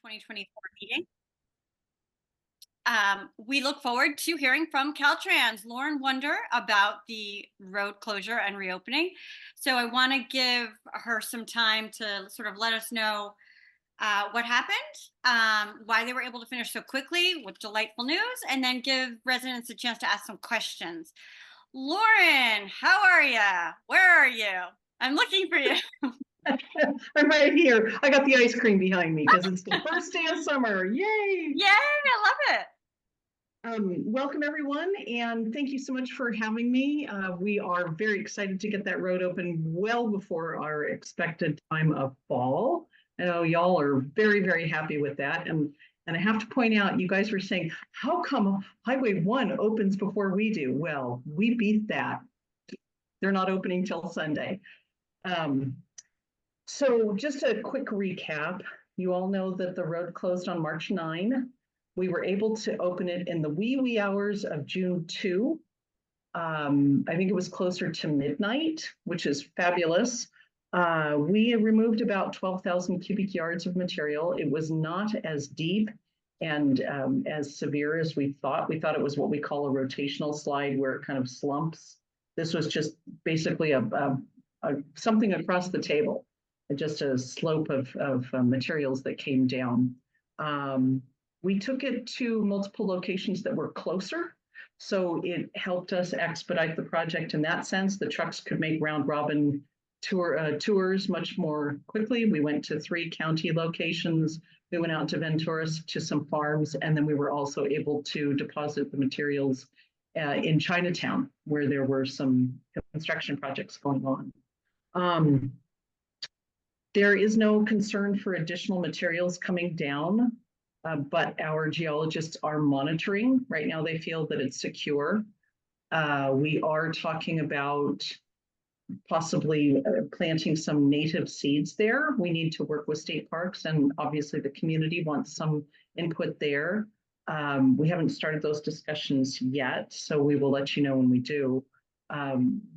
2024 meeting. We look forward to hearing from Caltrans, Lauren Wonder, about the road closure and reopening. So I want to give her some time to sort of let us know what happened, why they were able to finish so quickly with delightful news, and then give residents a chance to ask some questions. Lauren, how are you? Where are you? I'm looking for you. I'm right here. I got the ice cream behind me because it's the first day of summer. Yay! Yay, I love it. Welcome everyone, and thank you so much for having me. We are very excited to get that road open well before our expected time of fall. I know y'all are very, very happy with that. And I have to point out, you guys were saying, how come Highway 1 opens before we do? Well, we beat that. They're not opening till Sunday. So just a quick recap. You all know that the road closed on March 9. We were able to open it in the wee hours of June 2. I think it was closer to midnight, which is fabulous. We removed about 12,000 cubic yards of material. It was not as deep and as severe as we thought. We thought it was what we call a rotational slide, where it kind of slumps. This was just basically something across the table, just a slope of materials that came down. We took it to multiple locations that were closer, so it helped us expedite the project in that sense. The trucks could make round robin tours much more quickly. We went to 3 county locations. We went out to Venturas to some farms, and then we were also able to deposit the materials in Chinatown, where there were some construction projects going on. There is no concern for additional materials coming down, but our geologists are monitoring. Right now, they feel that it's secure. We are talking about possibly planting some native seeds there. We need to work with state parks, and obviously the community wants some input there. We haven't started those discussions yet, so we will let you know when we do.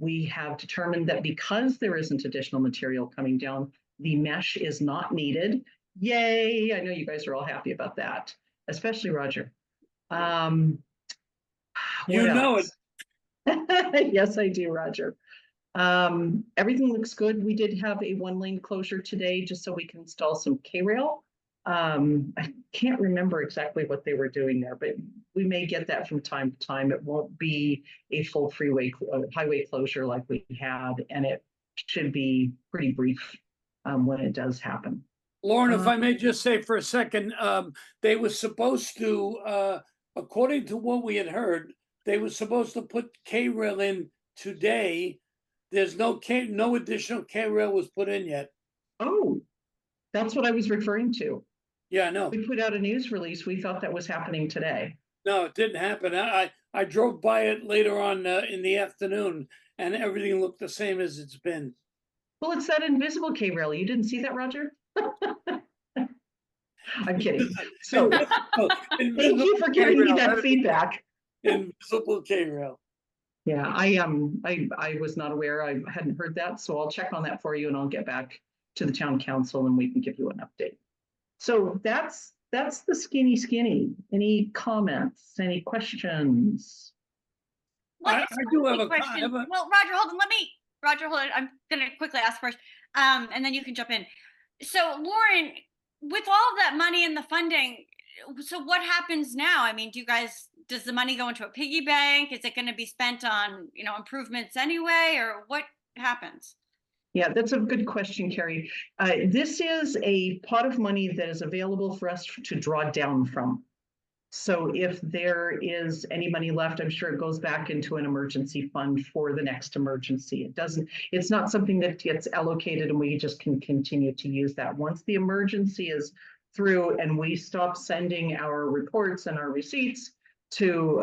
We have determined that because there isn't additional material coming down, the mesh is not needed. Yay! I know you guys are all happy about that, especially Roger. You know it. Yes, I do, Roger. Everything looks good. We did have a 1-lane closure today just so we can install some K-rail. I can't remember exactly what they were doing there, but we may get that from time to time. It won't be a full highway closure like we had, and it should be pretty brief when it does happen. Lauren, if I may just say for a second, they were supposed to, according to what we had heard, they were supposed to put K-rail in today. There's no additional K-rail was put in yet. Oh, that's what I was referring to. Yeah, no. We put out a news release. We thought that was happening today. No, it didn't happen. I drove by it later on in the afternoon, and everything looked the same as it's been. Well, it's that invisible K-rail. You didn't see that, Roger? I'm kidding. So thank you for giving me that feedback. Invisible K-rail. Yeah, I was not aware. I hadn't heard that, so I'll check on that for you, and I'll get back to the town council, and we can give you an update. So that's the skinny. Any comments? Any questions? I do have a question. Well, Roger, hold on. Roger, hold on. I'm going to quickly ask first, and then you can jump in. So, Lauren, with all of that money and the funding, so what happens now? I mean, does the money go into a piggy bank? Is it going to be spent on, improvements anyway, or what happens? Yeah, that's a good question, Carrie. This is a pot of money that is available for us to draw down from. So if there is any money left, I'm sure it goes back into an emergency fund for the next emergency. It's not something that gets allocated and we just can continue to use that. Once the emergency is through and we stop sending our reports and our receipts to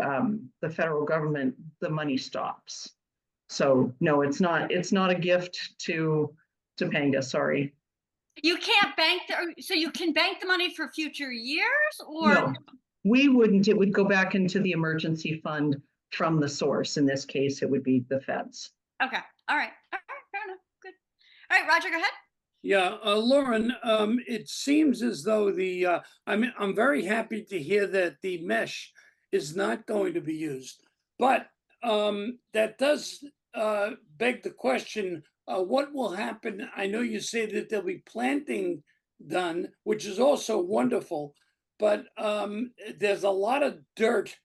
the federal government, the money stops. So no, it's not a gift to Topanga, sorry. You can't bank so you can bank the money for future years, or? No. We wouldn't. It would go back into the emergency fund from the source. In this case, it would be the feds. Okay. All right. Fair enough. Good. All right, Roger, go ahead. Yeah, Lauren, it seems as though I'm very happy to hear that the mesh is not going to be used. But that does beg the question, what will happen? I know you say that there'll be planting done, which is also wonderful, but there's a lot of dirt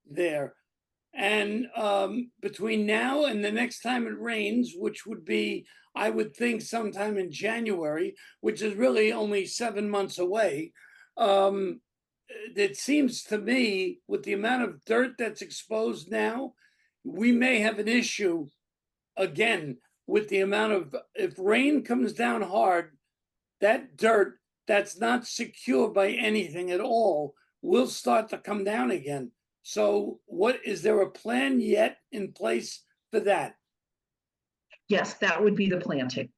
there. And between now and the next time it rains, which would be, I would think, sometime in January, which is really only 7 months away, it seems to me, with the amount of dirt that's exposed now, we may have an issue again with the amount of, if rain comes down hard, that dirt that's not secure by anything at all will start to come down again. So is there a plan yet in place for that? Yes, that would be the planting.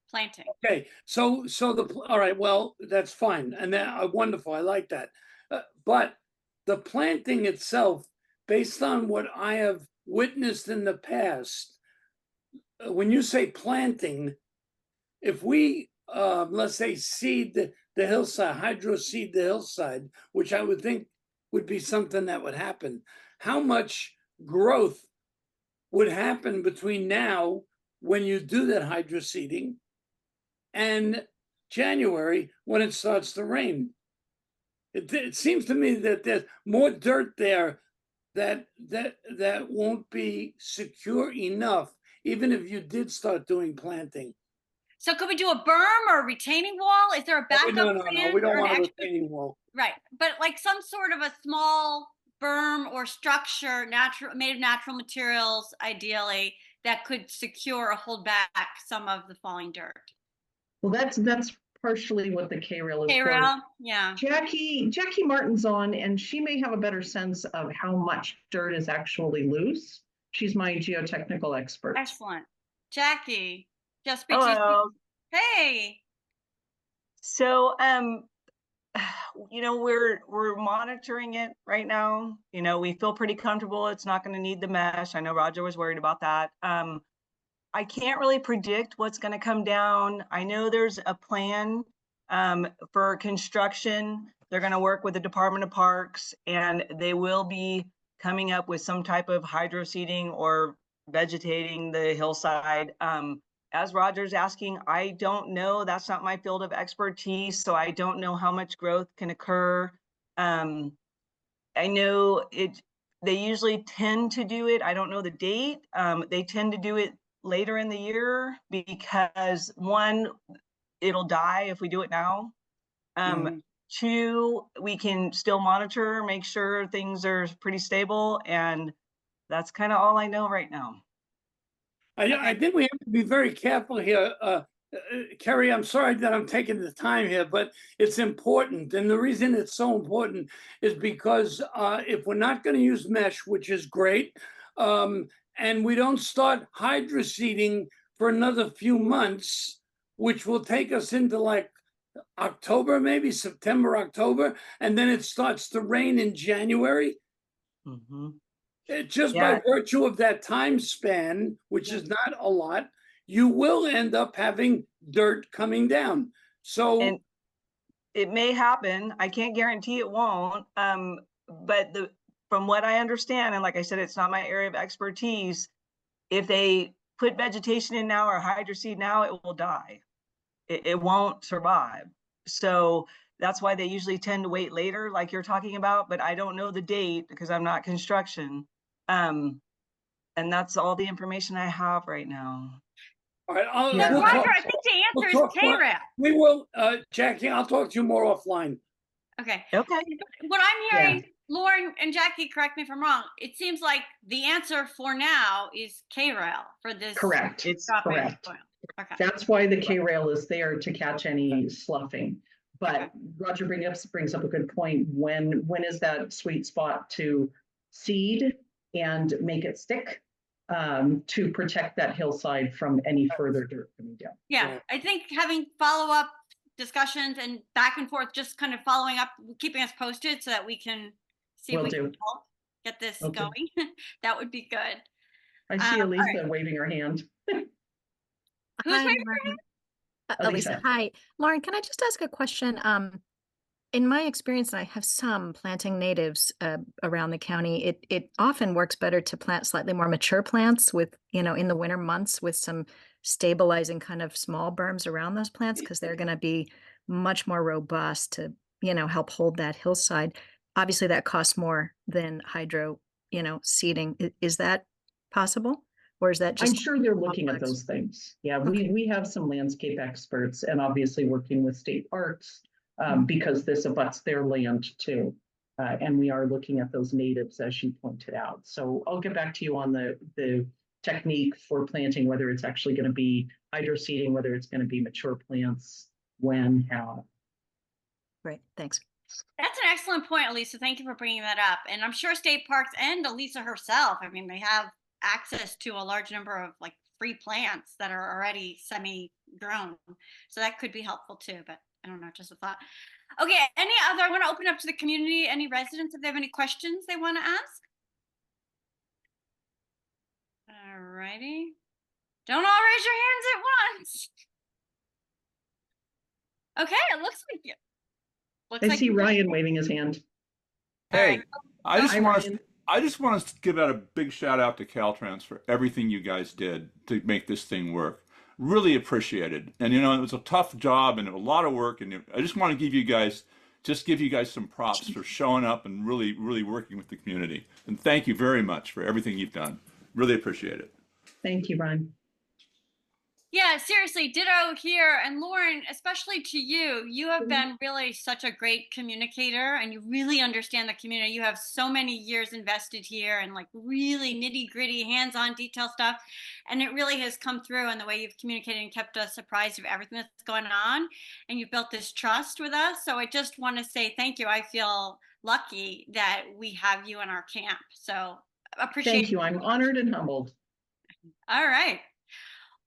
Planting. Okay, so all right, well, that's fine, and that wonderful. I like that, but the planting itself, based on what I have witnessed in the past, when you say planting, if we let's say seed the hillside, hydro seed the hillside, which I would think would be something that would happen, how much growth would happen between now when you do that hydro seeding and January when it starts to rain? It seems to me that there's more dirt there that won't be secure enough, even if you did start doing planting. So could we do a berm or a retaining wall? Is there a backup No, plan we don't or an want a extra? retaining wall. Right, but like some sort of a small berm or structure, made of natural materials, ideally, that could secure or hold back some of the falling dirt. Well, that's partially what the K-rail is for. K-rail, yeah. Jackie Martin's on, and she may have a better sense of how much dirt is actually loose. She's my geotechnical expert. Excellent. Jackie, just Hello. Hey. So, we're monitoring it right now. We feel pretty comfortable. It's not going to need the mesh. I know Roger was worried about that. I can't really predict what's going to come down. I know there's a plan for construction. They're going to work with the Department of Parks, and they will be coming up with some type of hydro seeding or vegetating the hillside. As Roger's asking, I don't know. That's not my field of expertise, so I don't know how much growth can occur. I know they usually tend to do it. I don't know the date. They tend to do it later in the year because, one, it'll die if we do it now. Two, we can still monitor, make sure things are pretty stable, and that's kind of all I know right now. I think we have to be very careful here. Kerry, I'm sorry that I'm taking the time here, but it's important. And the reason it's so important is because if we're not going to use mesh, which is great, and we don't start hydro seeding for another few months, which will take us into like October, maybe September, October, and then it starts to rain in January. Just by virtue of that time span, which is not a lot, you will end up having dirt coming down. So, and it may happen. I can't guarantee it won't. But from what I understand, and like I said, it's not my area of expertise, if they put vegetation in now or hydro seed now, it will die. It won't survive. So that's why they usually tend to wait later, like you're talking about, but I don't know the date because I'm not construction. And that's all the information I have right now. All right, Roger, I think the answer is K-rail. We will, Jackie, I'll talk to you more offline. Okay. Okay. What I'm hearing, Lauren and Jackie, correct me if I'm wrong, it seems like the answer for now is K-rail for this. Correct. It's correct. Okay. That's why the K-rail is there, to catch any sloughing. But Roger brings up a good point. When is that sweet spot to seed and make it stick to protect that hillside from any further dirt coming down? Yeah, I think having follow-up discussions and back and forth, just kind of following up, keeping us posted so that we can see if we can help get this going. That would be good. I see Elisa waving her hand. Who's waving her hand? Elisa. Elisa, hi. Lauren, can I just ask a question? In my experience, and I have some planting natives around the county, it often works better to plant slightly more mature plants with, in the winter months with some stabilizing kind of small berms around those plants because they're going to be much more robust to, help hold that hillside. Obviously, that costs more than hydro, seeding. Is that possible? Or is that just I'm sure they're looking at complex? those things. Yeah, Okay. we have some landscape experts and obviously working with state parks because this abuts their land too. And we are looking at those natives as you pointed out. So I'll get back to you on the technique for planting, whether it's actually going to be hydro seeding, whether it's going to be mature plants, when, how. Great, thanks. That's an excellent point, Elisa. Thank you for bringing that up. And I'm sure state parks and Elisa herself, I mean, they have access to a large number of like free plants that are already semi-grown. So that could be helpful too, but I don't know, just a thought. Okay, I want to open up to the community, any residents, if they have any questions they want to ask. All righty. Don't all raise your hands at once. Okay, it looks like you. I see Ryan waving his hand. Hey, I just Hi, want Ryan. to I just want to give out a big shout out to Caltrans for everything you guys did to make this thing work. Really appreciated. And it was a tough job and a lot of work. And I just want to give you guys some props for showing up and really, really working with the community. And thank you very much for everything you've done. Really appreciate it. Thank you, Ryan. Yeah, seriously, ditto here. And Lauren, especially to you, you have been really such a great communicator and you really understand the community. You have so many years invested here and like really nitty gritty, hands-on detail stuff. And it really has come through in the way you've communicated and kept us apprised of everything that's going on. And you've built this trust with us. So I just want to say thank you. I feel lucky that we have you in our camp. So appreciate Thank you. I'm honored and humbled. All right.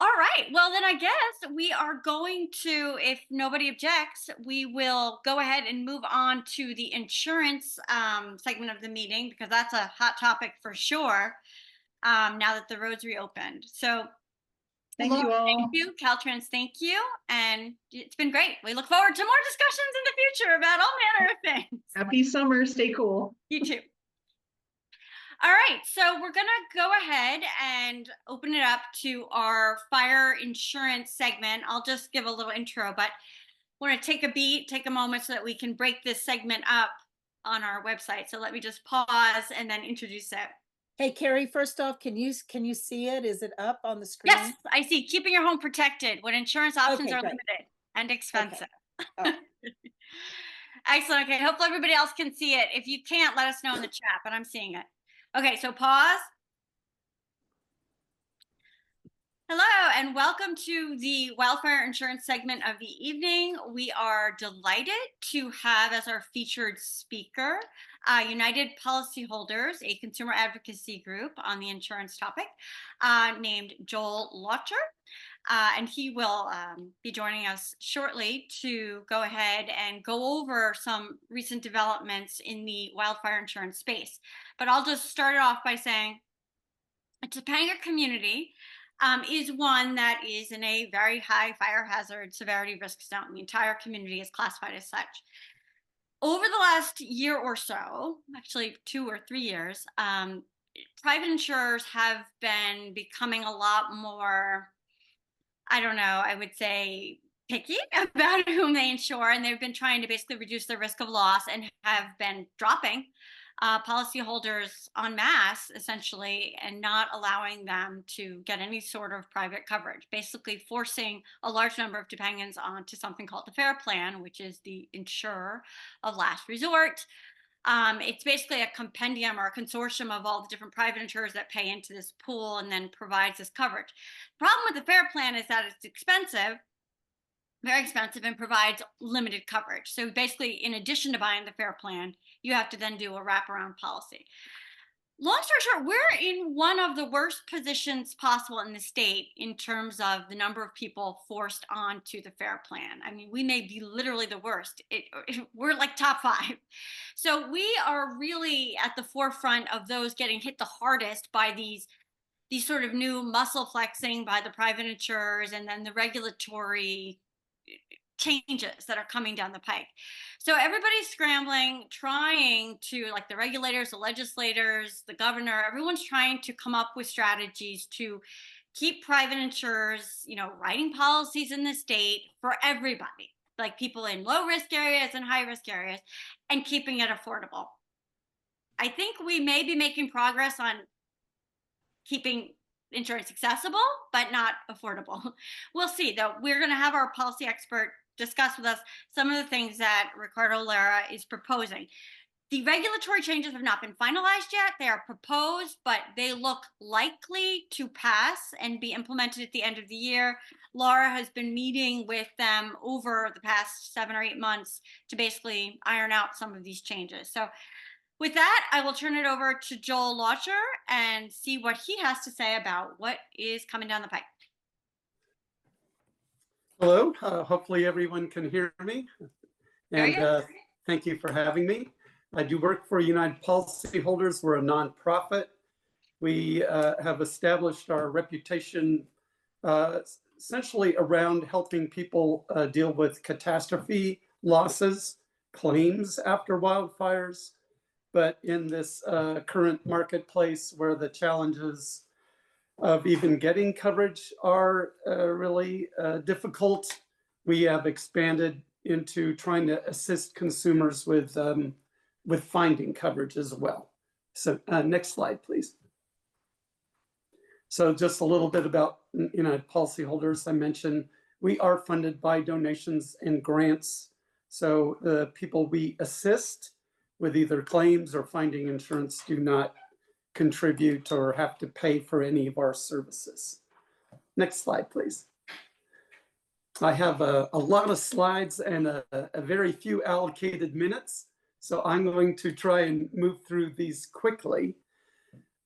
All right. Well, then I guess we are going to, if nobody objects, we will go ahead and move on to the insurance segment of the meeting because that's a hot topic for sure now that the roads reopened. So Thank you all. Thank you. Caltrans, thank you. And it's been great. We look forward to more discussions in the future about all manner of things. Happy summer. Stay cool. You too. All right, so we're gonna go ahead and open it up to our fire insurance segment. I'll just give a little intro, but we're gonna take a moment so that we can break this segment up on our website. So let me just pause and then introduce it. Hey, Carrie, first off, can you see it? Is it up on the screen? Yes, I see. Keeping your home protected when insurance options Okay, are great. limited and expensive. Oh. Excellent. Okay, hopefully everybody else can see it. If you can't, let us know in the chat, but I'm seeing it. Okay, so pause. Hello, and welcome to the wildfire insurance segment of the evening. We are delighted to have as our featured speaker, United Policyholders, a consumer advocacy group on the insurance topic, named Joel Laucher. And he will be joining us shortly to go ahead and go over some recent developments in the wildfire insurance space. But I'll just start it off by saying the Topanga community is one that is in a very high fire hazard severity risk zone. The entire community is classified as such. Over the last year or so, actually 2 or 3 years, private insurers have been becoming a lot more, I don't know, I would say picky about whom they insure, and they've been trying to basically reduce the risk of loss and have been dropping policyholders en masse, essentially, and not allowing them to get any sort of private coverage, basically forcing a large number of Topangans onto something called the FAIR Plan, which is the insurer of last resort. It's basically a compendium or a consortium of all the different private insurers that pay into this pool and then provides this coverage. The problem with the FAIR Plan is that it's expensive, very expensive, and provides limited coverage. So basically, in addition to buying the FAIR Plan, you have to then do a wraparound policy. Long story short, we're in one of the worst positions possible in the state in terms of the number of people forced onto the FAIR Plan. I mean, we may be literally the worst. We're like top 5. So we are really at the forefront of those getting hit the hardest by these sort of new muscle flexing by the private insurers and then the regulatory changes that are coming down the pike. So everybody's scrambling, trying to, like the regulators, the legislators, the governor, everyone's trying to come up with strategies to keep private insurers, writing policies in the state for everybody, like people in low risk areas and high risk areas, and keeping it affordable. I think we may be making progress on keeping insurance accessible, but not affordable. We'll see, though. We're going to have our policy expert discuss with us some of the things that Ricardo Lara is proposing. The regulatory changes have not been finalized yet. They are proposed, but they look likely to pass and be implemented at the end of the year. Laura has been meeting with them over the past 7 or 8 months to basically iron out some of these changes. So with that, I will turn it over to Joel Lautcher and see what he has to say about what is coming down the pipe. Hello, hopefully everyone can hear me. And thank you for having me. I do work for United Policyholders. We're a nonprofit. We have established our reputation essentially around helping people deal with catastrophe losses, claims after wildfires. But in this current marketplace where the challenges of even getting coverage are really difficult, we have expanded into trying to assist consumers with finding coverage as well. So next slide, please. So just a little bit about policyholders. I mentioned we are funded by donations and grants. So the people we assist with either claims or finding insurance do not contribute or have to pay for any of our services. Next slide, please. I have a lot of slides and a very few allocated minutes, so I'm going to try and move through these quickly.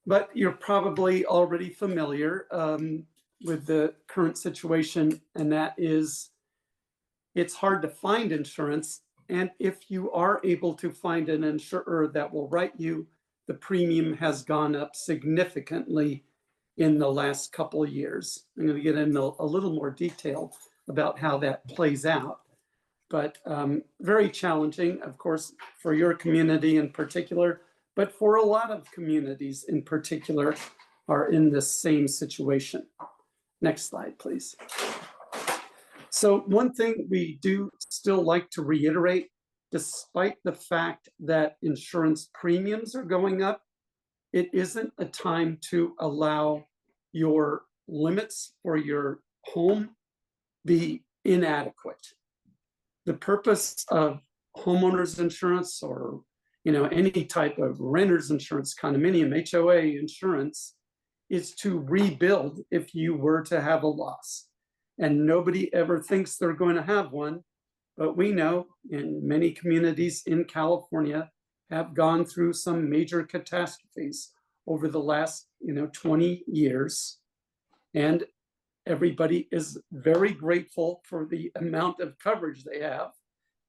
But you're probably already familiar with the current situation, and that is it's hard to find insurance. And if you are able to find an insurer that will write you, the premium has gone up significantly in the last couple of years. I'm going to get into a little more detail about how that plays out. But very challenging, of course, for your community in particular, but for a lot of communities in particular are in this same situation. Next slide, please. So one thing we do still like to reiterate, despite the fact that insurance premiums are going up, it isn't a time to allow your limits for your home be inadequate. The purpose of homeowners insurance or any type of renter's insurance, condominium, HOA insurance is to rebuild if you were to have a loss. And nobody ever thinks they're going to have one, but we know in many communities in California have gone through some major catastrophes over the last 20 years. And everybody is very grateful for the amount of coverage they have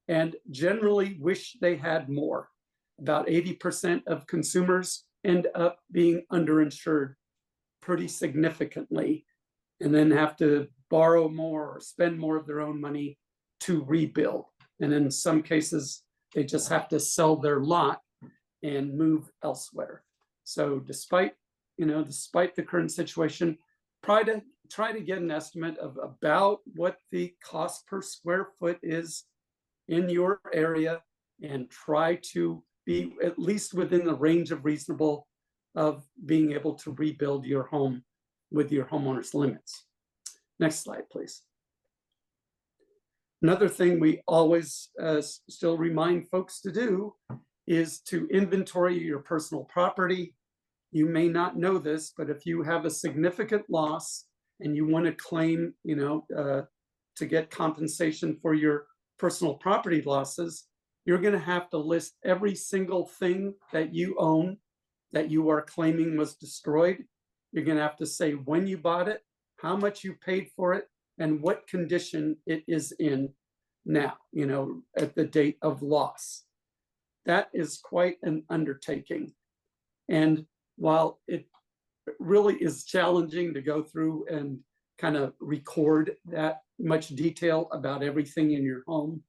and generally wish they had more. About 80% of consumers end up being underinsured pretty significantly and then have to borrow more or spend more of their own money to rebuild. And in some cases, they just have to sell their lot and move elsewhere. So despite the current situation, try to get an estimate of about what the cost per square foot is in your area and try to be at least within the range of reasonable of being able to rebuild your home with your homeowner's limits. Next slide, please. Another thing we always still remind folks to do is to inventory your personal property. You may not know this, but if you have a significant loss and you want to claim, to get compensation for your personal property losses, you're going to have to list every single thing that you own that you are claiming was destroyed. You're going to have to say when you bought it, how much you paid for it, and what condition it is in now, at the date of loss. That is quite an undertaking. And while it really is challenging to go through and kind of record that much detail about everything in your home.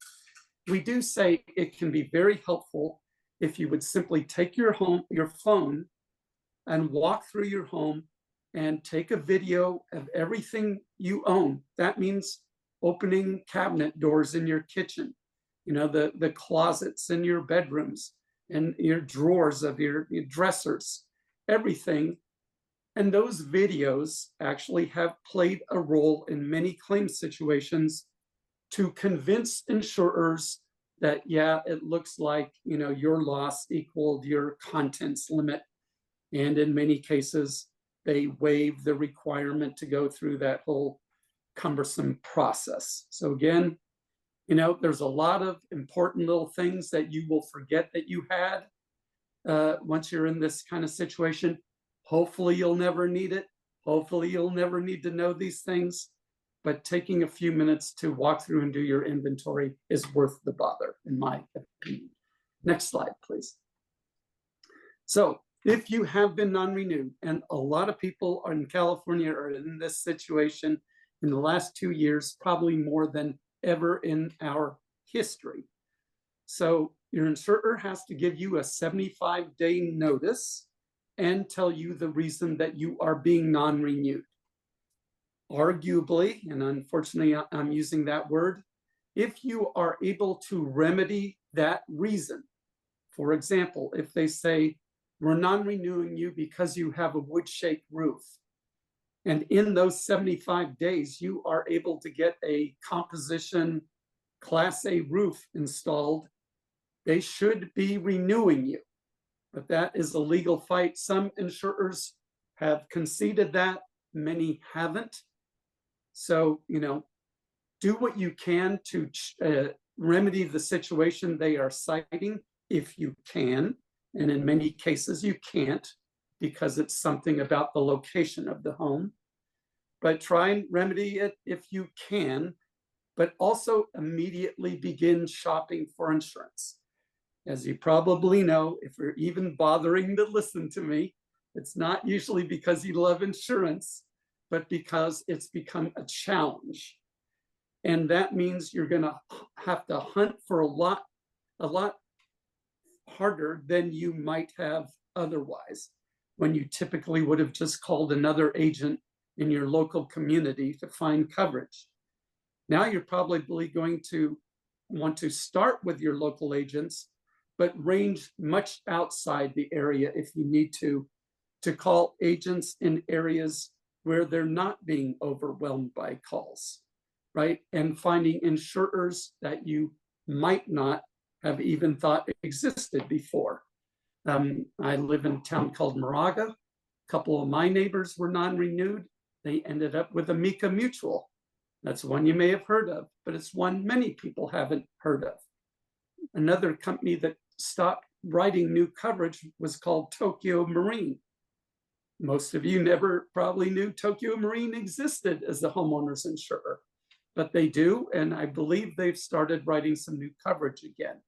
We do say it can be very helpful if you would simply take your phone and walk through your home and take a video of everything you own. That means opening cabinet doors in your kitchen, the closets in your bedrooms and your drawers of your dressers, everything. And those videos actually have played a role in many claim situations to convince insurers that, yeah, it looks like, your loss equaled your contents limit. And in many cases, they waive the requirement to go through that whole cumbersome process. So again, there's a lot of important little things that you will forget that you had once you're in this kind of situation. Hopefully you'll never need it. Hopefully you'll never need to know these things, but taking a few minutes to walk through and do your inventory is worth the bother, in my opinion. Next slide, please. So if you have been non-renewed, and a lot of people in California are in this situation in the last 2 years, probably more than ever in our history. So your insurer has to give you a 75-day notice and tell you the reason that you are being non-renewed. Arguably, and unfortunately I'm using that word, if you are able to remedy that reason, for example, if they say, we're non-renewing you because you have a wood shake roof, and in those 75 days, you are able to get a composition Class A roof installed, they should be renewing you. But that is a legal fight. Some insurers have conceded that, many haven't. So, do what you can to remedy the situation they are citing if you can. And in many cases, you can't because it's something about the location of the home. But try and remedy it if you can, but also immediately begin shopping for insurance. As you probably know, if you're even bothering to listen to me, it's not usually because you love insurance, but because it's become a challenge. And that means you're going to have to hunt for a lot harder than you might have otherwise, when you typically would have just called another agent in your local community to find coverage. Now you're probably going to want to start with your local agents, but range much outside the area if you need to call agents in areas where they're not being overwhelmed by calls, right? And finding insurers that you might not have even thought existed before. I live in a town called Moraga. A couple of my neighbors were non-renewed. They ended up with Amica Mutual. That's one you may have heard of, but it's one many people haven't heard of. Another company that stopped writing new coverage was called Tokyo Marine. Most of you never probably knew Tokyo Marine existed as a homeowner's insurer, but they do, and I believe they've started writing some new coverage again.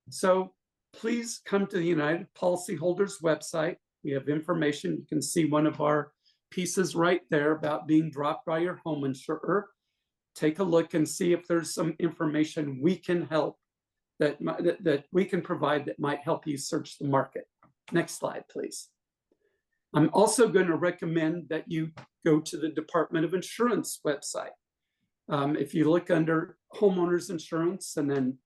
So please come to the United Policyholders website. We have information. You can see one of our pieces right there about being dropped by your home insurer. Take a look and see if there's some information we can help, that we can provide that might help you search the market. Next slide, please. I'm also going to recommend that you go to the Department of Insurance website. If you look under homeowners insurance and then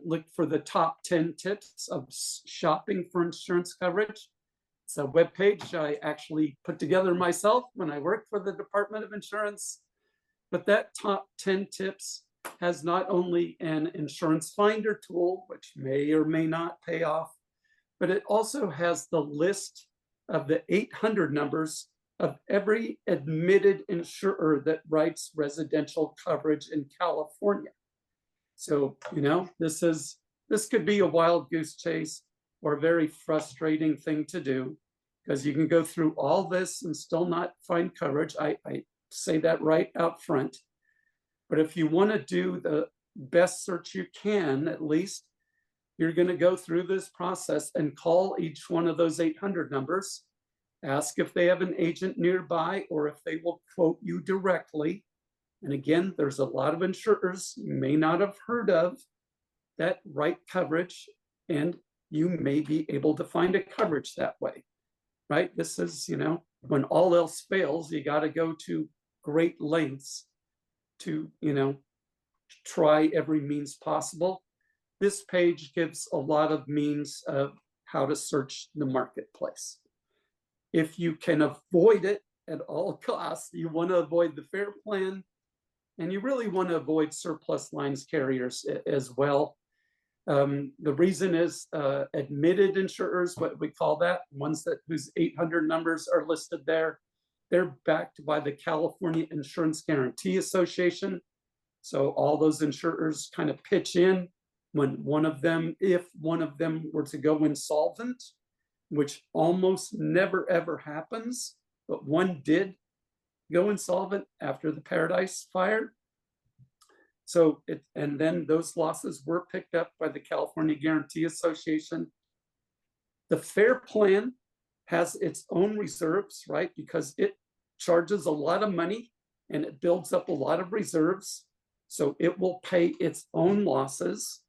look for the top 10 tips of shopping for insurance coverage, it's a webpage I actually put together myself when I worked for the Department of Insurance. But that top 10 tips has not only an insurance finder tool, which may or may not pay off, but it also has the list of the 800 numbers of every admitted insurer that writes residential coverage in California. So, this could be a wild goose chase or a very frustrating thing to do, because you can go through all this and still not find coverage. I say that right out front. But if you want to do the best search you can, at least, you're going to go through this process and call each one of those 800 numbers, ask if they have an agent nearby or if they will quote you directly, And again, there's a lot of insurers you may not have heard of that write coverage, and you may be able to find a coverage that way, right? This is, when all else fails, you got to go to great lengths to, try every means possible. This page gives a lot of means of how to search the marketplace. If you can avoid it at all costs, you want to avoid the FAIR plan, and you really want to avoid surplus lines carriers as well. The reason is admitted insurers, what we call that, ones that whose 800 numbers are listed there, they're backed by the California Insurance Guarantee Association. So all those insurers kind of pitch in when if one of them were to go insolvent, which almost never ever happens, but one did go insolvent after the Paradise Fire. So and then those losses were picked up by the California Guarantee Association. The FAIR plan has its own reserves, right? Because it charges a lot of money and it builds up a lot of reserves. So it will pay its own losses.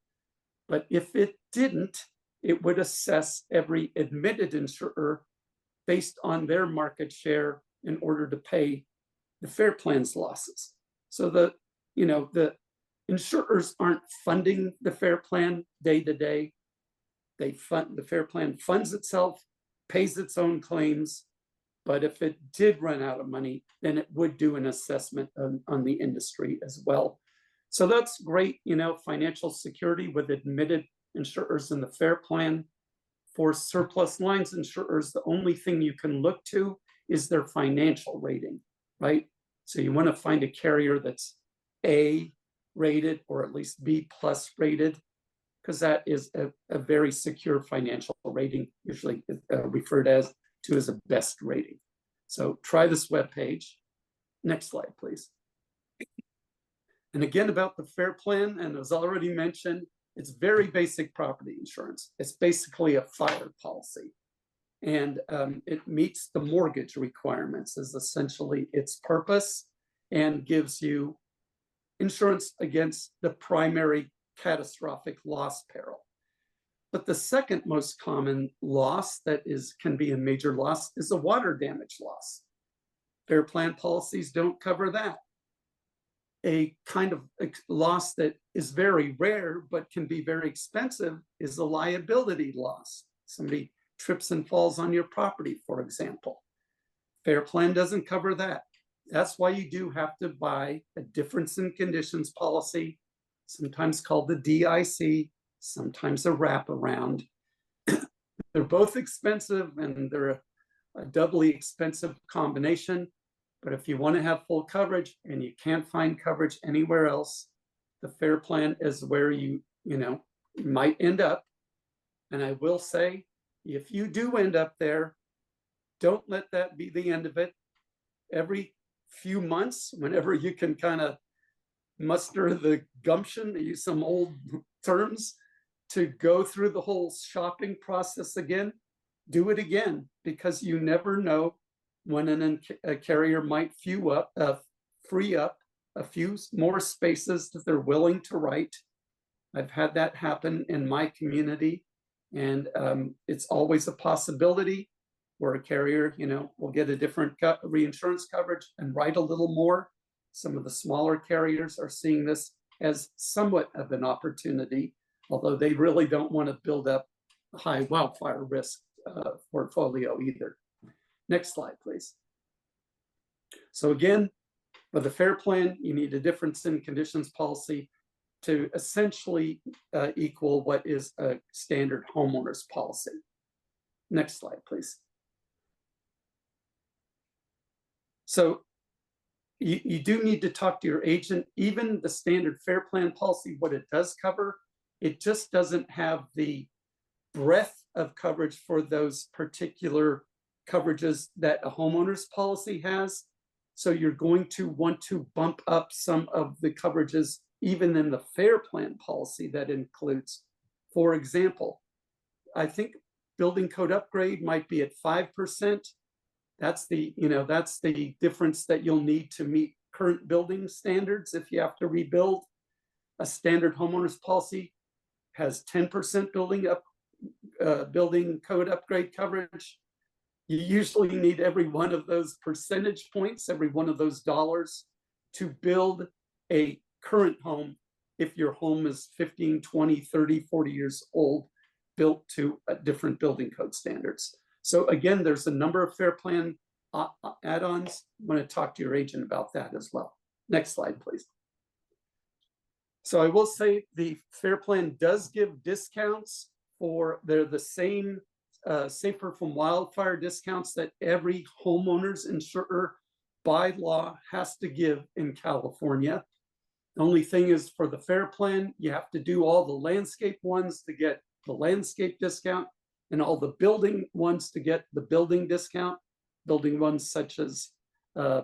But if it didn't, it would assess every admitted insurer based on their market share in order to pay the FAIR plan's losses. So the insurers aren't funding the FAIR plan day to day. The FAIR plan funds itself, pays its own claims, but if it did run out of money, then it would do an assessment on the industry as well. So that's great, financial security with admitted insurers in the FAIR plan. For surplus lines insurers, the only thing you can look to is their financial rating, right? So you want to find a carrier that's A rated or at least B plus rated, because that is a very secure financial rating, usually referred to as a best rating. So try this webpage. Next slide, please. And again, about the FAIR plan, and as already mentioned, it's very basic property insurance. It's basically a fire policy. And it meets the mortgage requirements is essentially its purpose, and gives you insurance against the primary catastrophic loss peril. But the second most common loss that can be a major loss is a water damage loss. FAIR plan policies don't cover that. A kind of loss that is very rare but can be very expensive is a liability loss. Somebody trips and falls on your property, for example. FAIR plan doesn't cover that. That's why you do have to buy a difference in conditions policy, sometimes called the DIC, sometimes a wraparound. They're both expensive and they're a doubly expensive combination. But if you want to have full coverage and you can't find coverage anywhere else, the FAIR plan is where you might end up. And I will say, if you do end up there, don't let that be the end of it. Every few months, whenever you can kind of muster the gumption, to use some old terms, to go through the whole shopping process again, do it again, because you never know when a carrier might free up a few more spaces that they're willing to write. I've had that happen in my community, and it's always a possibility where a carrier, will get a different reinsurance coverage and write a little more. Some of the smaller carriers are seeing this as somewhat of an opportunity, although they really don't want to build up a high wildfire risk portfolio either. Next slide, please. So again, with the FAIR plan, you need a difference in conditions policy to essentially equal what is a standard homeowner's policy. Next slide, please. So you do need to talk to your agent. Even the standard FAIR plan policy, what it does cover, it just doesn't have the breadth of coverage for those particular coverages that a homeowner's policy has. So you're going to want to bump up some of the coverages even in the FAIR plan policy that includes. For example, I think building code upgrade might be at 5%. That's the difference that you'll need to meet current building standards if you have to rebuild. A standard homeowners policy has 10% building code upgrade coverage. You usually need every one of those percentage points, every one of those dollars to build a current home if your home is 15, 20, 30, 40 years old, built to different building code standards. So again, there's a number of fair plan add-ons. I'm going to talk to your agent about that as well. Next slide, please. So I will say the fair plan does give discounts they're the same safer from wildfire discounts that every homeowner's insurer by law has to give in California. The only thing is for the fair plan, you have to do all the landscape ones to get the landscape discount and all the building ones to get the building discount. Building ones such as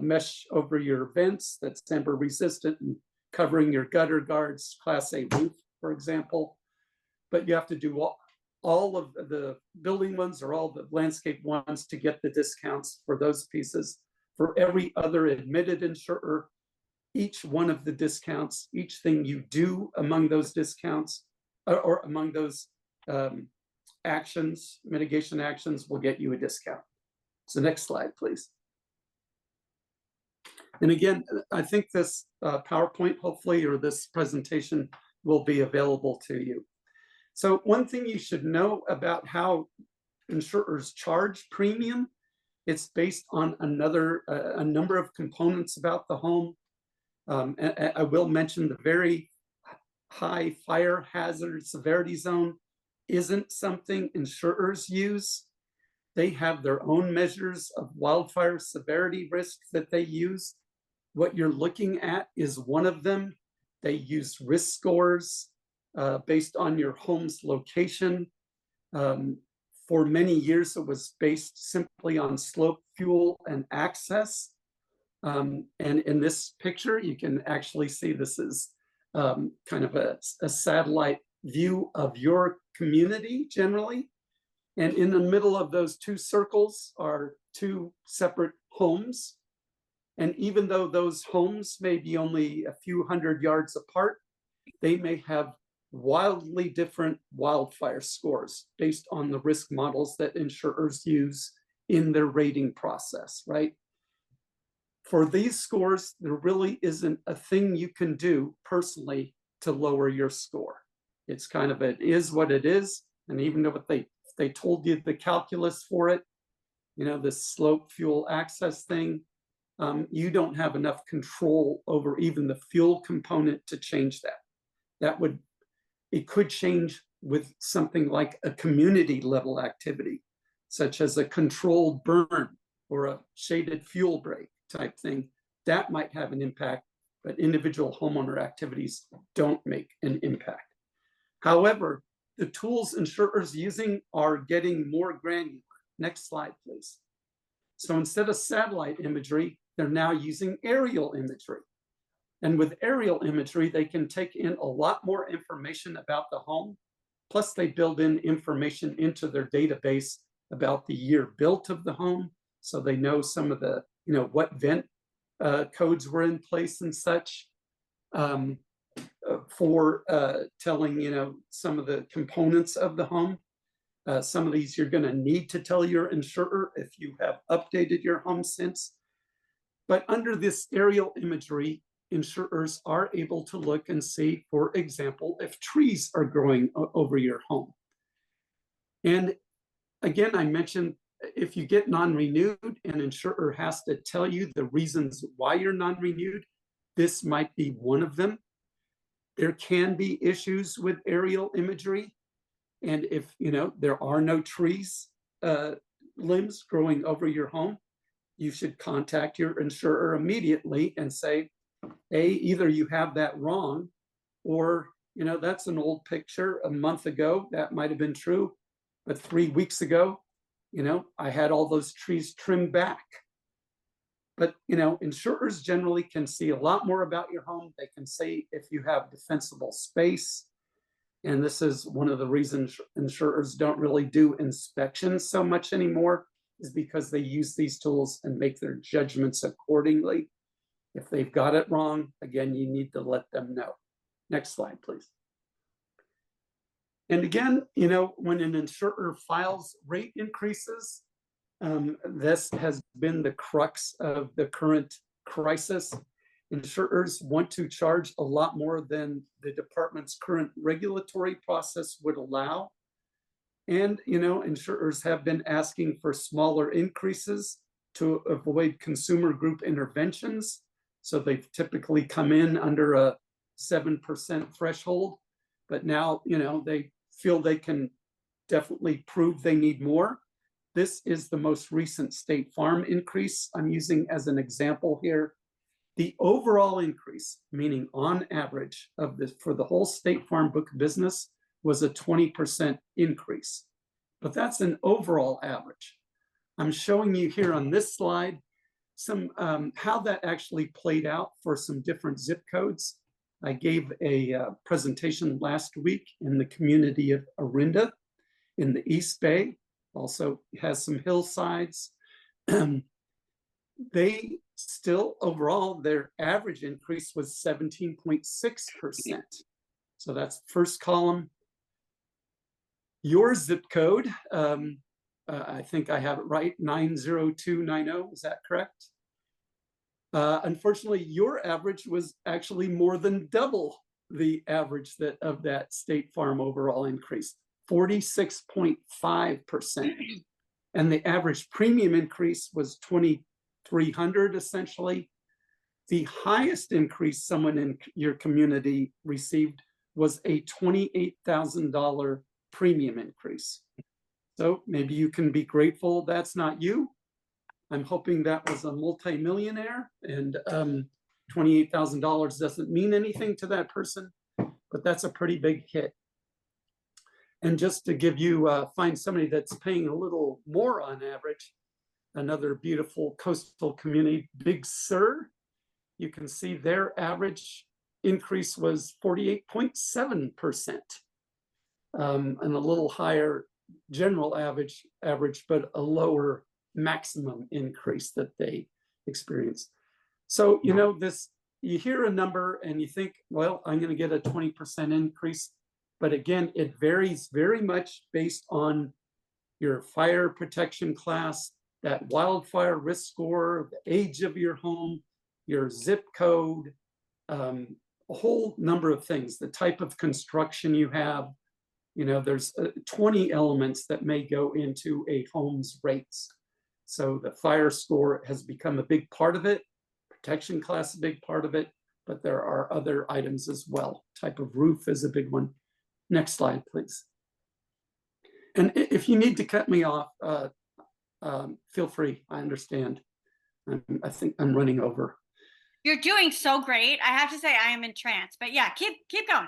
mesh over your vents that's tamper resistant and covering your gutter guards, Class A roof, for example. But you have to do all of the building ones or all the landscape ones to get the discounts for those pieces. For every other admitted insurer, each one of the discounts, each thing you do among those discounts or among those actions, mitigation actions, will get you a discount. So next slide, please. And again, I think this PowerPoint, hopefully, or this presentation will be available to you. So one thing you should know about how insurers charge premium, it's based on a number of components about the home. And I will mention the very high fire hazard severity zone isn't something insurers use. They have their own measures of wildfire severity risk that they use. What you're looking at is one of them. They use risk scores based on your home's location. For many years, it was based simply on slope, fuel, and access. And in this picture, you can actually see this is kind of a satellite view of your community generally. And in the middle of those two circles are two separate homes. And even though those homes may be only a few hundred yards apart, they may have wildly different wildfire scores based on the risk models that insurers use in their rating process, right? For these scores, there really isn't a thing you can do personally to lower your score. It's kind of, it is what it is. And even though they told you the calculus for it, you know, this slope fuel access thing, you don't have enough control over even the fuel component to change that. It could change with something like a community level activity, such as a controlled burn or a shaded fuel break type thing. That might have an impact, but individual homeowner activities don't make an impact. However, the tools insurers using are getting more granular. Next slide, please. So instead of satellite imagery, they're now using aerial imagery. And with aerial imagery, they can take in a lot more information about the home. Plus, they build in information into their database about the year built of the home. So they know some of the, you know, what vent codes were in place and such. For telling, you know, some of the components of the home. Some of these you're going to need to tell your insurer if you have updated your home since. But under this aerial imagery, insurers are able to look and see, for example, if trees are growing over your home. And again, I mentioned if you get non-renewed, an insurer has to tell you the reasons why you're non-renewed. This might be one of them. There can be issues with aerial imagery. And if, you know, there are no trees, limbs growing over your home, you should contact your insurer immediately and say, hey, either you have that wrong, or, you know, that's an old picture a month ago. That might have been true. But 3 weeks ago, you know, I had all those trees trimmed back. But, you know, insurers generally can see a lot more about your home. They can say if you have defensible space. And this is one of the reasons insurers don't really do inspections so much anymore, is because they use these tools and make their judgments accordingly. If they've got it wrong, again, you need to let them know. Next slide, please. And again, you know, when an insurer files rate increases, this has been the crux of the current crisis. Insurers want to charge a lot more than the department's current regulatory process would allow. And, you know, insurers have been asking for smaller increases to avoid consumer group interventions. So they've typically come in under a 7% threshold, but now, you know, they feel they can definitely prove they need more. This is the most recent State Farm increase I'm using as an example here. The overall increase, meaning on average of this for the whole State Farm book of business, was a 20% increase. But that's an overall average. I'm showing you here on this slide some how that actually played out for some different zip codes. I gave a presentation last week in the community of Orinda in the East Bay. Also has some hillsides. They still, overall, their average increase was 17.6%. So that's first column. Your zip code, I think I have it right, 90290, is that correct? Unfortunately, your average was actually more than double the average of that State Farm overall increase, 46.5%. And the average premium increase was $2,300 essentially. The highest increase someone in your community received was a $28,000 premium increase. So maybe you can be grateful that's not you. I'm hoping that was a multimillionaire, and $28,000 doesn't mean anything to that person, but that's a pretty big hit. And just to give you, find somebody that's paying a little more on average, another beautiful coastal community, Big Sur, you can see their average increase was 48.7%, and a little higher general average, but a lower maximum increase that they experience. So, you know, this, you hear a number and you think, well, I'm going to get a 20% increase. But again, it varies very much based on your fire protection class, that wildfire risk score, the age of your home, your zip code, a whole number of things, the type of construction you have. You know, there's 20 elements that may go into a home's rates. So the fire score has become a big part of it, protection class a big part of it, but there are other items as well. Type of roof is a big one. Next slide, please. And if you need to cut me off, feel free, I understand. I think I'm running over. You're doing so great. I have to say I am entranced, but yeah, keep going.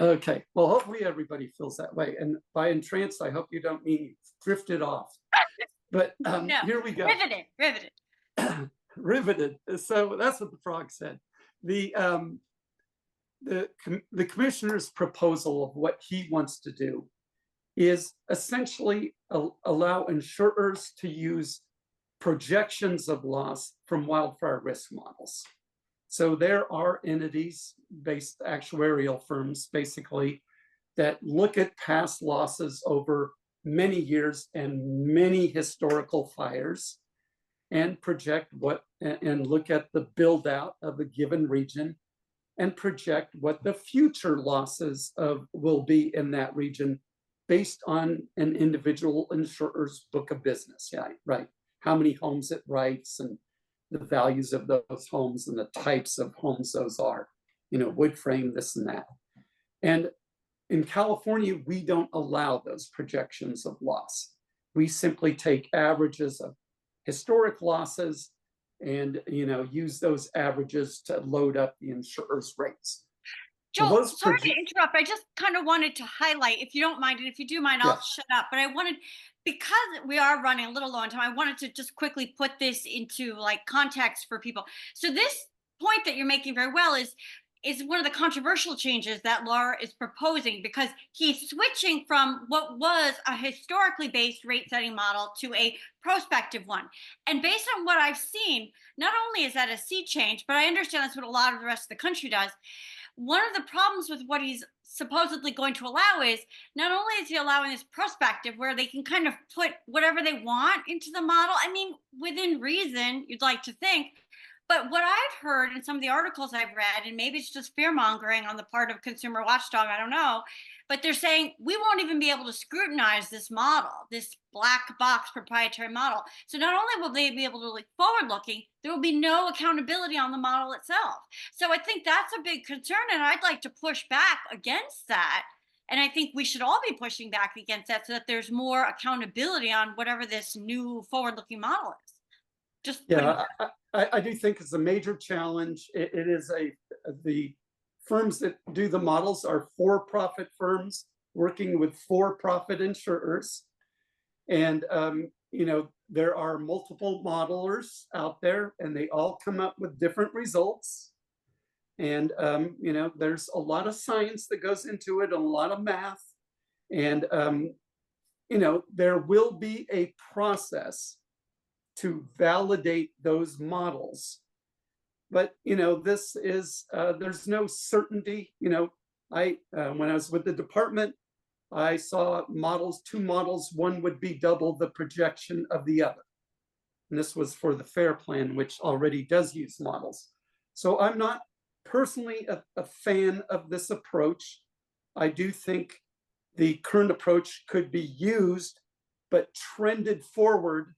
Okay, well, hopefully everybody feels that way. And by entranced, I hope you don't mean drifted off. But no, here we go. Riveted. Riveted. So that's what the frog said. The commissioner's proposal of what he wants to do is essentially allow insurers to use projections of loss from wildfire risk models. So there are entities, based actuarial firms, basically, that look at past losses over many years and many historical fires and project what, and look at the build out of a given region and project what the future losses will be in that region based on an individual insurer's book of business. Yeah, right. How many homes it writes and the values of those homes and the types of homes those are, you know, wood frame, this and that. And in California, we don't allow those projections of loss. We simply take averages of historic losses and, you know, use those averages to load up the insurer's rates. Joel, sorry to interrupt. I just kind of wanted to highlight, if you don't mind, and if you do mind, I'll shut up. But I wanted, because we are running a little low on time, I wanted to just quickly put this into like context for people. So this point that you're making very well is is one of the controversial changes that Laura is proposing, because he's switching from what was a historically based rate setting model to a prospective one. And based on what I've seen, not only is that a sea change, but I understand that's what a lot of the rest of the country does. One of the problems with what he's supposedly going to allow is not only is he allowing this prospective where they can kind of put whatever they want into the model, I mean, within reason, you'd like to think. But what I've heard in some of the articles I've read, and maybe it's just fear mongering on the part of Consumer Watchdog, I don't know, but they're saying we won't even be able to scrutinize this model, this black box proprietary model. So not only will they be able to look forward looking, there will be no accountability on the model itself. So I think that's a big concern, and I'd like to push back against that. And I think we should all be pushing back against that so that there's more accountability on whatever this new forward looking model is. Just Yeah, I do think it's a major challenge. It is the firms that do the models are for-profit firms working with for-profit insurers. And, there are multiple modelers out there and they all come up with different results. And, there's a lot of science that goes into it, a lot of math. And, there will be a process to validate those models. But, this is, there's no certainty. When I was with the department, I saw two models, one would be double the projection of the other. And this was for the FAIR plan, which already does use models. So I'm not personally a fan of this approach. I do think the current approach could be used, but trended forward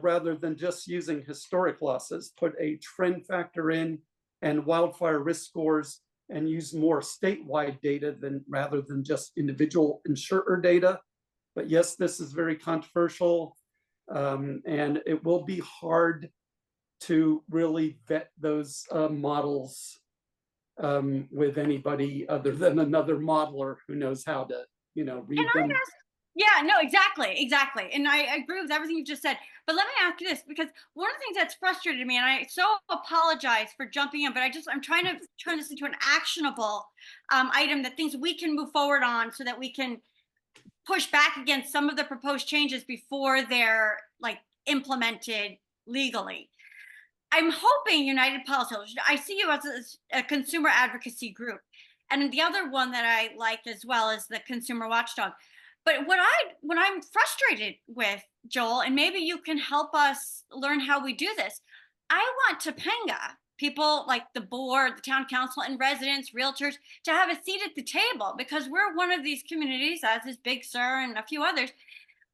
rather than just using historic losses, put a trend factor in and wildfire risk scores and use more statewide data rather than just individual insurer data. But yes, this is very controversial, and it will be hard to really vet those models with anybody other than another modeler who knows how to, read them. Yeah, no, exactly. And I agree with everything you just said. But let me ask you this, because one of the things that's frustrated me, and I so apologize for jumping in, but I'm trying to turn this into an actionable item, that things we can move forward on so that we can push back against some of the proposed changes before they're like implemented legally. I'm hoping United Policyholders, I see you as a consumer advocacy group. And the other one that I like as well is the Consumer Watchdog. But what I'm frustrated with, Joel, and maybe you can help us learn how we do this. I want Topanga, people like the board, the town council, and residents, realtors, to have a seat at the table, because we're one of these communities, as is Big Sur and a few others,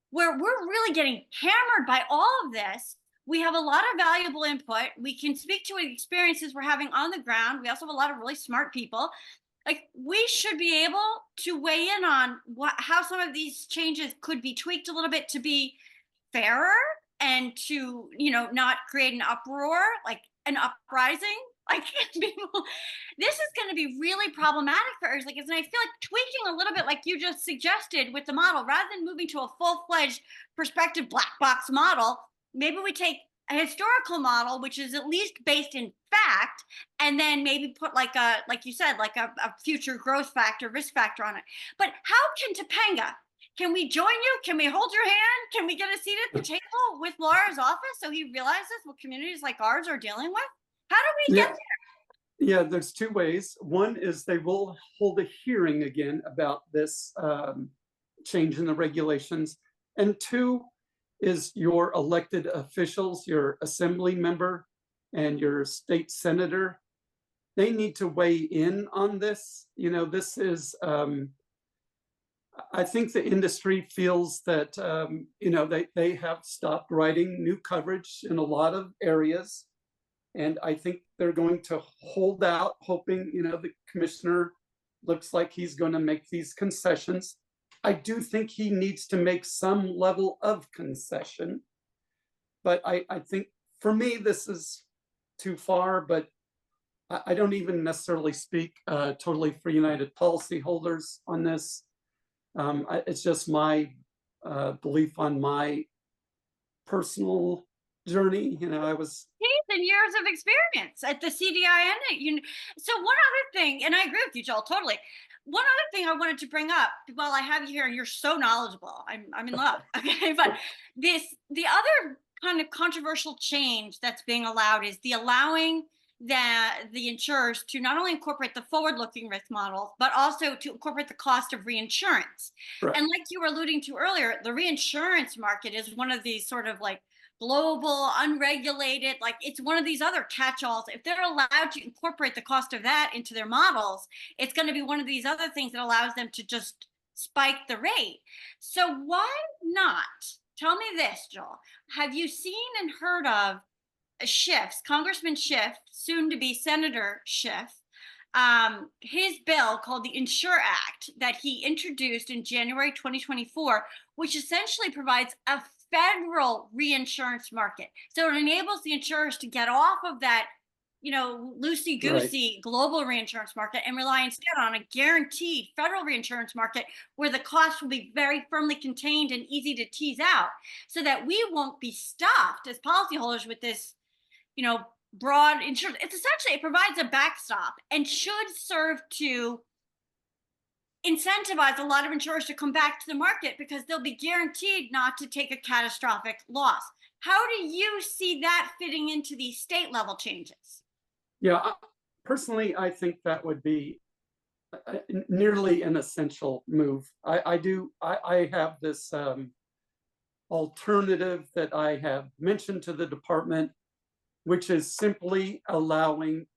where we're really getting hammered by all of this. We have a lot of valuable input. We can speak to experiences we're having on the ground. We also have a lot of really smart people. Like, we should be able to weigh in on how some of these changes could be tweaked a little bit to be fairer and to, not create an uproar, like an uprising. Like, people, this is going to be really problematic for us. And I feel like tweaking a little bit, like you just suggested with the model, rather than moving to a full-fledged prospective black box model, maybe we take a historical model, which is at least based in fact, and then maybe put like you said, a future growth factor, risk factor on it. But how can Topanga, can we join you? Can we hold your hand? Can we get a seat at the table with Laura's office so he realizes what communities like ours are dealing with? How do we get there? Yeah, there's two ways. One is they will hold a hearing again about this change in the regulations. And two is your elected officials, your assembly member and your state senator. They need to weigh in on this. This is, I think the industry feels that, they have stopped writing new coverage in a lot of areas. And I think they're going to hold out, hoping, the commissioner looks like he's going to make these concessions. I do think he needs to make some level of concession. But I think for me, this is too far, but I don't even necessarily speak totally for United Policyholders on this. It's just my belief on my personal journey. I was. He's and years of experience at the CDIN. So one other thing, and I agree with you, Joel, totally. One other thing I wanted to bring up while I have you here, and you're so knowledgeable, I'm in love. Okay, but the other kind of controversial change that's being allowed is the allowing the insurers to not only incorporate the forward-looking risk model, but also to incorporate the cost of reinsurance. Correct. And like you were alluding to earlier, the reinsurance market is one of these sort of like global, unregulated, like it's one of these other catch-alls. If they're allowed to incorporate the cost of that into their models, it's going to be one of these other things that allows them to just spike the rate. So why not? Tell me this, Joel. Have you seen and heard of Schiff's, Congressman Schiff, soon to be Senator Schiff, his bill called the Insure Act that he introduced in January 2024, which essentially provides a federal reinsurance market. So it enables the insurers to get off of that, loosey-goosey global reinsurance market and rely instead on a guaranteed federal reinsurance market where the cost will be very firmly contained and easy to tease out, so that we won't be stuffed as policyholders with this, broad insurance. It provides a backstop and should serve to incentivize a lot of insurers to come back to the market because they'll be guaranteed not to take a catastrophic loss. How do you see that fitting into these state level changes? Yeah, personally, I think that would be nearly an essential move. I have this alternative that I have mentioned to the department, which is simply allowing,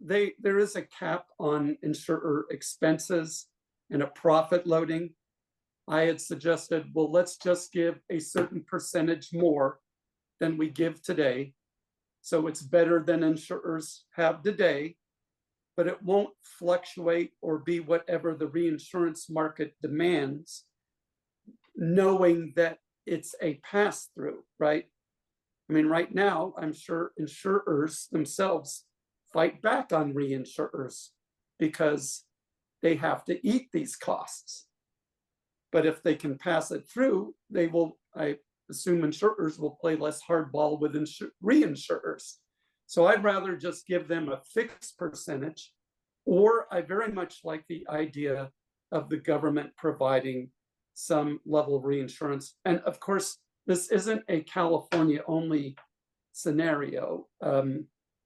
there is a cap on insurer expenses and a profit loading. I had suggested, well, let's just give a certain percentage more than we give today. So it's better than insurers have today, but it won't fluctuate or be whatever the reinsurance market demands, knowing that it's a pass-through, right? I mean, right now, I'm sure insurers themselves fight back on reinsurers because they have to eat these costs. But if they can pass it through, they will, I assume insurers will play less hardball with reinsurers. So I'd rather just give them a fixed percentage, or I very much like the idea of the government providing some level of reinsurance. And of course, this isn't a California only scenario.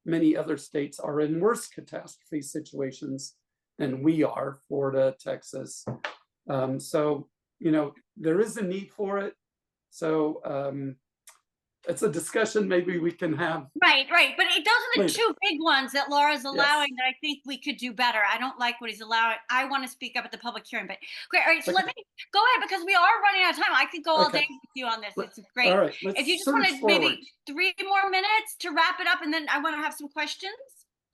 Many other states are in worse catastrophe situations than we are, Florida, Texas. So, there is a need for it. So it's a discussion maybe we can have. Right. But those are the later. two big ones that Laura's allowing Yes. that I think we could do better. I don't like what he's allowing. I want to speak up at the public hearing, but great. All right. So Okay. let me go ahead because we are running out of time. I could go all Okay. day with you on this. It's great. All right, let's If you just surge wanted forward. maybe 3 more minutes to wrap it up, and then I want to have some questions.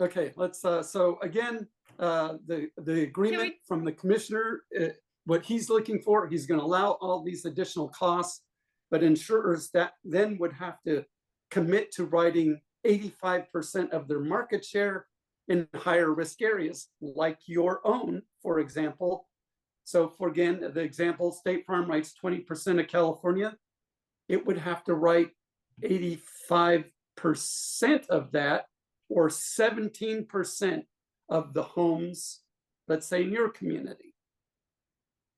Okay, let's, so again, the agreement from the commissioner, what he's looking for, he's going to allow all these additional costs, but insurers that then would have to commit to writing 85% of their market share in higher risk areas, like your own, for example. So for again, the example, State Farm writes 20% of California. It would have to write 85% of that, or 17% of the homes, let's say in your community.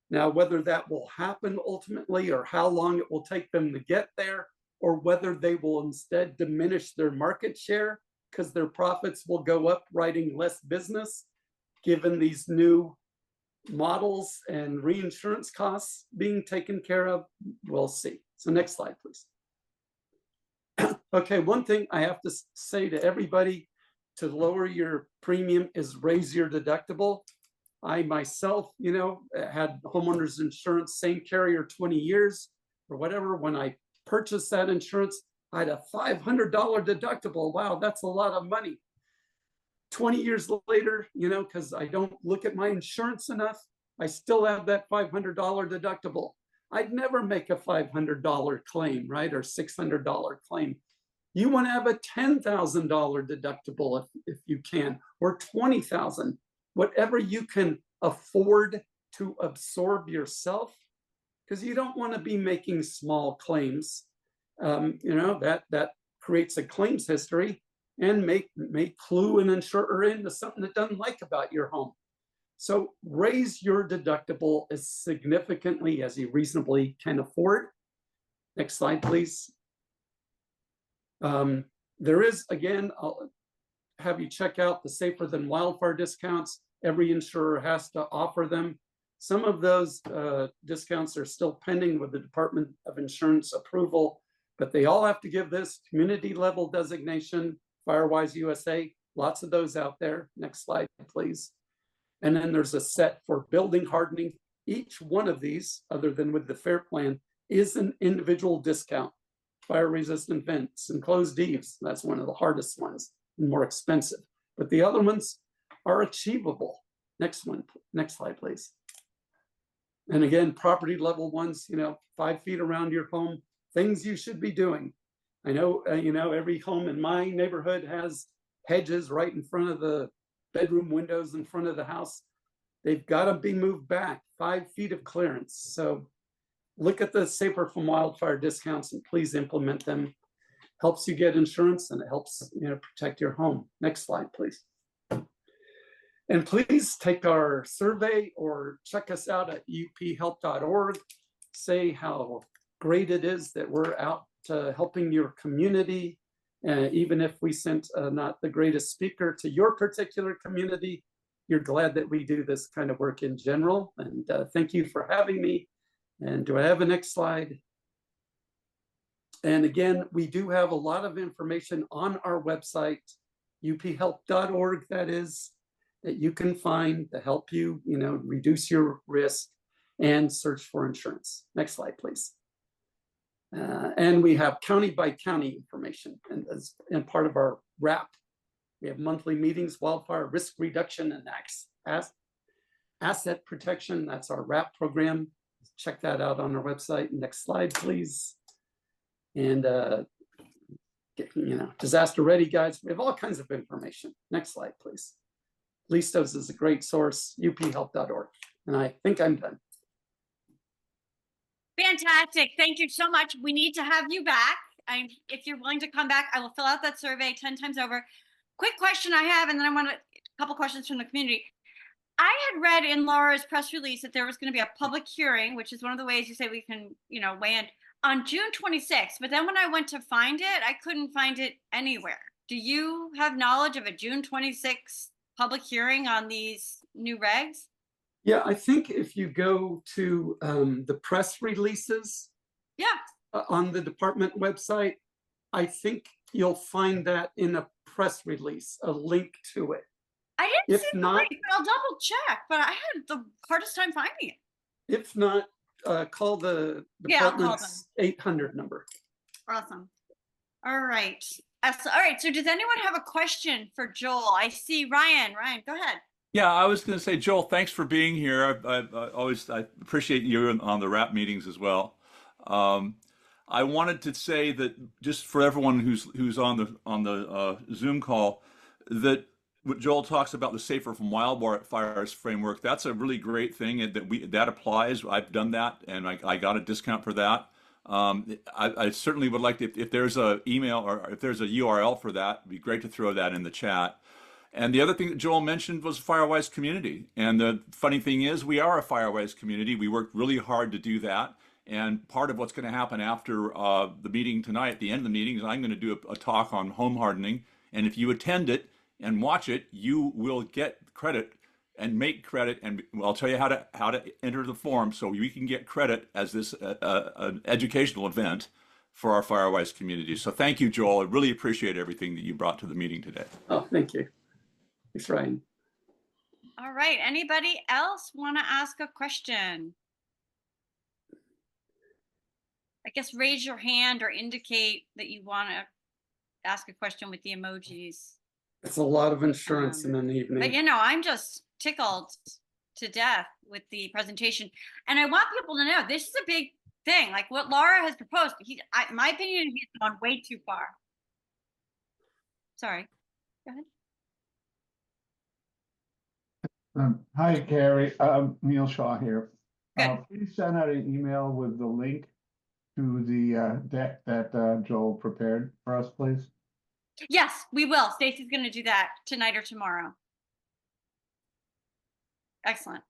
Now, whether that will happen ultimately, or how long it will take them to get there, or whether they will instead diminish their market share because their profits will go up writing less business, given these new models and reinsurance costs being taken care of, we'll see. So next slide, please. Okay, one thing I have to say to everybody to lower your premium is raise your deductible. I myself, had homeowners insurance, same carrier 20 years or whatever. When I purchased that insurance, I had a $500 deductible. Wow, that's a lot of money. 20 years later, because I don't look at my insurance enough, I still have that $500 deductible. I'd never make a $500 claim, right? Or $600 claim. You want to have a $10,000 deductible if you can, or $20,000, whatever you can afford to absorb yourself, because you don't want to be making small claims. That creates a claims history and may clue an insurer into something that doesn't like about your home. So raise your deductible as significantly as you reasonably can afford. Next slide, please. There is, again, I'll have you check out the safer than wildfire discounts. Every insurer has to offer them. Some of those discounts are still pending with the Department of Insurance approval, but they all have to give this community level designation, Firewise USA, lots of those out there. Next slide, please. And then there's a set for building hardening. Each one of these, other than with the FAIR plan, is an individual discount. Fire resistant vents and closed eaves, that's one of the hardest ones and more expensive, but the other ones are achievable. Next slide, please. And again, property level ones, 5 feet around your home, things you should be doing. I know, every home in my neighborhood has hedges right in front of the bedroom windows in front of the house. They've got to be moved back 5 feet of clearance. So look at the safer from wildfire discounts and please implement them. Helps you get insurance and it helps protect your home. Next slide, please. And please take our survey or check us out at uphelp.org. Say how great it is that we're out helping your community. Even if we sent not the greatest speaker to your particular community, you're glad that we do this kind of work in general. And thank you for having me. And do I have a next slide? And again, we do have a lot of information on our website, uphelp.org, that is, that you can find to help you, reduce your risk and search for insurance. Next slide, please. And we have county by county information and part of our wrap. We have monthly meetings, wildfire risk reduction and asset protection. That's our wrap program. Check that out on our website. Next slide, please. And disaster ready guides. We have all kinds of information. Next slide, please. Listos is a great source, uphelp.org. And I think I'm done. Fantastic. Thank you so much. We need to have you back. If you're willing to come back, I will fill out that survey 10 times over. Quick question I have, and then I want a couple questions from the community. I had read in Laura's press release that there was going to be a public hearing, which is one of the ways you say we can, weigh in on June 26th. But then when I went to find it, I couldn't find it anywhere. Do you have knowledge of a June 26th public hearing on these new regs? Yeah, I think if you go to the press releases on the department website, I think you'll find that in a press release, a link to it. I didn't see not, the link, but I'll double check, but I had the hardest time finding it. If not, call the department's 800 number. Awesome. All right. All right. So does anyone have a question for Joel? I see Ryan. Ryan, go ahead. Yeah, I was going to say, Joel, thanks for being here. I appreciate you on the RAP meetings as well. I wanted to say that just for everyone who's on the Zoom call, that what Joel talks about the safer from wildfires framework, that's a really great thing, and that applies. I've done that, and I got a discount for that. I certainly would like to, if there's an email or if there's a URL for that, it'd be great to throw that in the chat. And the other thing that Joel mentioned was Firewise community. And the funny thing is, we are a Firewise community. We worked really hard to do that. And part of what's going to happen after the meeting tonight, at the end of the meeting, is I'm going to do a talk on home hardening. And if you attend it and watch it, you will get credit and make credit. And I'll tell you how to enter the form so we can get credit as this an educational event for our Firewise community. So thank you, Joel. I really appreciate everything that you brought to the meeting today. Oh, thank you. Thanks, Ryan. All right. Anybody else want to ask a question? I guess raise your hand or indicate that you want to ask a question with the emojis. It's a lot of insurance in an evening. But I'm just tickled to death with the presentation. And I want people to know this is a big thing. Like what Laura has proposed, my opinion, he's gone way too far. Sorry. Go ahead. Hi, Carrie. Neil Shaw here. Please send out an email with the link to the deck that Joel prepared for us, please? Yes, we will. Stacy's going to do that tonight or tomorrow. Excellent.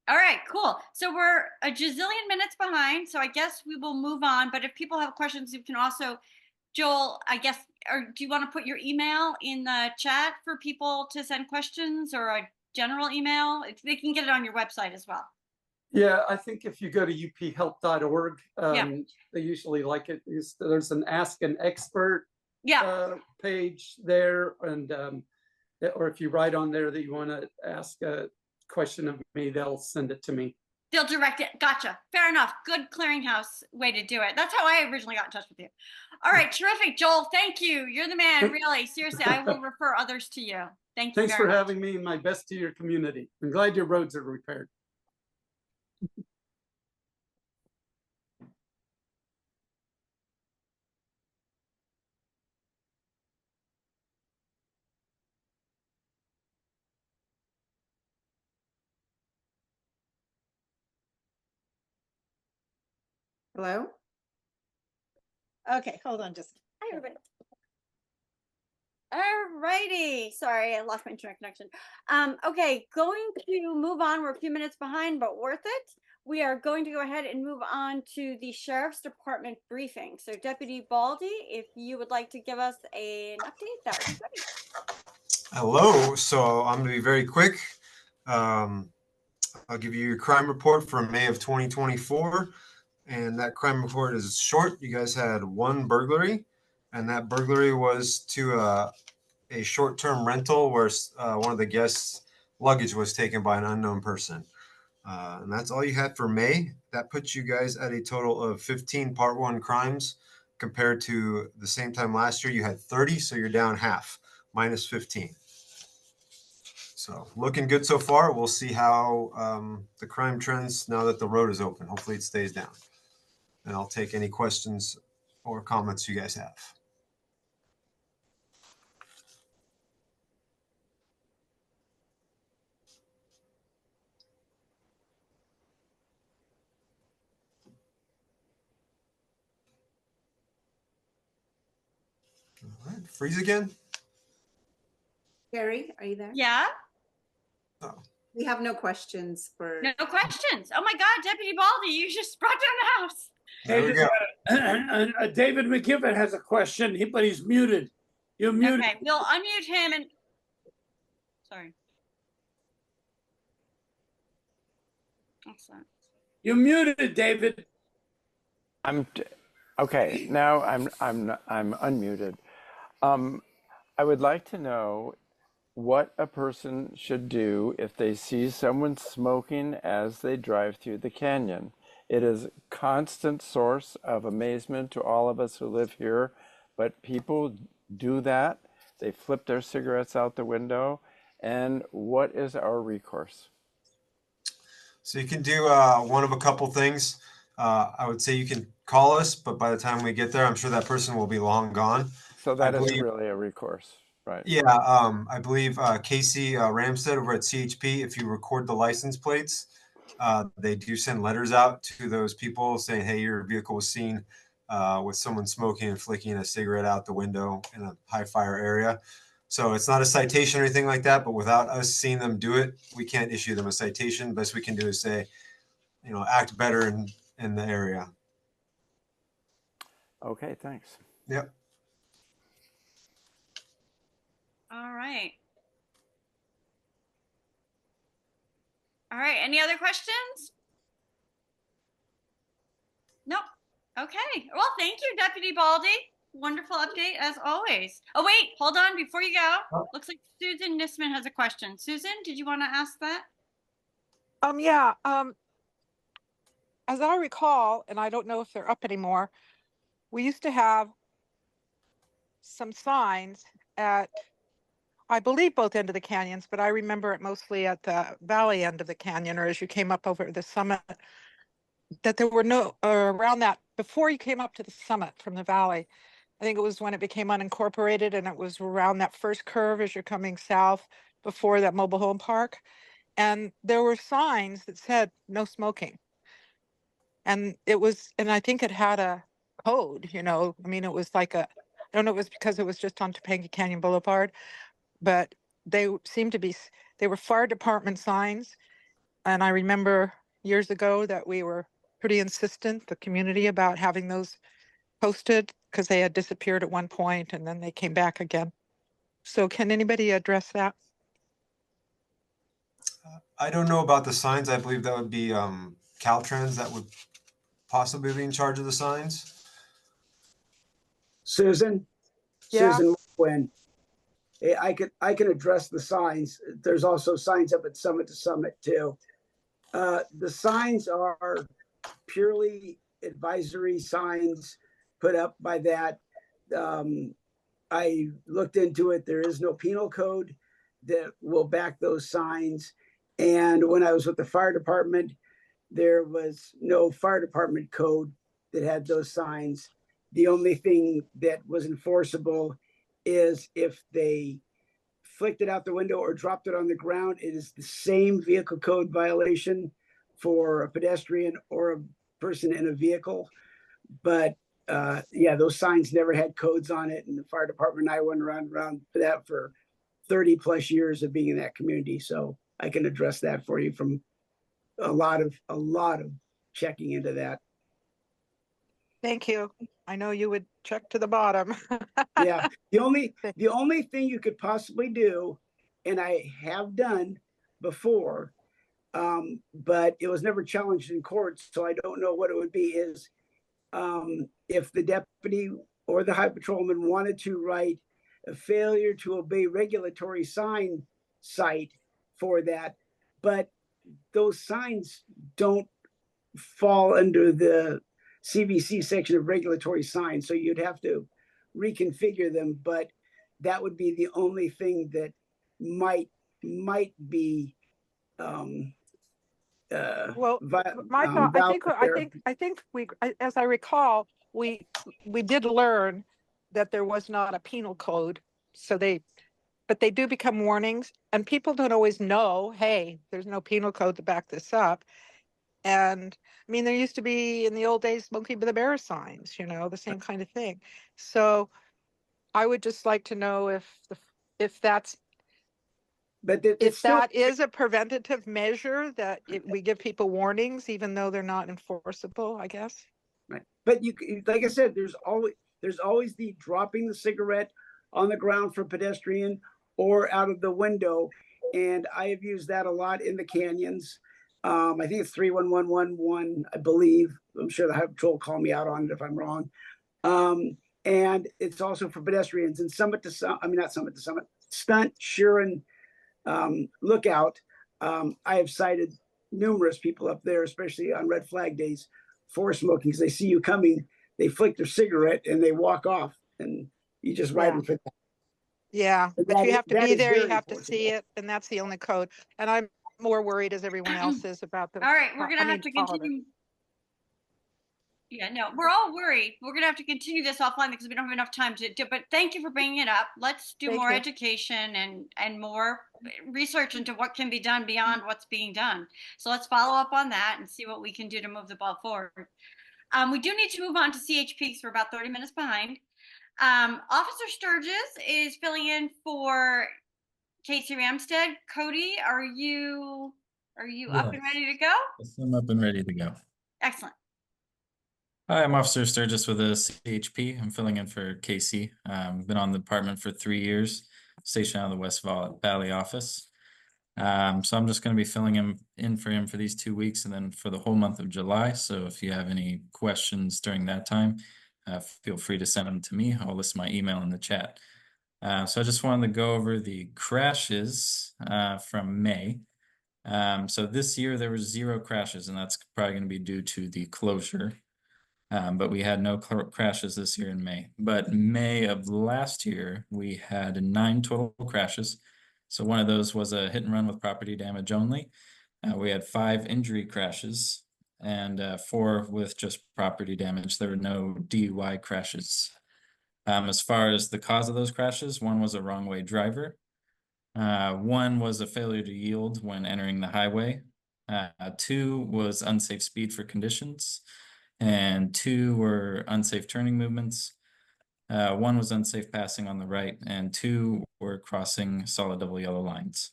All right, cool. So we're a gazillion minutes behind, so I guess we will move on. But if people have questions, you can also, Joel, I guess, or do you want to put your email in the chat for people to send questions, or a general email? They can get it on your website as well. Yeah, I think if you go to uphelp.org, Yeah. they usually like it. There's an Ask an Expert Yeah. page there, and or if you write on there that you want to ask a question of me, they'll send it to me. They'll direct it. Gotcha. Fair enough. Good clearinghouse way to do it. That's how I originally got in touch with you. All right. Terrific. Joel, thank you. You're the man. Really. Seriously, I will refer others to you. Thank you. Thanks for having me. My best to your community. I'm glad your roads are repaired. Hello? Okay, hold on just. Hi, everybody. All righty. Sorry, I lost my internet connection. Okay, going to move on. We're a few minutes behind, but worth it. We are going to go ahead and move on to the Sheriff's Department briefing. So Deputy Baldy, if you would like to give us an update, that would be great. Hello. So I'm going to be very quick. I'll give you your crime report for May of 2024. And that crime report is short. You guys had one burglary, and that burglary was to a short-term rental where one of the guests' luggage was taken by an unknown person. And that's all you had for May. That puts you guys at a total of 15 Part 1 crimes compared to the same time last year. You had 30, so you're down half, minus 15. So looking good so far. We'll see how the crime trends now that the road is open. Hopefully it stays down. And I'll take any questions or comments you guys have. All right, freeze again. Gary, are you there? Yeah. Oh. We have no questions for. No questions. Oh my God, Deputy Baldy, you just brought down the house. There we go. David McGibbon has a question, but he's muted. You're muted. Okay, we'll unmute him and. Sorry. Excellent. You're muted, David. Okay. Now I'm unmuted. I would like to know what a person should do if they see someone smoking as they drive through the canyon. It is a constant source of amazement to all of us who live here, but people do that. They flip their cigarettes out the window. And what is our recourse? So you can do one of a couple things. I would say you can call us, but by the time we get there, I'm sure that person will be long gone. So that isn't really a recourse, right? Yeah, I believe Casey Ramstead over at CHP, if you record the license plates, they do send letters out to those people saying, hey, your vehicle was seen with someone smoking and flicking a cigarette out the window in a high fire area. So it's not a citation or anything like that, but without us seeing them do it, we can't issue them a citation. Best we can do is say, act better in the area. Okay, thanks. Yep. All right. All right. Any other questions? Nope. Okay. Well, thank you, Deputy Baldy. Wonderful update as always. Oh, wait, hold on before you go. Looks like Susan Nisman has a question. Susan, did you want to ask that? Yeah. As I recall, and I don't know if they're up anymore, we used to have some signs at, I believe, both ends of the canyons, but I remember it mostly at the valley end of the canyon, or as you came up over the summit, that there were no, around that, before you came up to the summit from the valley, I think it was when it became unincorporated, and it was around that first curve as you're coming south before that mobile home park. And there were signs that said no smoking. And it was, and I think it had a code, you know, I mean, it was like I don't know, it was because it was just on Topanga Canyon Boulevard, but they seemed to be, they were fire department signs. And I remember years ago that we were pretty insistent, the community, about having those posted because they had disappeared at one point and then they came back again. So can anybody address that? I don't know about the signs. I believe that would be Caltrans that would possibly be in charge of the signs. Susan? Yeah. Susan Quinn. I can address the signs. There's also signs up at Summit to Summit too. The signs are purely advisory signs put up by that. I looked into it. There is no penal code that will back those signs. And when I was with the fire department, there was no fire department code that had those signs. The only thing that was enforceable is if they flicked it out the window or dropped it on the ground. It is the same vehicle code violation for a pedestrian or a person in a vehicle. But yeah, those signs never had codes on it. And the fire department and I went around for that for 30 plus years of being in that community. So I can address that for you from a lot of checking into that. Thank you. I know you would check to the bottom. Yeah, the only thing you could possibly do, and I have done before, but it was never challenged in court, so I don't know what it would be, is if the deputy or the high patrolman wanted to write a failure to obey regulatory sign cite for that, but those signs don't fall under the CVC section of regulatory signs, so you'd have to reconfigure them. But that would be the only thing that might be well, my thought, I think we, as I recall, we did learn that there was not a penal code. So but they do become warnings, and people don't always know, hey, there's no penal code to back this up. And I mean, there used to be in the old days, Smokey the Bear signs, you know, the same kind of thing. So I would just like to know if that's, but if that is a preventative measure, that we give people warnings, even though they're not enforceable, I guess. Right. But you, like I said, there's always the dropping the cigarette on the ground for pedestrian or out of the window. And I have used that a lot in the canyons. I think it's 31111, I believe. I'm sure the Highway Patrol will call me out on it if I'm wrong. And it's also for pedestrians and Summit to Summit, I mean, not Summit to Summit, Stunt, Shuren, Lookout. I have cited numerous people up there, especially on red flag days, for smoking, because they see you coming, they flick their cigarette and they walk off, and you just ride them for that. Yeah, but you have to be there, you have to see enforceable. it, and that's the only code. And I'm more worried as everyone else is about the. All right, we're gonna I have to mean, all of it. continue. Yeah, no, we're all worried. We're gonna have to continue this offline because we don't have enough time to do. But thank you for bringing it up. Let's do Thank more you. education and more research into what can be done beyond what's being done. So let's follow up on that and see what we can do to move the ball forward. We do need to move on to CHP because we're about 30 minutes behind. Officer Sturgis is filling in for Casey Ramstead. Cody, are you up and ready to go? Yes, I'm up and ready to go. Excellent. Hi, I'm Officer Sturgis with the CHP. I'm filling in for Casey. Been on the department for 3 years, stationed out of the West Valley office. So I'm just going to be filling in for him for these 2 weeks and then for the whole month of July. So if you have any questions during that time, feel free to send them to me. I'll list my email in the chat. So I just wanted to go over the crashes from May. So this year there were 0 crashes, and that's probably going to be due to the closure. But we had no crashes this year in May. But May of last year, we had 9 total crashes. So one of those was a hit and run with property damage only. We had 5 injury crashes and 4 with just property damage. There were no DUI crashes. As far as the cause of those crashes, one was a wrong way driver. One was a failure to yield when entering the highway. 2 was unsafe speed for conditions. and 2 were unsafe turning movements. 1 was unsafe passing on the right, and 2 were crossing solid double yellow lines.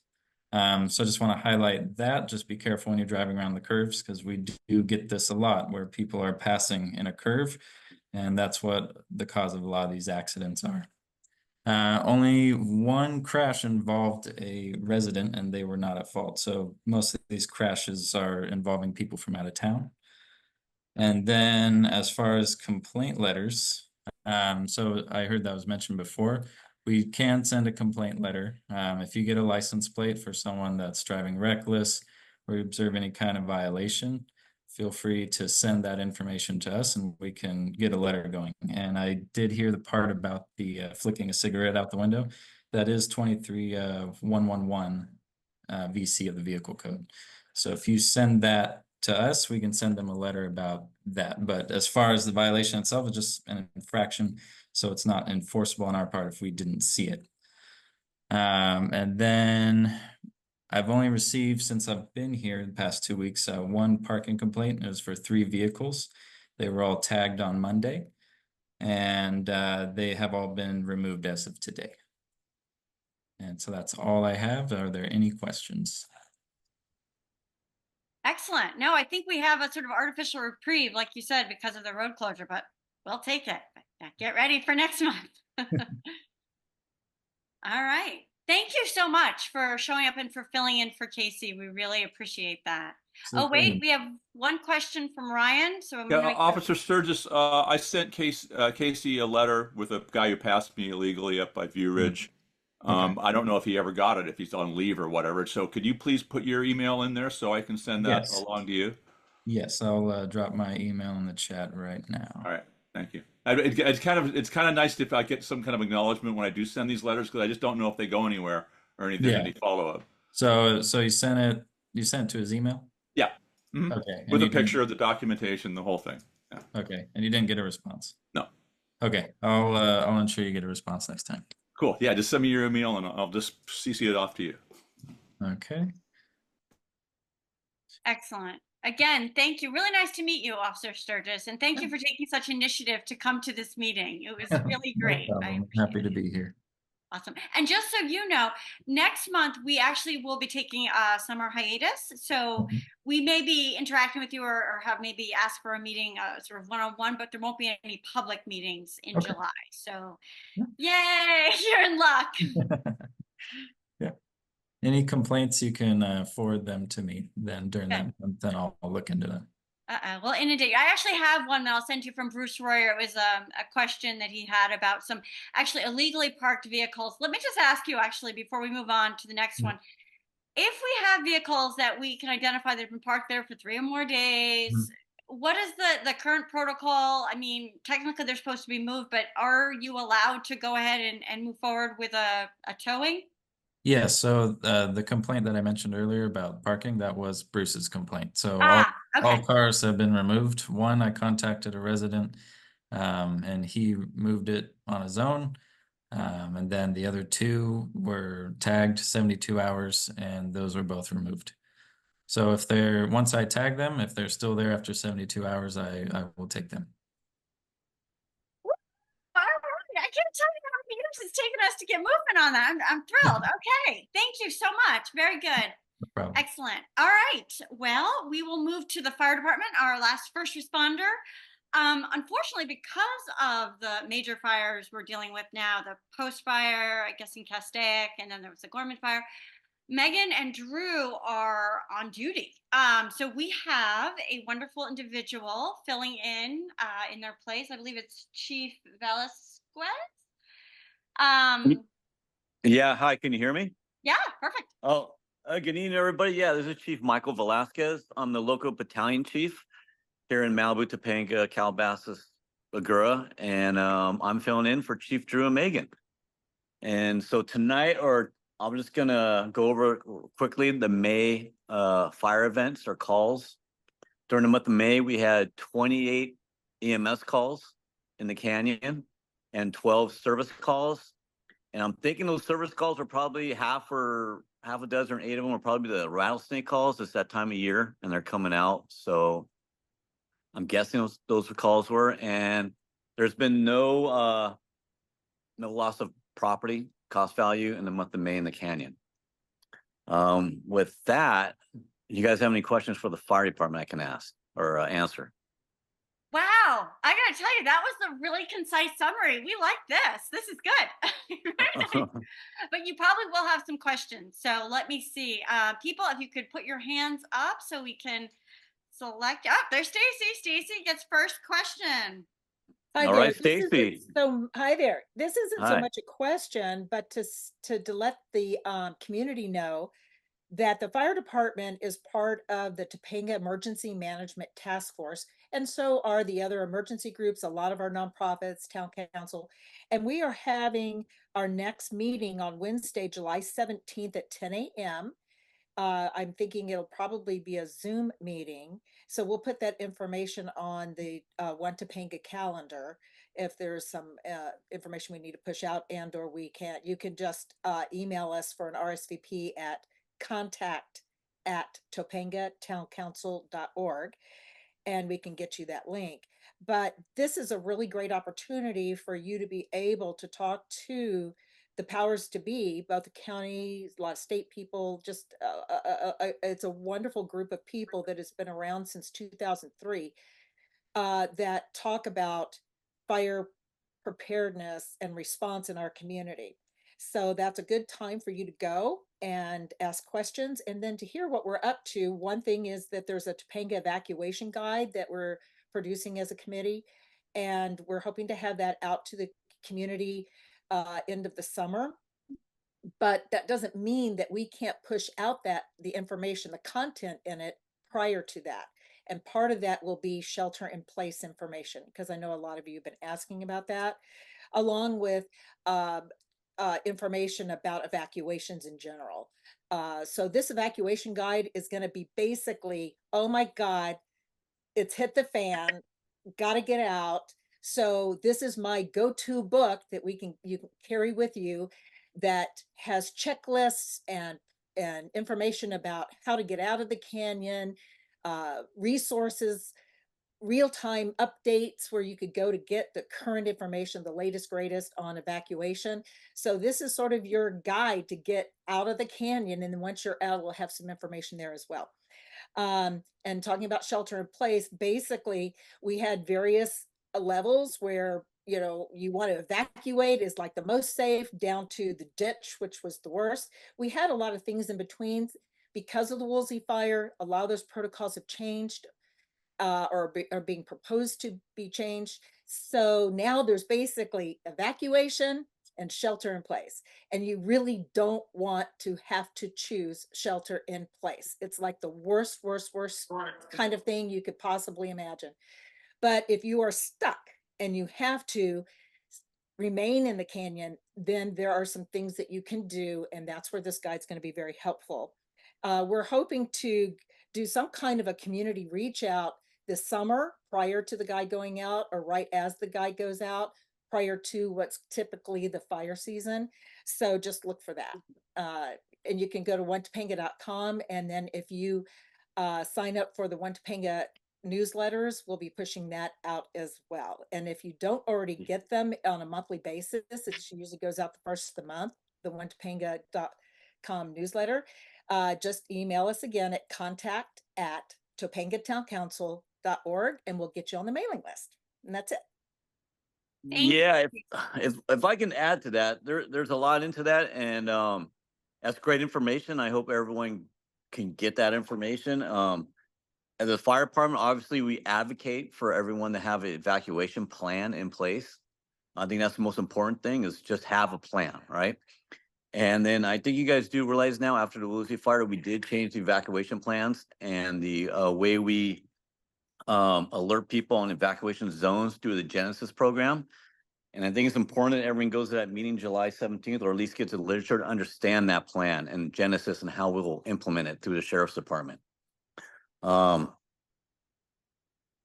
So I just want to highlight that. Just be careful when you're driving around the curves, because we do get this a lot where people are passing in a curve, and that's what the cause of a lot of these accidents are. Only 1 crash involved a resident, and they were not at fault. So most of these crashes are involving people from out of town. And then as far as complaint letters, so I heard that was mentioned before. We can send a complaint letter. If you get a license plate for someone that's driving reckless or you observe any kind of violation, feel free to send that information to us and we can get a letter going. And I did hear the part about the flicking a cigarette out the window. That is 23111 VC of the vehicle code. So if you send that to us, we can send them a letter about that. But as far as the violation itself, it's just an infraction, so it's not enforceable on our part if we didn't see it. And then I've only received, since I've been here the past 2 weeks, 1 parking complaint. It was for 3 vehicles. They were all tagged on Monday, and they have all been removed as of today. And so that's all I have. Are there any questions? Excellent. No, I think we have a sort of artificial reprieve, like you said, because of the road closure, but we'll take it. Get ready for next month. All right. Thank you so much for showing up and for filling in for Casey. We really appreciate that. Oh, wait, we have 1 question from Ryan. So I'm gonna Officer Sturgis, I sent Casey a letter with a guy who passed me illegally up by View Ridge. I don't know if he ever got it, if he's on leave or whatever. So could you please put your email in there so I can send that along to you? Yes, I'll drop my email in the chat right now. All right, thank you. It's kind of nice if I get some kind of acknowledgement when I do send these letters, because I just don't know if they go anywhere or anything, any follow up. So you sent it to his email? Yeah. Mm-hmm. Okay. With a picture of the documentation, the whole thing. Yeah. Okay, and you didn't get a response? No. Okay, I'll ensure you get a response next time. Cool. Yeah, just send me your email and I'll just CC it off to you. Okay. Excellent. Again, thank you. Really nice to meet you, Officer Sturgis, and thank you for taking such initiative to come to this meeting. It was really great. I'm happy to be here. Awesome. And just so you know, next month we actually will be taking a summer hiatus. So we may be interacting with you or have maybe asked for a meeting sort of one-on-one, but there won't be any public meetings in July. So yay, you're in luck. Yeah. Any complaints, you can forward them to me then during that month, then I'll look into them. Well, inundate you. I actually have one that I'll send you from Bruce Royer. It was a question that he had about some actually illegally parked vehicles. Let me just ask you, actually, before we move on to the next one. If we have vehicles that we can identify that have been parked there for 3 or more days, what is the current protocol? I mean, technically they're supposed to be moved, but are you allowed to go ahead and move forward with a towing? Yeah, so the complaint that I mentioned earlier about parking, that was Bruce's complaint. So all cars have been removed. 1, I contacted a resident and he moved it on his own. And then the other 2 were tagged 72 hours and those were both removed. So once I tag them, if they're still there after 72 hours, I will take them. I can't tell you how many years it's taken us to get moving on that. I'm thrilled. Okay. Thank you so much. Very good. No problem. Excellent. All right. Well, we will move to the fire department, our last first responder. Unfortunately, because of the major fires we're dealing with now, the post fire, I guess in Castaic, and then there was the Gorman fire, Megan and Drew are on duty. So we have a wonderful individual filling in their place. I believe it's Chief Velasquez. Yeah, hi, can you hear me? Yeah, perfect. Oh, good evening, everybody. Yeah, this is Chief Michael Velasquez. I'm the local battalion chief here in Malibu, Topanga, Calabasas, Agoura, and I'm filling in for Chief Drew and Megan. And so tonight, I'm just gonna go over quickly the May fire events or calls. During the month of May, we had 28 EMS calls in the canyon and 12 service calls. And I'm thinking those service calls are probably half a dozen or 8 of them are probably the rattlesnake calls. It's that time of year and they're coming out. So I'm guessing those calls were, and there's been no loss of property, cost value in the month of May in the canyon. With that, you guys have any questions for the fire department I can ask or answer? Wow, I gotta tell you, that was a really concise summary. We like this. This is good. But you probably will have some questions. So let me see. People, if you could put your hands up so we can select. Oh, there's Stacy. Stacy gets first question. Hi All there. right, Stacy. So hi there. This isn't so Hi. much a question, but to let the community know that the fire department is part of the Topanga Emergency Management Task Force, and so are the other emergency groups, a lot of our nonprofits, town council, and we are having our next meeting on Wednesday, July 17th at 10 a.m. I'm thinking it'll probably be a Zoom meeting. So we'll put that information on the One Topanga calendar. If there's some information we need to push out and or we can't, you can just email us for an RSVP at contact@topangatown.council.org and we can get you that link. But this is a really great opportunity for you to be able to talk to the powers to be, both the county, a lot of state people, just it's a wonderful group of people that has been around since 2003 that talk about fire preparedness and response in our community. So that's a good time for you to go and ask questions and then to hear what we're up to. One thing is that there's a Topanga evacuation guide that we're producing as a committee, and we're hoping to have that out to the community end of the summer. But that doesn't mean that we can't push out the information, the content in it prior to that. And part of that will be shelter in place information, because I know a lot of you have been asking about that, along with information about evacuations in general. So this evacuation guide is going to be basically, oh my God, it's hit the fan, got to get out. So this is my go-to book that you can carry with you that has checklists and information about how to get out of the canyon, resources, real-time updates where you could go to get the current information, the latest, greatest on evacuation. So this is sort of your guide to get out of the canyon. And then once you're out, we'll have some information there as well. And talking about shelter in place, basically we had various levels where, you want to evacuate is like the most safe, down to the ditch, which was the worst. We had a lot of things in between because of the Woolsey fire. A lot of those protocols have changed or are being proposed to be changed. So now there's basically evacuation and shelter in place. And you really don't want to have to choose shelter in place. It's like the worst kind of thing you could possibly imagine. But if you are stuck and you have to remain in the canyon, then there are some things that you can do. And that's where this guide's going to be very helpful. We're hoping to do some kind of a community reach out this summer prior to the guide going out, or right as the guide goes out, prior to what's typically the fire season. So just look for that. And you can go to onetopanga.com. And then if you sign up for the One Topanga newsletters, we'll be pushing that out as well. And if you don't already get them on a monthly basis, it usually goes out the first of the month, the onetopanga.com newsletter. Just email us again at contact@topangatown.council.org and we'll get you on the mailing list. And that's it. Yeah, if I can add to that, there's a lot into that, and that's great information. I hope everyone can get that information. As a fire department, obviously we advocate for everyone to have an evacuation plan in place. I think that's the most important thing, is just have a plan, right? And then I think you guys do realize now, after the Woolsey fire, we did change the evacuation plans and the way we alert people on evacuation zones through the Genesis program. And I think it's important that everyone goes to that meeting July 17th, or at least gets the literature to understand that plan and Genesis and how we will implement it through the Sheriff's Department.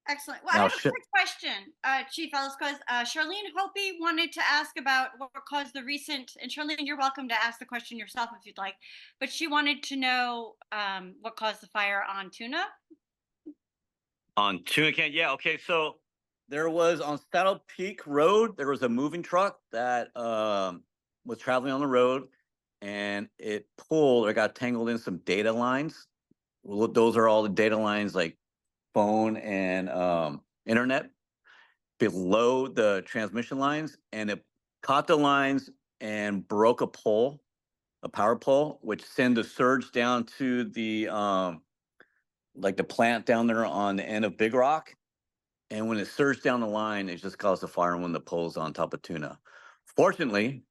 Excellent. Well, I have a quick question, Chief Velasquez. Charlene Hopi wanted to ask about what caused the recent, and Charlene, you're welcome to ask the question yourself if you'd like, but she wanted to know what caused the fire on Tuna. On Tuna Can, yeah, okay, so there was on Saddle Peak Road, there was a moving truck that was traveling on the road and it pulled or got tangled in some data lines. Well, those are all the data lines like phone and internet below the transmission lines, and it caught the lines and broke a pole, a power pole, which sent a surge down to the like the plant down there on the end of Big Rock. And when it surged down the line, it just caused a fire when the pole's on top of Tuna. Fortunately,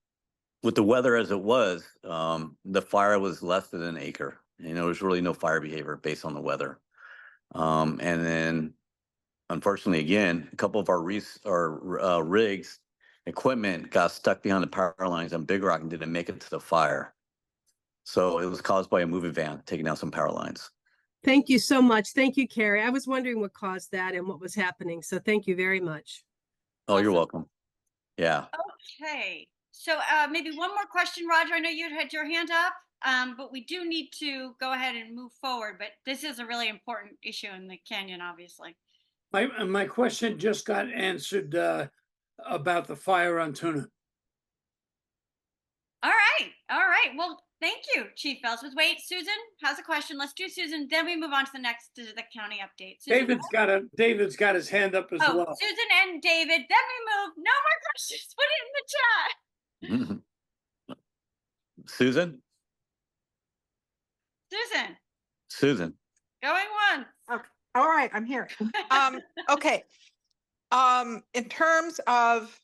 with the weather as it was, the fire was less than an acre. There was really no fire behavior based on the weather. And then, unfortunately, again, a couple of our rigs, equipment got stuck behind the power lines on Big Rock and didn't make it to the fire. So it was caused by a moving van taking down some power lines. Thank you so much. Thank you, Carrie. I was wondering what caused that and what was happening. So thank you very much. Oh, you're welcome. Yeah. Okay. So maybe one more question, Roger. I know you had your hand up, but we do need to go ahead and move forward. But this is a really important issue in the canyon, obviously. My question just got answered about the fire on Tuna. All right. All right. Well, thank you, Chief Ellsworth. Wait, Susan has a question. Let's do Susan. Then we move on to the county update. Susan, David's got his hand up as well. Susan and David. Then we move. No more questions. Put it in the chat. Susan? Susan. Going once. Okay. All right, I'm here. Okay. In terms of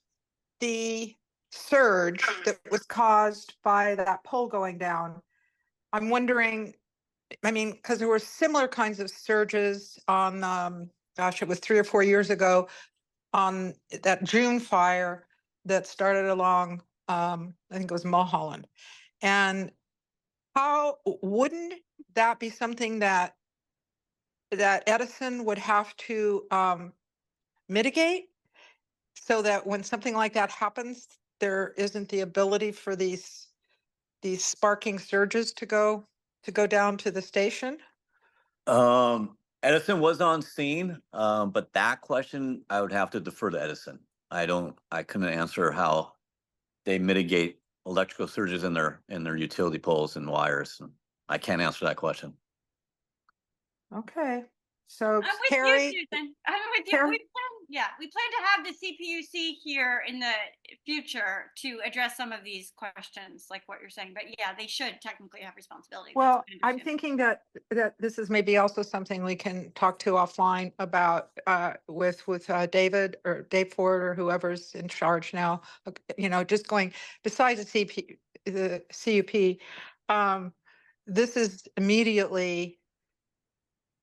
the surge that was caused by that pole going down, I'm wondering, I mean, because there were similar kinds of surges on, gosh, it was 3 or 4 years ago on that June fire that started along, I think it was Mulholland. And how wouldn't that be something that Edison would have to mitigate so that when something like that happens, there isn't the ability for these sparking surges to go down to the station? Edison was on scene, but that question I would have to defer to Edison. I couldn't answer how they mitigate electrical surges in their utility poles and wires. I can't answer that question. Okay. So I'm with Carrie, you, Susan. I'm with you. Carrie? We plan to have the CPUC here in the future to address some of these questions, like what you're saying. But yeah, they should technically have responsibility. well, I'm thinking that this is maybe also something we can talk to offline about with David or Dave Ford or whoever's in charge now. Just going besides the CUP. This is immediately.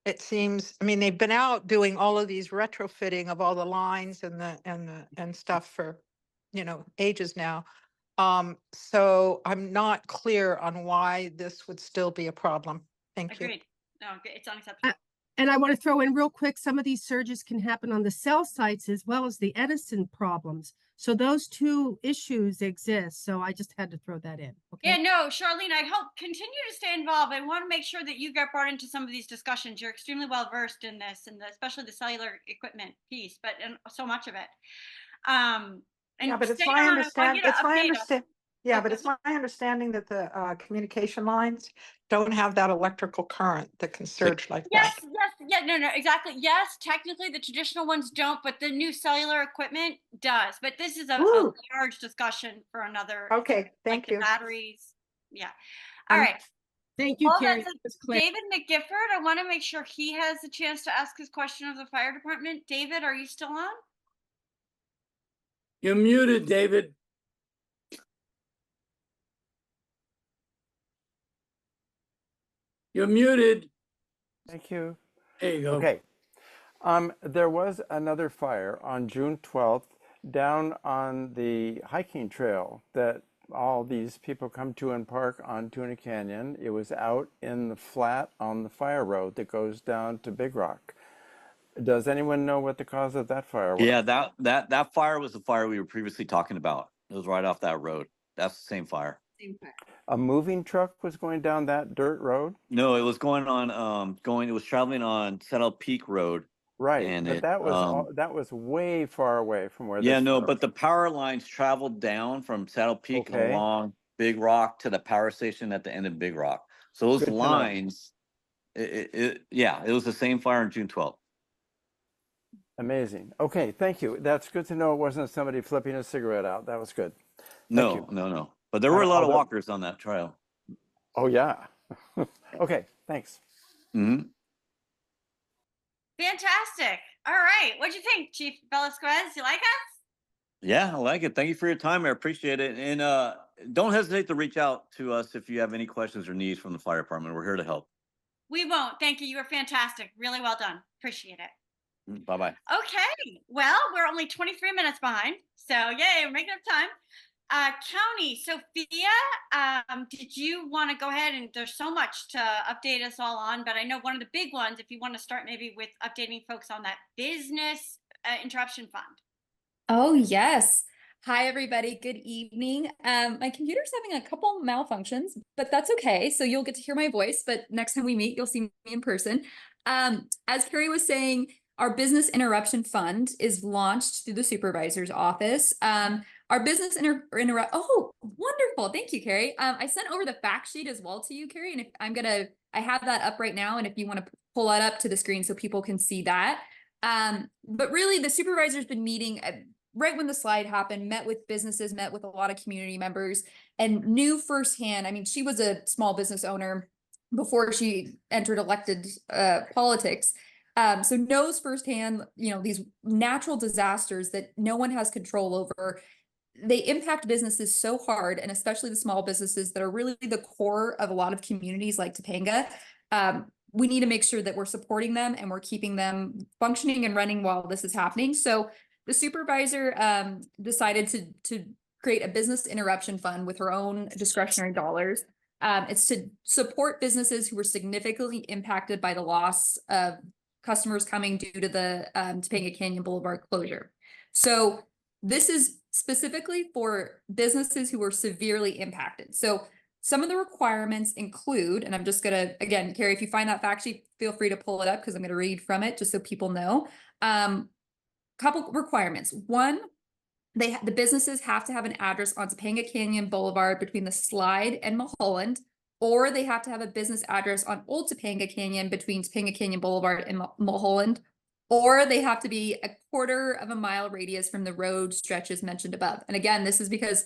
It seems, I mean, they've been out doing all of these retrofitting of all the lines and stuff for, ages now. So I'm not clear on why this would still be a problem. Thank you. Agreed. No, it's unacceptable. And I want to throw in real quick, some of these surges can happen on the cell sites as well as the Edison problems. So those two issues exist. So I just had to throw that in. Okay. Yeah, no, Charlene, I hope continue to stay involved. I want to make sure that you get brought into some of these discussions. You're extremely well versed in this, and especially the cellular equipment piece, but so much of it. And yeah, but it's my understanding. But it's my understanding that the communication lines don't have that electrical current that can surge like that. No, exactly. Yes, technically the traditional ones don't, but the new cellular equipment does. But this is a large discussion for another. Okay, thank you. Batteries. Yeah. All right. Thank you, Carrie. David McGifford, I want to make sure he has a chance to ask his question of the fire department. David, are you still on? You're muted, David. You're muted. Thank you. There you go. Okay. There was another fire on June 12th down on the hiking trail that all these people come to and park on Tuna Canyon. It was out in the flat on the fire road that goes down to Big Rock. Does anyone know what the cause of that fire was? Yeah, that fire was the fire we were previously talking about. It was right off that road. That's the same fire. A moving truck was going down that dirt road? No, it was going on, it was traveling on Saddle Peak Road Right, And but it, that was way far away from where yeah, this no, broke. but the power lines traveled down from Saddle Peak Okay. along Big Rock to the power station at the end of Big Rock. So those Good to know. lines, yeah, it was the same fire on June 12th. Amazing. Okay, thank you. That's good to know. It wasn't somebody flipping a cigarette out. That was good. Thank you. No. But there were a lot of walkers on that trail. Oh, yeah. Okay, thanks. Mm-hmm. Fantastic. All right. What'd you think, Chief Velasquez? You like us? Yeah, I like it. Thank you for your time. I appreciate it. And don't hesitate to reach out to us if you have any questions or needs from the fire department. We're here to help. We won't. Thank you. You were fantastic. Really well done. Appreciate it. Bye-bye. Okay. Well, we're only 23 minutes behind. So yay, we're making up time. County, Sophia, did you want to go ahead, and there's so much to update us all on, but I know one of the big ones, if you want to start maybe with updating folks on that business interruption fund. Oh, yes. Hi, everybody. Good evening. My computer's having a couple malfunctions, but that's okay. So you'll get to hear my voice, but next time we meet, you'll see me in person. As Carrie was saying, our business interruption fund is launched through the supervisor's office. Our business oh, wonderful. Thank you, Carrie. I sent over the fact sheet as well to you, Carrie, and if I have that up right now, and if you want to pull that up to the screen so people can see that. But really, the supervisor's been meeting right when the slide happened, met with businesses, met with a lot of community members, and knew firsthand. I mean, she was a small business owner before she entered elected politics. So knows firsthand, these natural disasters that no one has control over. They impact businesses so hard, and especially the small businesses that are really the core of a lot of communities like Topanga. We need to make sure that we're supporting them and we're keeping them functioning and running while this is happening. So the supervisor decided to create a business interruption fund with her own discretionary dollars. It's to support businesses who were significantly impacted by the loss of customers coming due to the Topanga Canyon Boulevard closure. So this is specifically for businesses who were severely impacted. So some of the requirements include, and I'm just gonna, again, Carrie, if you find that fact sheet, feel free to pull it up because I'm gonna read from it just so people know. Couple requirements. One, the businesses have to have an address on Topanga Canyon Boulevard between the Slide and Mulholland, or they have to have a business address on Old Topanga Canyon between Topanga Canyon Boulevard and Mulholland, or they have to be a 1/4 mile radius from the road stretches mentioned above. And again, this is because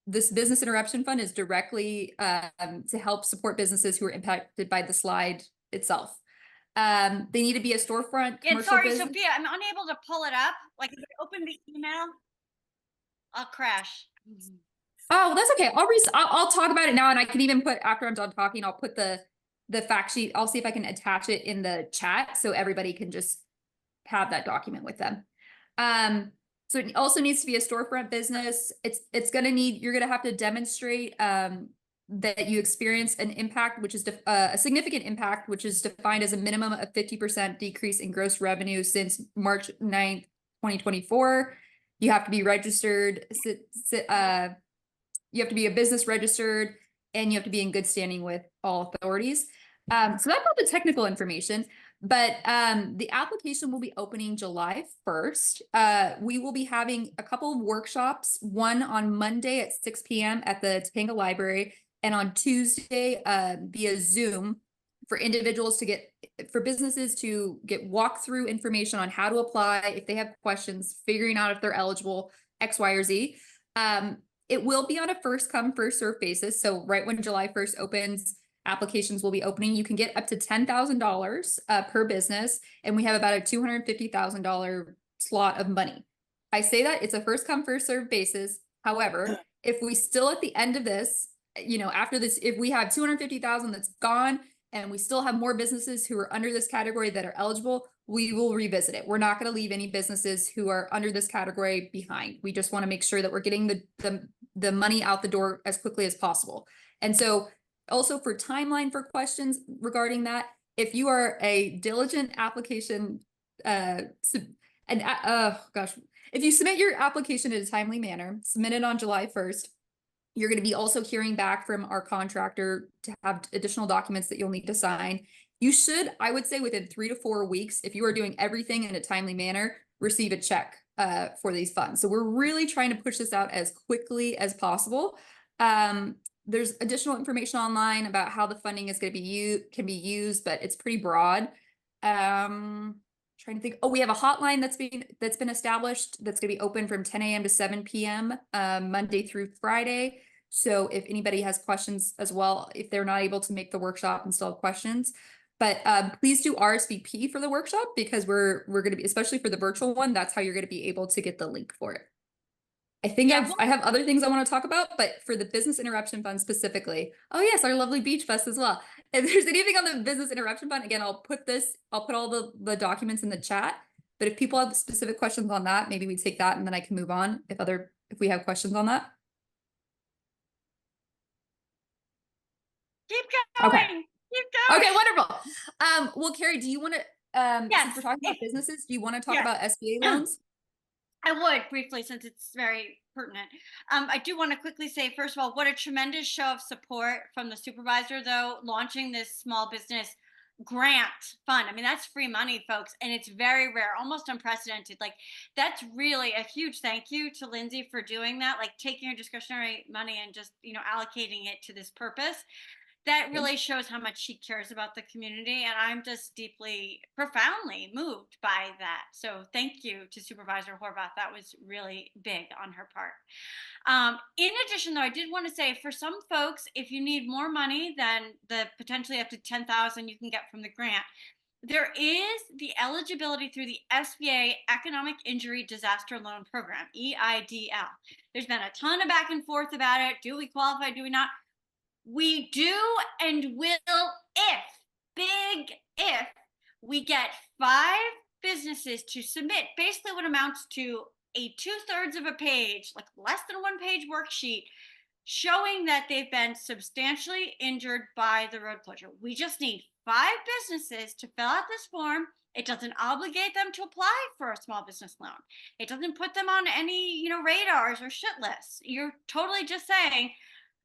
this business interruption fund is directly to help support businesses who are impacted by the slide itself. They need to be a storefront. Yeah, sorry, Sophia, I'm unable to pull it up. Like, if I open the email, I'll crash. Oh, that's okay. I'll talk about it now, and I can even put, after I'm done talking, I'll put the fact sheet. I'll see if I can attach it in the chat so everybody can just have that document with them. So it also needs to be a storefront business. You're gonna have to demonstrate that you experience an impact, which is a significant impact, which is defined as a minimum of 50% decrease in gross revenue since March 9th, 2024. You have to be registered, you have to be a business registered, and you have to be in good standing with all authorities. So that's all the technical information, but the application will be opening July 1st. We will be having a couple of workshops, one on Monday at 6 p.m. at the Topanga Library, and on Tuesday via Zoom for businesses to get walkthrough information on how to apply, if they have questions, figuring out if they're eligible, X, Y, or Z. It will be on a first come, first serve basis. So right when July 1st opens, applications will be opening. You can get up to $10,000 per business, and we have about a $250,000 slot of money. I say that it's a first come, first serve basis. However, if we still at the end of this, after this, if we have 250,000 that's gone and we still have more businesses who are under this category that are eligible, we will revisit it. We're not going to leave any businesses who are under this category behind. We just want to make sure that we're getting the money out the door as quickly as possible. And so also for timeline for questions regarding that, if you are a diligent application, if you submit your application in a timely manner, submit it on July 1st, you're going to be also hearing back from our contractor to have additional documents that you'll need to sign. You should, I would say, within 3 to 4 weeks, if you are doing everything in a timely manner, receive a check for these funds. So we're really trying to push this out as quickly as possible. There's additional information online about how the funding is going to be can be used, but it's pretty broad. Trying to think. Oh, we have a hotline that's been established that's going to be open from 10 a.m. to 7 p.m. Monday through Friday. So if anybody has questions as well, if they're not able to make the workshop and still have questions, but please do RSVP for the workshop, because we're going to be, especially for the virtual one, that's how you're going to be able to get the link for it. I think I have other things I want to talk about, but for the Business Interruption Fund specifically, oh yes, our lovely Beach Fest as well. If there's anything on the Business Interruption Fund, again, I'll put all the documents in the chat, but if people have specific questions on that, maybe we take that and then I can move on if we have questions on that. Keep going. Okay. Keep going. Okay, wonderful. Well, Carrie, do you want to, yes. since we're talking about businesses, do you want to talk about SBA loans? I would briefly, since it's very pertinent. I do want to quickly say, first of all, what a tremendous show of support from the supervisor, though, launching this small business grant fund. I mean, that's free money, folks, and it's very rare, almost unprecedented. Like, that's really a huge thank you to Lindsay for doing that, like taking her discretionary money and just, allocating it to this purpose. That really shows how much she cares about the community, and I'm just deeply, profoundly moved by that. So thank you to Supervisor Horvath. That was really big on her part. In addition, though, I did want to say, for some folks, if you need more money than the potentially up to $10,000 you can get from the grant, there is the eligibility through the SBA Economic Injury Disaster Loan Program, EIDL. There's been a ton of back and forth about it. Do we qualify? Do we not? We do and will if we get 5 businesses to submit basically what amounts to a 2/3 of a page, like less than 1 page worksheet, showing that they've been substantially injured by the road closure. We just need 5 businesses to fill out this form. It doesn't obligate them to apply for a small business loan. It doesn't put them on any, radars or shit lists. You're totally just saying,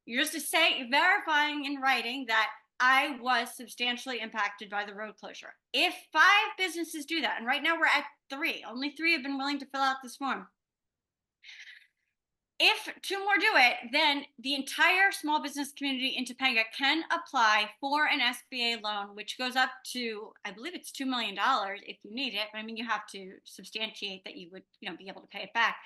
you're just verifying in writing that I was substantially impacted by the road closure. If 5 businesses do that, and right now we're at 3, only 3 have been willing to fill out this form. If 2 more do it, then the entire small business community in Topanga can apply for an SBA loan, which goes up to, I believe it's $2 million if you need it. But I mean, you have to substantiate that you would, be able to pay it back.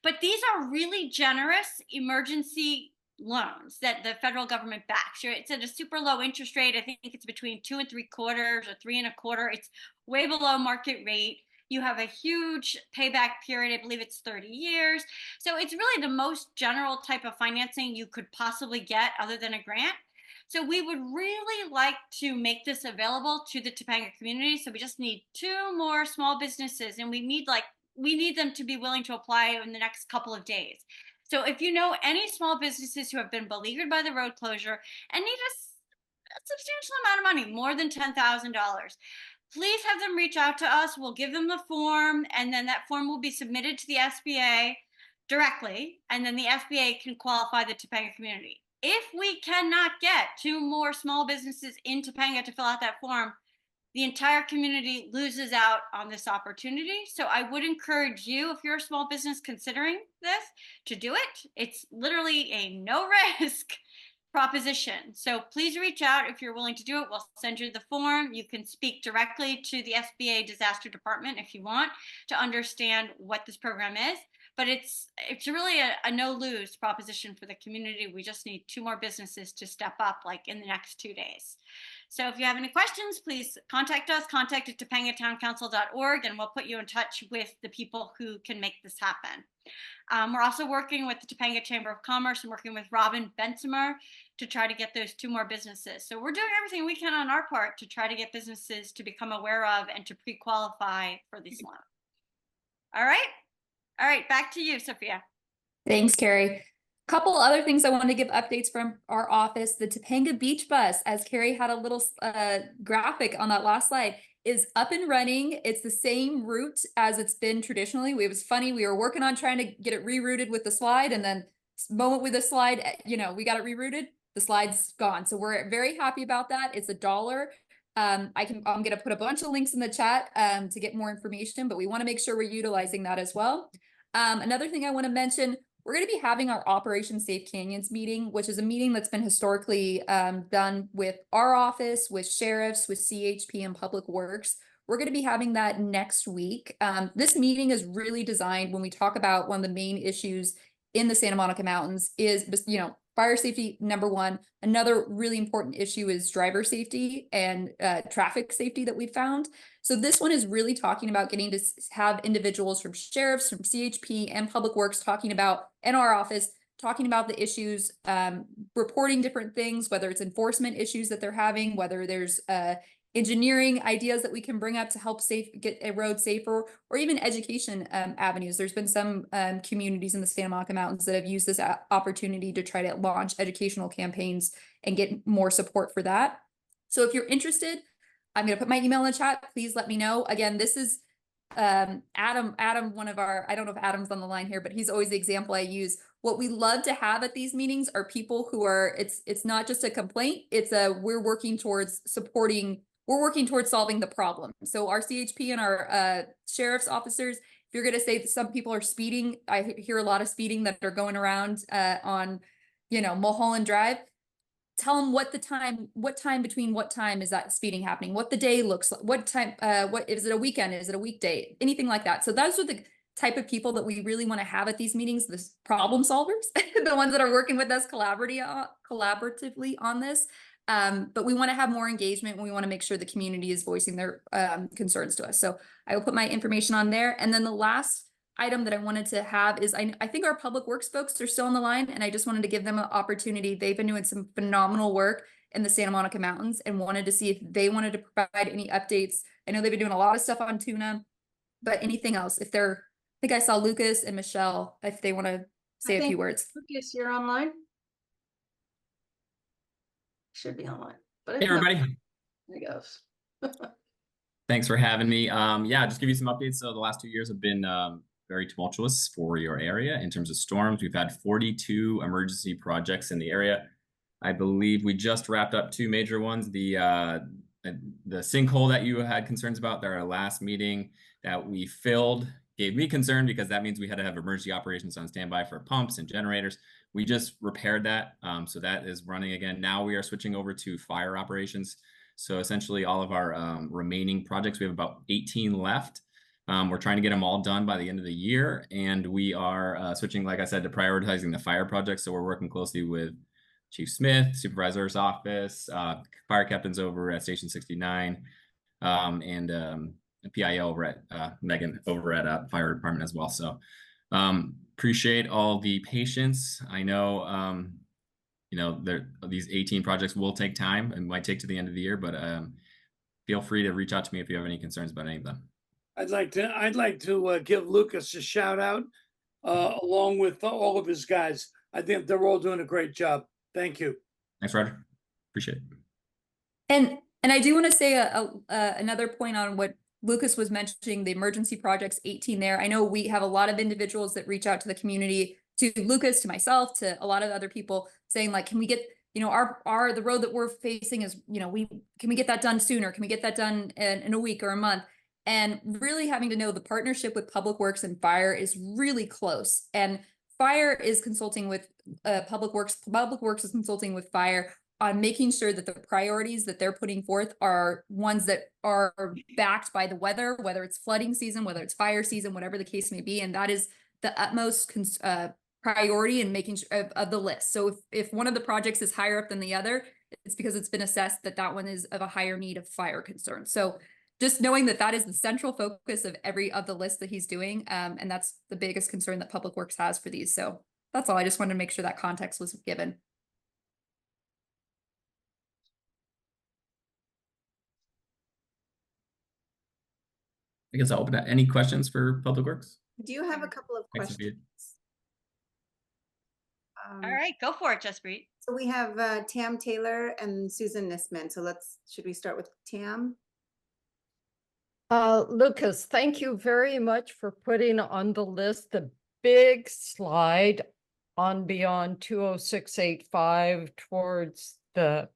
But these are really generous emergency loans that the federal government backs. It's at a super low interest rate. I think it's between 2 3/4 or 3 1/4. It's way below market rate. You have a huge payback period. I believe it's 30 years. So it's really the most general type of financing you could possibly get other than a grant. So we would really like to make this available to the Topanga community. So we just need 2 more small businesses, and we need them to be willing to apply in the next couple of days. So if you know any small businesses who have been beleaguered by the road closure and need a substantial amount of money, more than $10,000, please have them reach out to us. We'll give them the form, and then that form will be submitted to the SBA directly, and then the SBA can qualify the Topanga community. If we cannot get 2 more small businesses in Topanga to fill out that form, the entire community loses out on this opportunity. So I would encourage you, if you're a small business considering this, to do it. It's literally a no risk proposition. So please reach out if you're willing to do it. We'll send you the form. You can speak directly to the SBA disaster department if you want to understand what this program is. But it's really a no-lose proposition for the community. We just need 2 more businesses to step up, like in the next 2 days. So if you have any questions, please contact us. Contact at topangatowncouncil.org, and we'll put you in touch with the people who can make this happen. We're also working with the Topanga Chamber of Commerce and working with Robin Bensimer to try to get those 2 more businesses. So we're doing everything we can on our part to try to get businesses to become aware of and to pre-qualify for these loans. All right, back to you, Sophia. Thanks, Carrie. Couple other things I wanted to give updates from our office. The Topanga Beach Bus, as Carrie had a little graphic on that last slide, is up and running. It's the same route as it's been traditionally. It was funny. We were working on trying to get it rerouted with the slide, and then moment with the slide, we got it rerouted. The slide's gone. So we're very happy about that. It's $1 I'm going to put a bunch of links in the chat to get more information, but we want to make sure we're utilizing that as well. Another thing I want to mention, we're going to be having our Operation Safe Canyons meeting, which is a meeting that's been historically done with our office, with sheriffs, with CHP and Public Works. We're going to be having that next week. This meeting is really designed when we talk about one of the main issues in the Santa Monica Mountains is, fire safety, number one. Another really important issue is driver safety and traffic safety that we found. So this one is really talking about getting to have individuals from sheriffs, from CHP and Public Works talking about, in our office, talking about the issues, reporting different things, whether it's enforcement issues that they're having, whether there's engineering ideas that we can bring up to help get a road safer, or even education avenues. There's been some communities in the Santa Monica Mountains that have used this opportunity to try to launch educational campaigns and get more support for that. So if you're interested, I'm going to put my email in the chat. Please let me know. Again, this is Adam, one of our, I don't know if Adam's on the line here, but he's always the example I use. What we love to have at these meetings are people who are, it's not just a complaint, it's we're working towards solving the problem. So our CHP and our sheriff's officers, if you're going to say that some people are speeding, I hear a lot of speeding that are going around on, Mulholland Drive. Tell them what time between what time is that speeding happening, what the day looks like, what time, what is it, a weekend, is it a weekday, anything like that. So those are the type of people that we really want to have at these meetings, the problem solvers, the ones that are working with us collaboratively on this. But we want to have more engagement, and we want to make sure the community is voicing their concerns to us. So I will put my information on there. And then the last item that I wanted to have is I think our Public Works folks are still on the line, and I just wanted to give them an opportunity. They've been doing some phenomenal work in the Santa Monica Mountains and wanted to see if they wanted to provide any updates. I know they've been doing a lot of stuff on tuna, but anything else, I think I saw Lucas and Michelle, if they want to say a few words. Lucas, you're online. Should be online. But hey everybody. There he goes. Thanks for having me. Yeah, just give you some updates. So the last 2 years have been very tumultuous for your area in terms of storms. We've had 42 emergency projects in the area. I believe we just wrapped up 2 major ones. The sinkhole that you had concerns about at our last meeting that we filled gave me concern, because that means we had to have emergency operations on standby for pumps and generators. We just repaired that, so that is running again. Now we are switching over to fire operations. So essentially all of our remaining projects, we have about 18 left. We're trying to get them all done by the end of the year, and we are switching, like I said, to prioritizing the fire projects. So we're working closely with Chief Smith, Supervisor's Office, fire captains over at Station 69, and PIO over at Megan over at Fire Department as well. So appreciate all the patience. I know, these 18 projects will take time and might take to the end of the year, but feel free to reach out to me if you have any concerns about any of them. I'd like to give Lucas a shout out along with all of his guys. I think they're all doing a great job. Thank you. Thanks, Roger. Appreciate it. And I do want to say another point on what Lucas was mentioning, the emergency projects, 18 there. I know we have a lot of individuals that reach out to the community, to Lucas, to myself, to a lot of other people saying, like, can we get, the road that we're facing is, can we get that done sooner? Can we get that done in a week or a month? And really having to know the partnership with Public Works and Fire is really close. And Fire is consulting with Public Works. Public Works is consulting with Fire on making sure that the priorities that they're putting forth are ones that are backed by the weather, whether it's flooding season, whether it's fire season, whatever the case may be. And that is the utmost priority in making sure of the list. So if one of the projects is higher up than the other, it's because it's been assessed that that one is of a higher need of fire concern. So just knowing that that is the central focus of every of the list that he's doing. And that's the biggest concern that Public Works has for these. So that's all. I just wanted to make sure that context was given. I guess I'll open up. Any questions for Public Works? Do you have a couple of Thanks, questions? All right, go for it, Jaspreet. So we have Tam Taylor and Susan Nisman. So should we start with Tam? Lucas, thank you very much for putting on the list the big slide on beyond 20685 towards the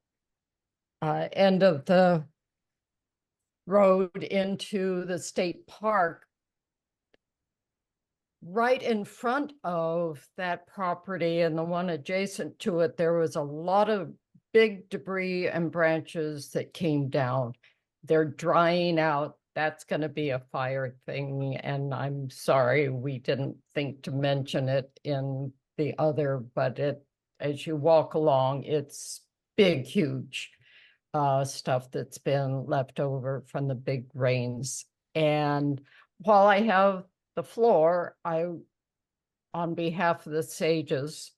end of the road into the state park, right in front of that property and the one adjacent to it, there was a lot of big debris and branches that came down. They're drying out. That's going to be a fire thing. And I'm sorry, we didn't think to mention it in the other, but as you walk along, it's big, huge stuff that's been left over from the big rains. And while I have the floor, I, on behalf of the Sages,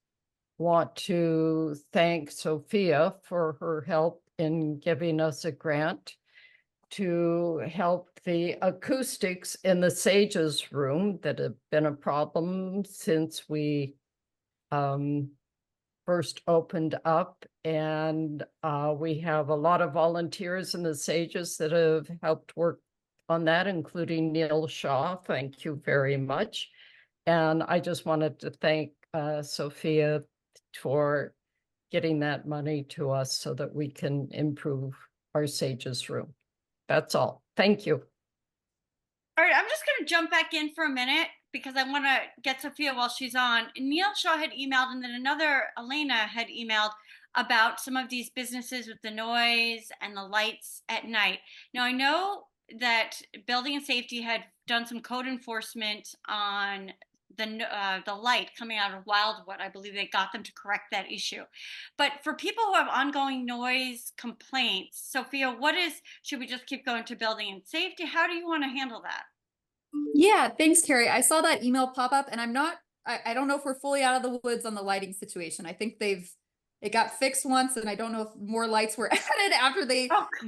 want to thank Sophia for her help in giving us a grant to help the acoustics in the Sages room that have been a problem since we first opened up. And we have a lot of volunteers in the Sages that have helped work on that, including Neil Shaw. Thank you very much. And I just wanted to thank Sophia for getting that money to us so that we can improve our Sages room. That's all. Thank you. All right, I'm just going to jump back in for a minute because I want to get Sophia while she's on. Neil Shaw had emailed, and then another Elena had emailed about some of these businesses with the noise and the lights at night. Now, I know that Building and Safety had done some code enforcement on the light coming out of Wildwood. I believe they got them to correct that issue. But for people who have ongoing noise complaints, Sophia, should we just keep going to Building and Safety? How do you want to handle that? Yeah, thanks, Carrie. I saw that email pop up, and I don't know if we're fully out of the woods on the lighting situation. I think it got fixed once, and I don't know if more lights were added after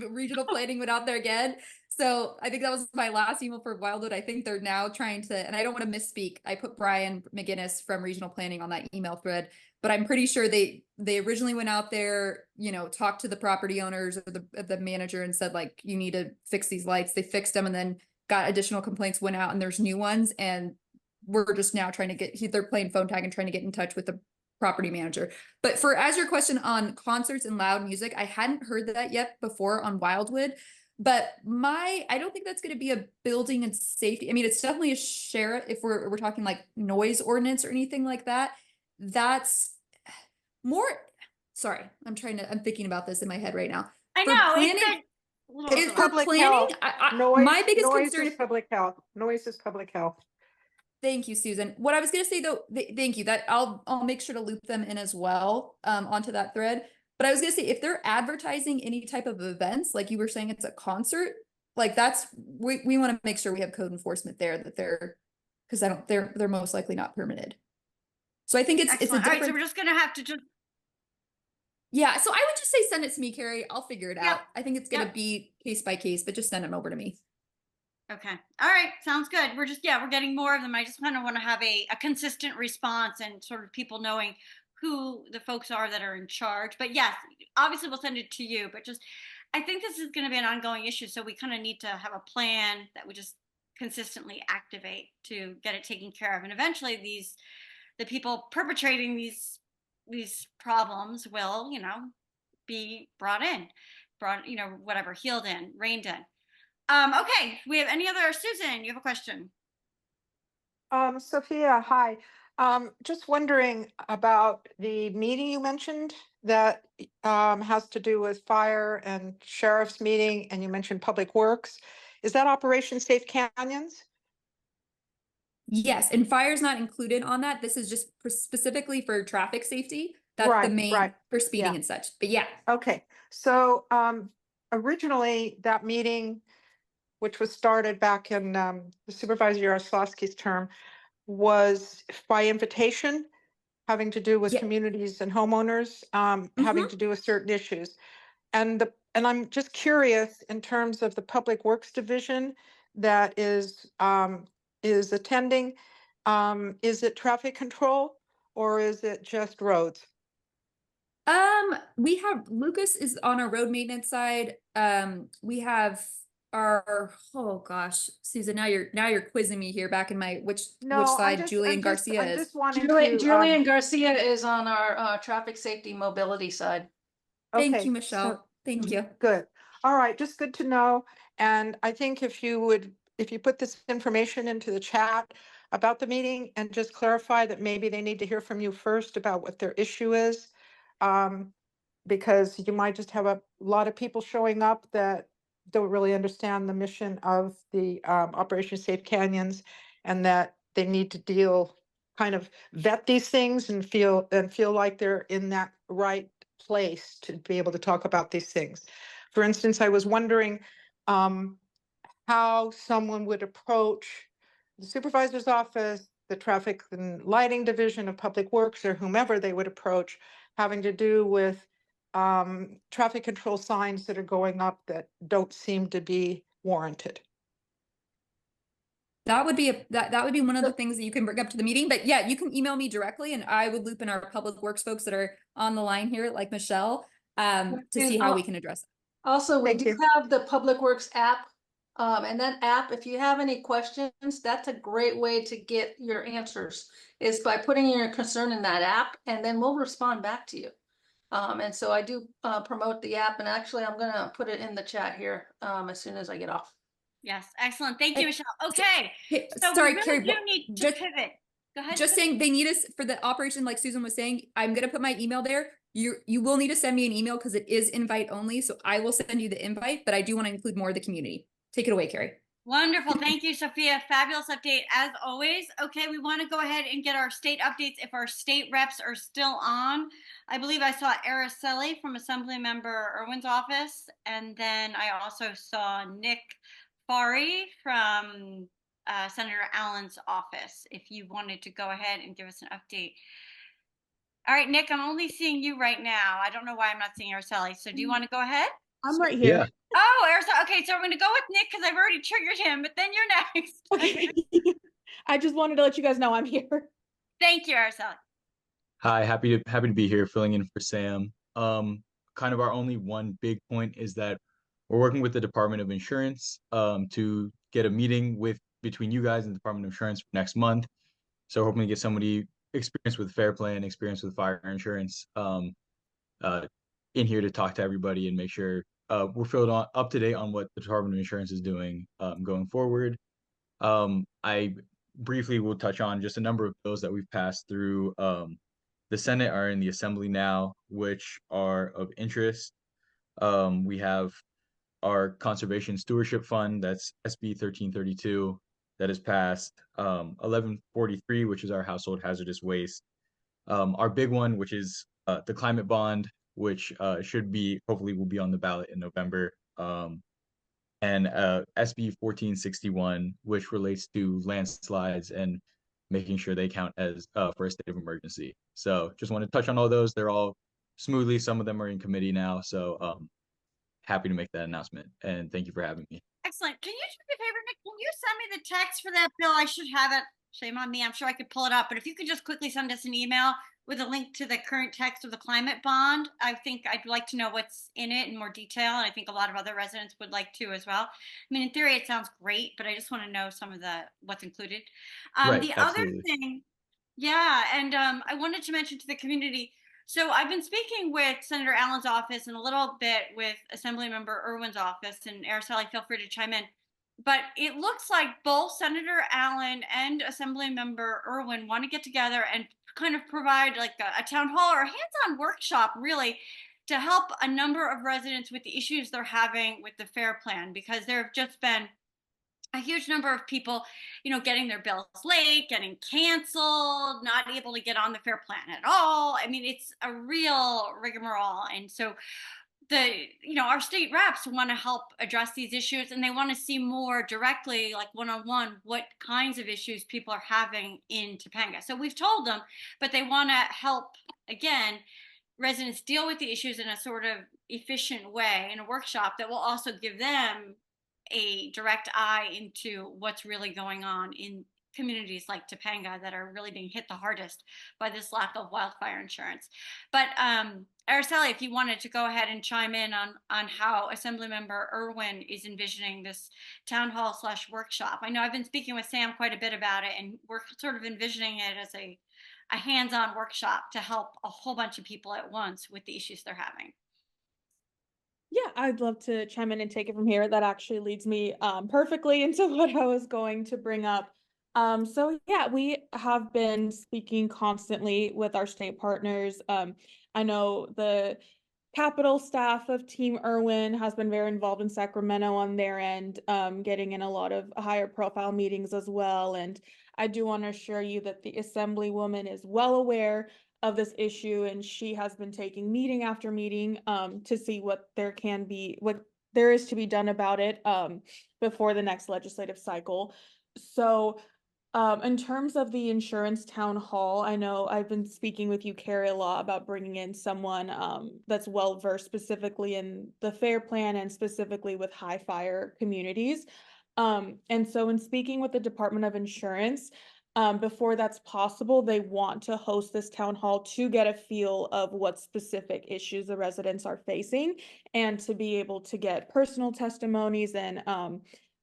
regional planning went out there again. So I think that was my last email for Wildwood. I think they're now trying to, and I don't want to misspeak. I put Brian McGinnis from regional planning on that email thread, but I'm pretty sure they originally went out there, talked to the property owners or the manager and said, like, you need to fix these lights. They fixed them and then got additional complaints, went out, and there's new ones. And we're just now trying to they're playing phone tag and trying to get in touch with the property manager. But as your question on concerts and loud music, I hadn't heard that yet before on Wildwood. But I don't think that's going to be a building and safety. I mean, it's definitely a sheriff if we're talking like noise ordinance or anything like that. That's more. Sorry, I'm thinking about this in my head right now. I for know planning, it's public planning. Health. My biggest noise concern is public health. Noise is public health. Thank you, Susan. What I was going to say though, thank you. That I'll make sure to loop them in as well onto that thread. But I was going to say, if they're advertising any type of events, like you were saying, it's a concert, like we want to make sure we have code enforcement there because they're most likely not permitted. So I think it's a different. All right, so we're just going to have to just. Yeah, so I would just say send it to me, Carrie. I'll figure it out. I think it's going to be case by case, but just send them over to me. Okay. All right. Sounds good. We're getting more of them. I just kind of want to have a consistent response and sort of people knowing who the folks are that are in charge. But yes, obviously we'll send it to you, but I think this is going to be an ongoing issue. So we kind of need to have a plan that we just consistently activate to get it taken care of. And eventually the people perpetrating these problems will, be healed in, reined in. Okay, we have any other, Susan, you have a question? Sophia, hi. Just wondering about the meeting you mentioned that has to do with fire and sheriff's meeting, and you mentioned public works. Is that Operation Safe Canyons? Yes, and fire's not included on that. This is just specifically for traffic safety. That's the main for speeding and such. But yeah. Okay, so originally that meeting, which was started back in the Supervisor Yaroslavsky's term, was by invitation, having to do with communities and homeowners, having to do with certain issues. And I'm just curious in terms of the Public Works Division that is attending, is it traffic control or is it just roads? We have Lucas is on our road maintenance side. We have oh gosh, Susan, now you're quizzing me here back in my which side Julian Garcia is. Julian Garcia is on our traffic safety mobility side. Thank you, Michelle. Thank you. Good. All right, just good to know. And I think if you put this information into the chat about the meeting and just clarify that maybe they need to hear from you first about what their issue is. Because you might just have a lot of people showing up that don't really understand the mission of the Operation Safe Canyons, and that they need to kind of vet these things and feel like they're in that right place to be able to talk about these things. For instance, I was wondering how someone would approach the supervisor's office, the traffic and lighting division of Public Works, or whomever they would approach, having to do with traffic control signs that are going up that don't seem to be warranted. That would be that would be one of the things that you can bring up to the meeting. But yeah, you can email me directly, and I would loop in our Public Works folks that are on the line here, like Michelle, to see how we can address it. Also, we Thank do you. have the Public Works app. And that app, if you have any questions, that's a great way to get your answers, is by putting your concern in that app, and then we'll respond back to you. And so I do promote the app, and actually I'm gonna put it in the chat here as soon as I get off. Yes, excellent. Thank you, Michelle. Okay. Hey, So sorry, we Carrie, really do need to pivot. Go ahead. Just saying, they need us for the operation, like Susan was saying. I'm gonna put my email there. You will need to send me an email because it is invite only. So I will send you the invite, but I do want to include more of the community. Take it away, Carrie. Wonderful. Thank you, Sophia. Fabulous update as always. Okay, we want to go ahead and get our state updates if our state reps are still on. I believe I saw Araceli from Assemblymember Irwin's office, and then I also saw Nick Fari from Senator Allen's office, if you wanted to go ahead and give us an update. All right, Nick, I'm only seeing you right now. I don't know why I'm not seeing Araceli. So do you want to go ahead? I'm right here. Yeah. Oh, Araceli. Okay, so I'm going to go with Nick because I've already triggered him, but then you're next. Okay. I just wanted to let you guys know I'm here. Thank you, Araceli. Hi, happy to be here filling in for Sam. Kind of our only one big point is that we're working with the Department of Insurance to get a meeting between you guys and the Department of Insurance for next month. So hoping to get somebody experienced with Fair Plan, experience with fire insurance in here to talk to everybody and make sure we're filled up to date on what the Department of Insurance is doing going forward. I briefly will touch on just a number of bills that we've passed through the Senate are in the Assembly now, which are of interest. We have our Conservation Stewardship Fund, that's SB 1332, that has passed. 1143, which is our household hazardous waste. Our big one, which is the climate bond, which hopefully will be on the ballot in November. And SB 1461, which relates to landslides and making sure they count as for a state of emergency. So just want to touch on all those. They're all smoothly. Some of them are in committee now. So happy to make that announcement. And thank you for having me. Excellent. Can you do me a favor, Nick? Can you send me the text for that bill? I should have it. Shame on me. I'm sure I could pull it up. But if you could just quickly send us an email with a link to the current text of the climate bond, I think I'd like to know what's in it in more detail. And I think a lot of other residents would like to as well. I mean, in theory, it sounds great, but I just want to know some of what's included. Right, the absolutely. other thing, yeah, and I wanted to mention to the community, so I've been speaking with Senator Allen's office and a little bit with Assemblymember Irwin's office, and Araceli, feel free to chime in. But it looks like both Senator Allen and Assemblymember Irwin want to get together and kind of provide like a town hall or a hands-on workshop, really, to help a number of residents with the issues they're having with the FAIR Plan, because there have just been a huge number of people, getting their bills late, getting canceled, not able to get on the FAIR Plan at all. I mean, it's a real rigmarole. And so our state reps want to help address these issues, and they want to see more directly, like one-on-one, what kinds of issues people are having in Topanga. So we've told them, but they want to help, again, residents deal with the issues in a sort of efficient way in a workshop that will also give them a direct eye into what's really going on in communities like Topanga that are really being hit the hardest by this lack of wildfire insurance. But Araceli, if you wanted to go ahead and chime in on how Assemblymember Irwin is envisioning this town hall / workshop. I know I've been speaking with Sam quite a bit about it, and we're sort of envisioning it as a hands-on workshop to help a whole bunch of people at once with the issues they're having. Yeah, I'd love to chime in and take it from here. That actually leads me perfectly into what I was going to bring up. So yeah, we have been speaking constantly with our state partners. I know the Capital staff of Team Irwin has been very involved in Sacramento on their end, getting in a lot of higher profile meetings as well. And I do want to assure you that the Assemblywoman is well aware of this issue, and she has been taking meeting after meeting to see what what there is to be done about it before the next legislative cycle. So in terms of the insurance town hall, I know I've been speaking with you, Carrie, a lot about bringing in someone that's well versed specifically in the FAIR plan and specifically with high fire communities. And so in speaking with the Department of Insurance, before that's possible, they want to host this town hall to get a feel of what specific issues the residents are facing and to be able to get personal testimonies and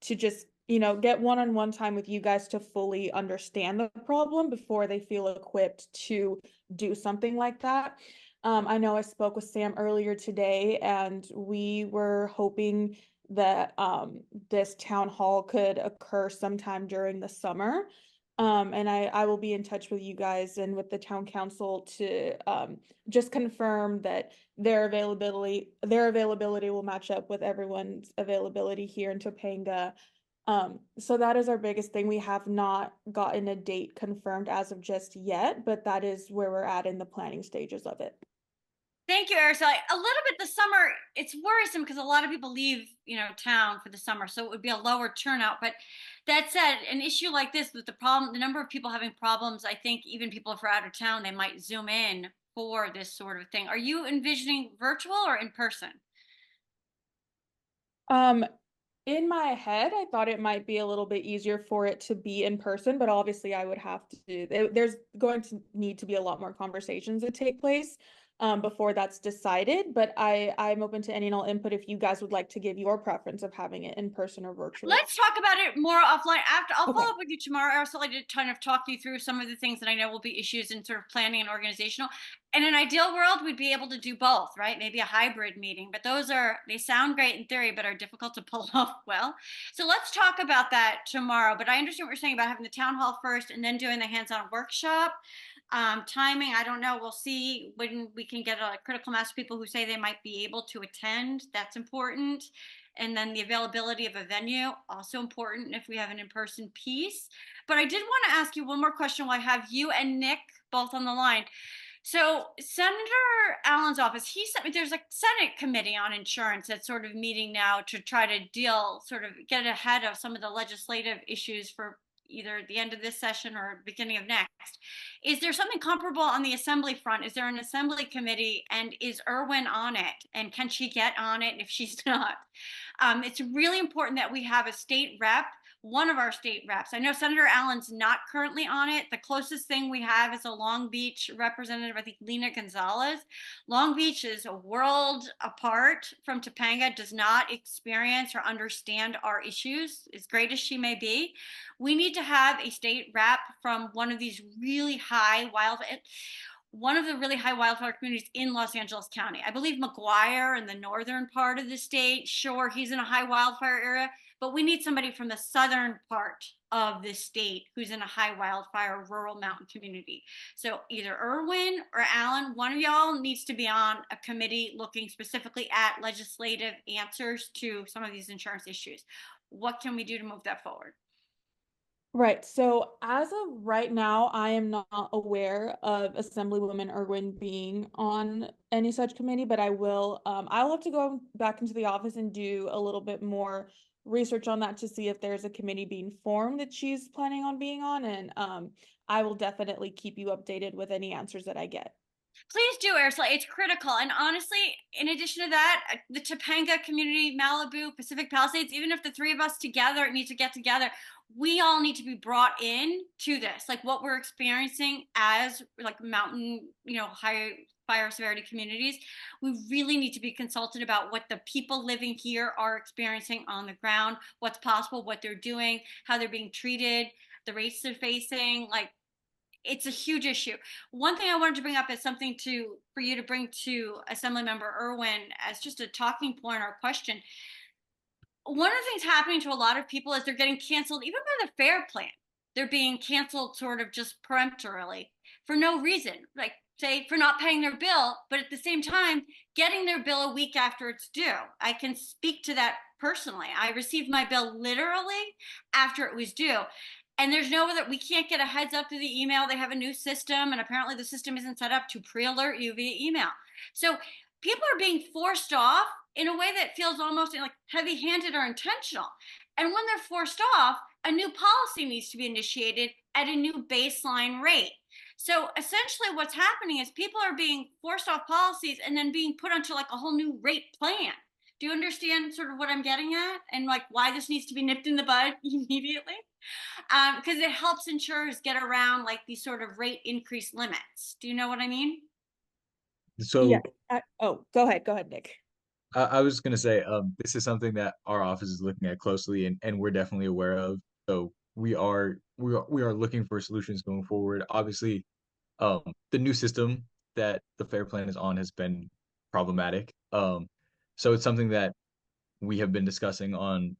to just get one-on-one time with you guys to fully understand the problem before they feel equipped to do something like that. I know I spoke with Sam earlier today, and we were hoping that this town hall could occur sometime during the summer. And I will be in touch with you guys and with the town council to just confirm that their availability will match up with everyone's availability here in Topanga. So that is our biggest thing. We have not gotten a date confirmed as of just yet, but that is where we're at in the planning stages of it. Thank you, Araceli. A little bit the summer, it's worrisome because a lot of people leave, town for the summer, so it would be a lower turnout. But that said, an issue like this with the number of people having problems, I think even people if are out of town, they might zoom in for this sort of thing. Are you envisioning virtual or in person? In my head, I thought it might be a little bit easier for it to be in person, but obviously I would have to, there's going to need to be a lot more conversations that take place before that's decided. But I'm open to any and all input if you guys would like to give your preference of having it in person or virtual. Let's talk about it more offline. I'll Okay. follow up with you tomorrow, Araceli, to kind of talk you through some of the things that I know will be issues in sort of planning and organizational. In an ideal world, we'd be able to do both, right? Maybe a hybrid meeting, but they sound great in theory, but are difficult to pull off well. So let's talk about that tomorrow. But I understand what you're saying about having the town hall first and then doing the hands-on workshop. Timing, I don't know. We'll see when we can get a critical mass of people who say they might be able to attend. That's important. And then the availability of a venue, also important if we have an in-person piece. But I did want to ask you one more question while I have you and Nick both on the line. So Senator Allen's office, he sent me, there's a Senate committee on insurance that's sort of meeting now to try to get ahead of some of the legislative issues for either the end of this session or beginning of next. Is there something comparable on the assembly front? Is there an assembly committee, and is Irwin on it? And can she get on it if she's not? It's really important that we have a state rep, one of our state reps. I know Senator Allen's not currently on it. The closest thing we have is a Long Beach representative, I think Lena Gonzalez. Long Beach is a world apart from Topanga, does not experience or understand our issues, as great as she may be. We need to have a state rep from one of these really high wildfire communities in Los Angeles County. I believe McGuire in the northern part of the state, sure, he's in a high wildfire area, but we need somebody from the southern part of the state who's in a high wildfire rural mountain community. So either Irwin or Allen, one of y'all needs to be on a committee looking specifically at legislative answers to some of these insurance issues. What can we do to move that forward? Right. So as of right now, I am not aware of Assemblywoman Irwin being on any such committee, but I'll have to go back into the office and do a little bit more research on that to see if there's a committee being formed that she's planning on being on. And I will definitely keep you updated with any answers that I get. Please do, Ursula. It's critical. And honestly, in addition to that, the Topanga community, Malibu, Pacific Palisades, even if the three of us together need to get together, we all need to be brought in to this. Like what we're experiencing as like mountain, high fire severity communities, we really need to be consulted about what the people living here are experiencing on the ground, what's possible, what they're doing, how they're being treated, the rates they're facing. Like, it's a huge issue. One thing I wanted to bring up is something for you to bring to Assemblymember Irwin as just a talking point or a question. One of the things happening to a lot of people is they're getting canceled even by the fair plan. They're being canceled sort of just peremptorily for no reason, like say for not paying their bill, but at the same time getting their bill a week after it's due. I can speak to that personally. I received my bill literally after it was due. And there's no other, we can't get a heads up through the email. They have a new system, and apparently the system isn't set up to pre-alert you via email. So people are being forced off in a way that feels almost like heavy-handed or intentional. And when they're forced off, a new policy needs to be initiated at a new baseline rate. So essentially what's happening is people are being forced off policies and then being put onto like a whole new rate plan. Do you understand sort of what I'm getting at and like why this needs to be nipped in the bud immediately? Because it helps insurers get around like these sort of rate increase limits. Do you know what I mean? So Yeah. Oh, go ahead, Nick. I was going to say, this is something that our office is looking at closely, and we're definitely aware of. So we are looking for solutions going forward. Obviously, the new system that the FAIR plan is on has been problematic. So it's something that we have been discussing on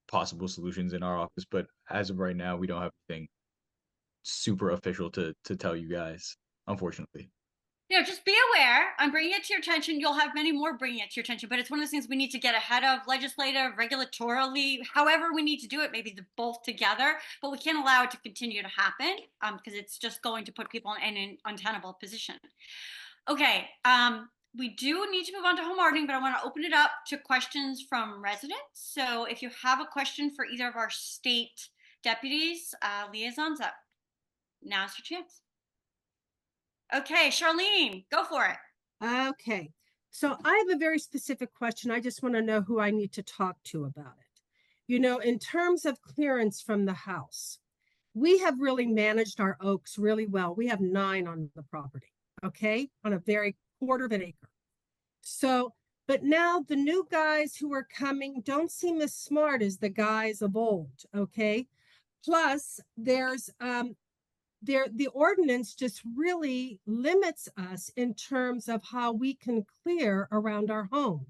possible solutions in our office, but as of right now, we don't have anything super official to tell you guys, unfortunately. Just be aware. I'm bringing it to your attention. You'll have many more bringing it to your attention, but it's one of those things we need to get ahead of legislative, regulatorily, however we need to do it, maybe both together, but we can't allow it to continue to happen because it's just going to put people in an untenable position. Okay. We do need to move on to home hardening, but I want to open it up to questions from residents. So if you have a question for either of our state deputies, liaisons, now's your chance. Okay, Charlene, go for it. Okay, so I have a very specific question. I just want to know who I need to talk to about it. You know, in terms of clearance from the house, we have really managed our oaks really well. We have 9 on the property, okay, on a very quarter of an acre. So, but now the new guys who are coming don't seem as smart as the guys of old, okay? Plus, there's the ordinance just really limits us in terms of how we can clear around our home.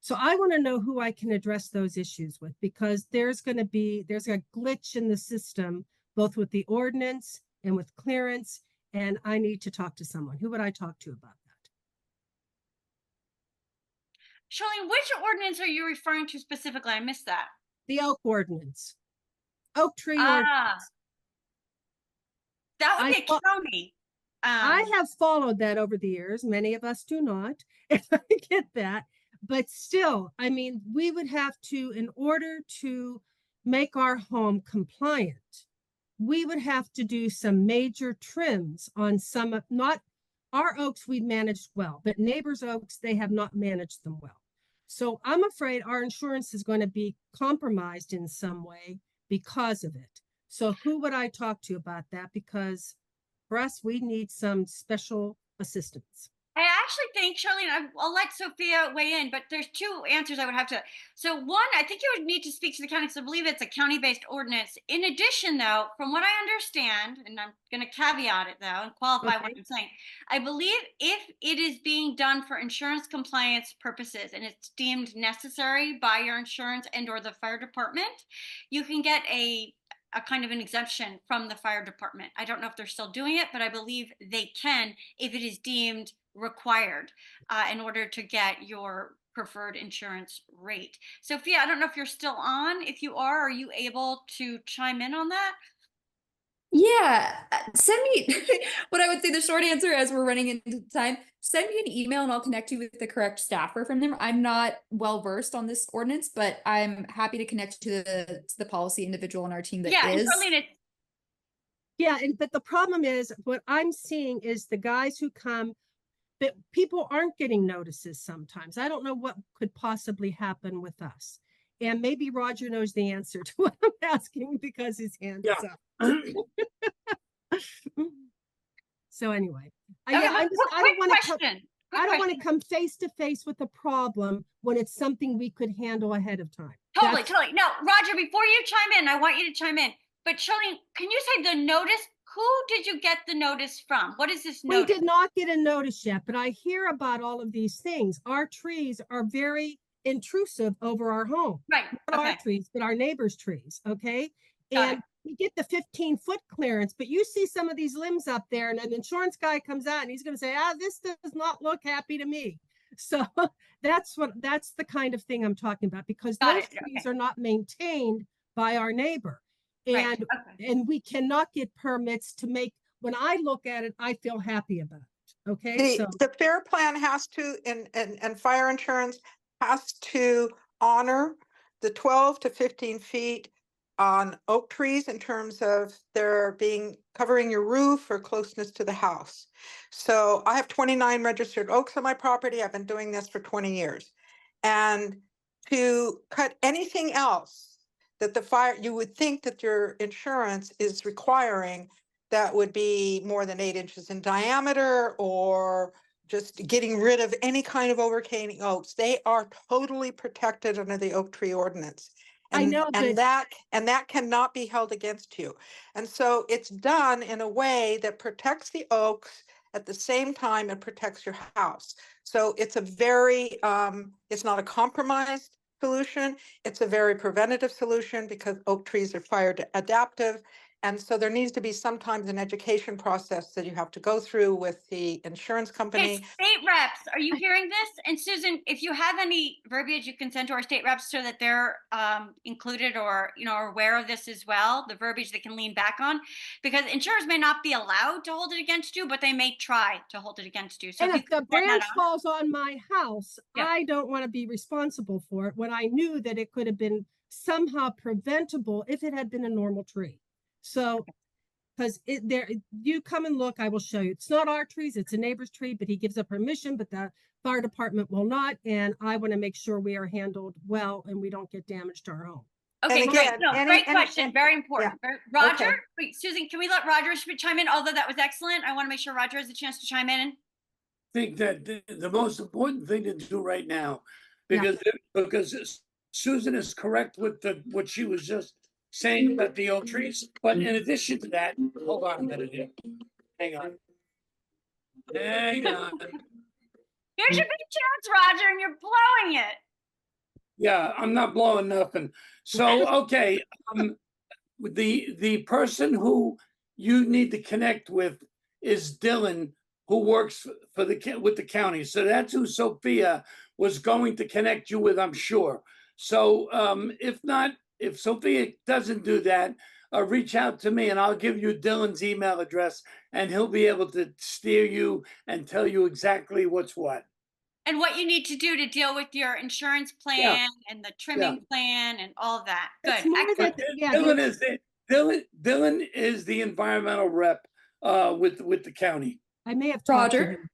So I want to know who I can address those issues with, because there's a glitch in the system, both with the ordinance and with clearance, and I need to talk to someone. Who would I talk to about that? Charlene, which ordinance are you referring to specifically? I missed that. The oak ordinance. Oak tree ordinance. That would be a county. I have followed that over the years. Many of us do not. And I get that. But still, I mean, we would have to, in order to make our home compliant, we would have to do some major trims on some of, not our oaks we've managed well, but neighbors' oaks, they have not managed them well. So I'm afraid our insurance is going to be compromised in some way because of it. So who would I talk to about that? Because for us, we need some special assistance. I actually think, Charlene, I'll let Sophia weigh in, but there's 2 answers I would have to. So one, I think you would need to speak to the county because I believe it's a county-based ordinance. In addition, though, from what I understand, and I'm going to caveat it, though, and qualify what I'm saying, I believe if it is being done for insurance compliance purposes and it's deemed necessary by your insurance and or the fire department, you can get a kind of an exemption from the fire department. I don't know if they're still doing it, but I believe they can if it is deemed required in order to get your preferred insurance rate. Sophia, I don't know if you're still on. If you are you able to chime in on that? Yeah, send me what I would say the short answer as we're running into time. Send me an email and I'll connect you with the correct staffer from them. I'm not well versed on this ordinance, but I'm happy to connect to the policy individual on our team that is. But the problem is what I'm seeing is the guys who come, but people aren't getting notices sometimes. I don't know what could possibly happen with us. And maybe Roger knows the answer to what I'm asking because his hand is up. So anyway, I don't want to come face to face with a problem when it's something we could handle ahead of time. Totally. Now, Roger, before you chime in, I want you to chime in. But Charlene, can you say the notice who did you get the notice from? What is this We notice? did not get a notice yet, but I hear about all of these things. Our trees are very intrusive over our home. Right. Not our Okay. trees, but our neighbors' trees. Okay. Got And it. we get the 15-foot clearance, but you see some of these limbs up there, and an insurance guy comes out and he's going to say, this does not look happy to me. So that's the kind of thing I'm talking about, because Got those it. trees Okay. are not maintained by our neighbor. Right. And Okay. and we cannot get permits to make, when I look at it, I feel happy about it. Okay. So The fair plan has to, and fire insurance has to honor the 12 to 15 feet on oak trees in terms of their being covering your roof or closeness to the house. So I have 29 registered oaks on my property. I've been doing this for 20 years. And to cut anything else that the fire, you would think that your insurance is requiring, that would be more than 8 inches in diameter, or just getting rid of any kind of overhanging oaks. They are totally protected under the oak tree ordinance. I know, and that cannot be held against you. And so it's done in a way that protects the oaks at the same time it protects your house. So it's a very, it's not a compromised solution. It's a very preventative solution, because oak trees are fire adaptive. And so there needs to be sometimes an education process that you have to go through with the insurance Hey, company. state reps, are you hearing this? And Susan, if you have any verbiage you can send to our state reps so that they're included, or are aware of this as well, the verbiage they can lean back on, because insurers may not be allowed to hold it against you, but they may try to hold it against you. So and if if the send that branch out. falls on my house, Yeah. I don't want to be responsible for it, when I knew that it could have been somehow preventable if it had been a normal tree. So, because you come and look, I will show you. It's not our trees, it's a neighbor's tree, but he gives up permission, but the fire department will not. And I want to make sure we are handled well and we don't get damage to our home. Okay, And great. again, No, great question. Very important. Roger, Okay. wait, Susan, can we let Roger chime in? Although that was excellent, I want to make sure Roger has a chance to chime in. Think that the most important thing to do right now, because Susan is correct with what she was just saying about the oak trees. But in addition to that, hold on a minute here. Hang on. Hang on. Here's your big chance, Roger, and you're blowing it. Yeah, I'm not blowing nothing. So, okay, the person who you need to connect with is Dylan, who works for with the county. So that's who Sophia was going to connect you with, I'm sure. So if Sophia doesn't do that, reach out to me and I'll give you Dylan's email address, and he'll be able to steer you and tell you exactly what's what. And what you need to do to deal with your insurance plan and the trimming plan and all of that. Good. Dylan is the environmental rep with the county. I may have talked to Roger? him.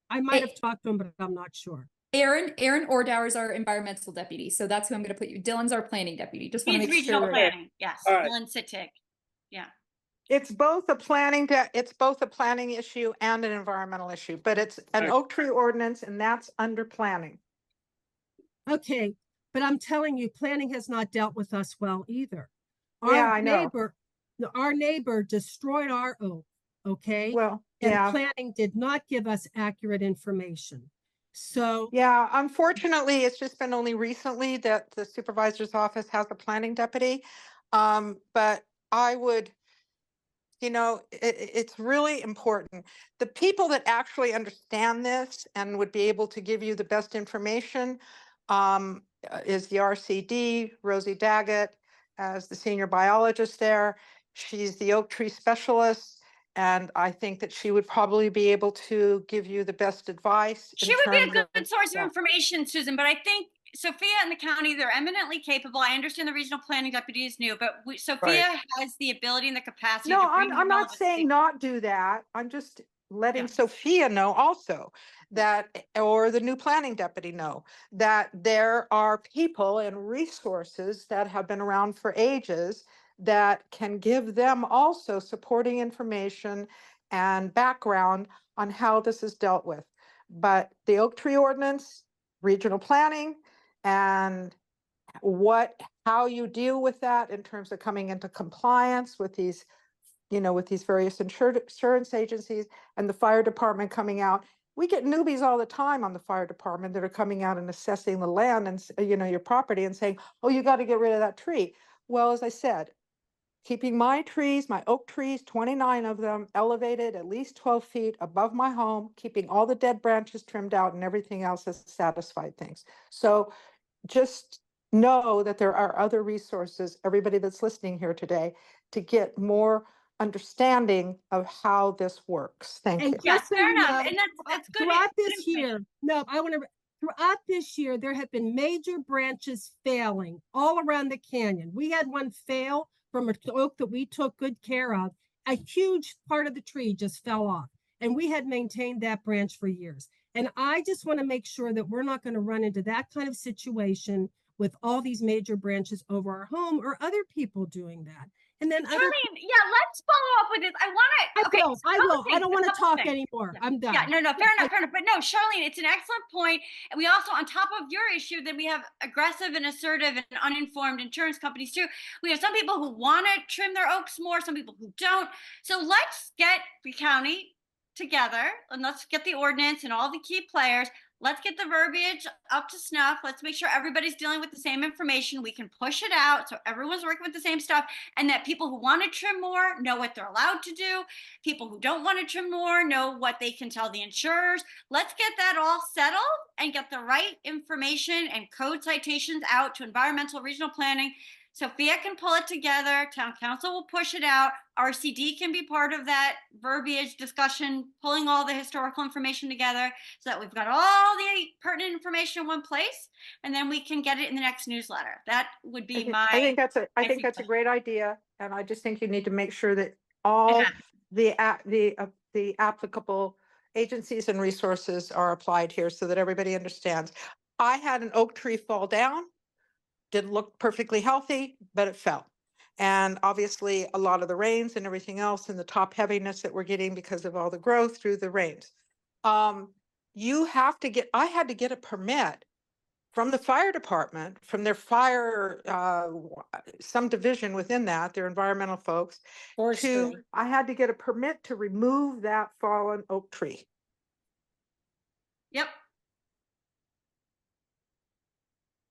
I might have talked to him, but I'm not sure. Aaron Ordauer is our environmental deputy, so that's who I'm going to put you. Dylan's our planning deputy. Just want to He's make regional sure. planning. Yes, All right. Dylan Sitik. Yeah. It's both a planning issue and an environmental issue, but it's an oak tree ordinance, and that's under planning. Okay, but I'm telling you, planning has not dealt with us well either. I know. Our neighbor destroyed our oak, okay? Well, and yeah. planning did not give us accurate information. So yeah, unfortunately, it's just been only recently that the supervisor's office has a planning deputy. But I would, it's really important. The people that actually understand this and would be able to give you the best information is the RCD, Rosie Daggett, as the senior biologist there. She's the oak tree specialist. And I think that she would probably be able to give you the best advice. She would be a good source of information, Susan, but I think Sophia and the county, they're eminently capable. I understand the regional planning deputy is new, but Sophia has the ability and the capacity No, to bring I'm not saying not do that. I'm just letting Sophia know also that, or the new planning deputy know, that there are people and resources that have been around for ages that can give them also supporting information and background on how this is dealt with. But the oak tree ordinance, regional planning, and how you deal with that in terms of coming into compliance with these with these various insurance agencies and the fire department coming out. We get newbies all the time on the fire department that are coming out and assessing the land and, your property and saying, oh, you got to get rid of that tree. Well, as I said, keeping my trees, my oak trees, 29 of them, elevated at least 12 feet above my home, keeping all the dead branches trimmed out and everything else has satisfied things. So just know that there are other resources, everybody that's listening here today, to get more understanding of how this works. Thank you. Yeah, Just so fair you enough. know, And that's good. throughout good this information. year, no, I want to, throughout this year, there have been major branches failing all around the canyon. We had one fail from an oak that we took good care of. A huge part of the tree just fell off, and we had maintained that branch for years. And I just want to make sure that we're not going to run into that kind of situation with all these major branches over our home or other people doing that. And then Charlene, yeah, let's follow up with this. I want to. Okay, I will. I don't want to talk anymore. I'm done. Yeah, no, fair enough. But no, Charlene, it's an excellent point. And we also, on top of your issue, then we have aggressive and assertive and uninformed insurance companies too. We have some people who want to trim their oaks more, some people who don't. So let's get the county together and let's get the ordinance and all the key players. Let's get the verbiage up to snuff. Let's make sure everybody's dealing with the same information. We can push it out so everyone's working with the same stuff, and that people who want to trim more know what they're allowed to do. People who don't want to trim more know what they can tell the insurers. Let's get that all settled and get the right information and code citations out to environmental regional planning. Sophia can pull it together. Town council will push it out. RCD can be part of that verbiage discussion, pulling all the historical information together so that we've got all the pertinent information in one place, and then we can get it in the next newsletter. That would be I think that's a great idea, and I just think you need to make sure that all the applicable agencies and resources are applied here so that everybody understands. I had an oak tree fall down. Didn't look perfectly healthy, but it fell. And obviously a lot of the rains and everything else and the top heaviness that we're getting because of all the growth through the rains. I had to get a permit from the fire department, from their fire, some division within that, their environmental folks. I had to get a permit to remove that fallen oak tree. Yep.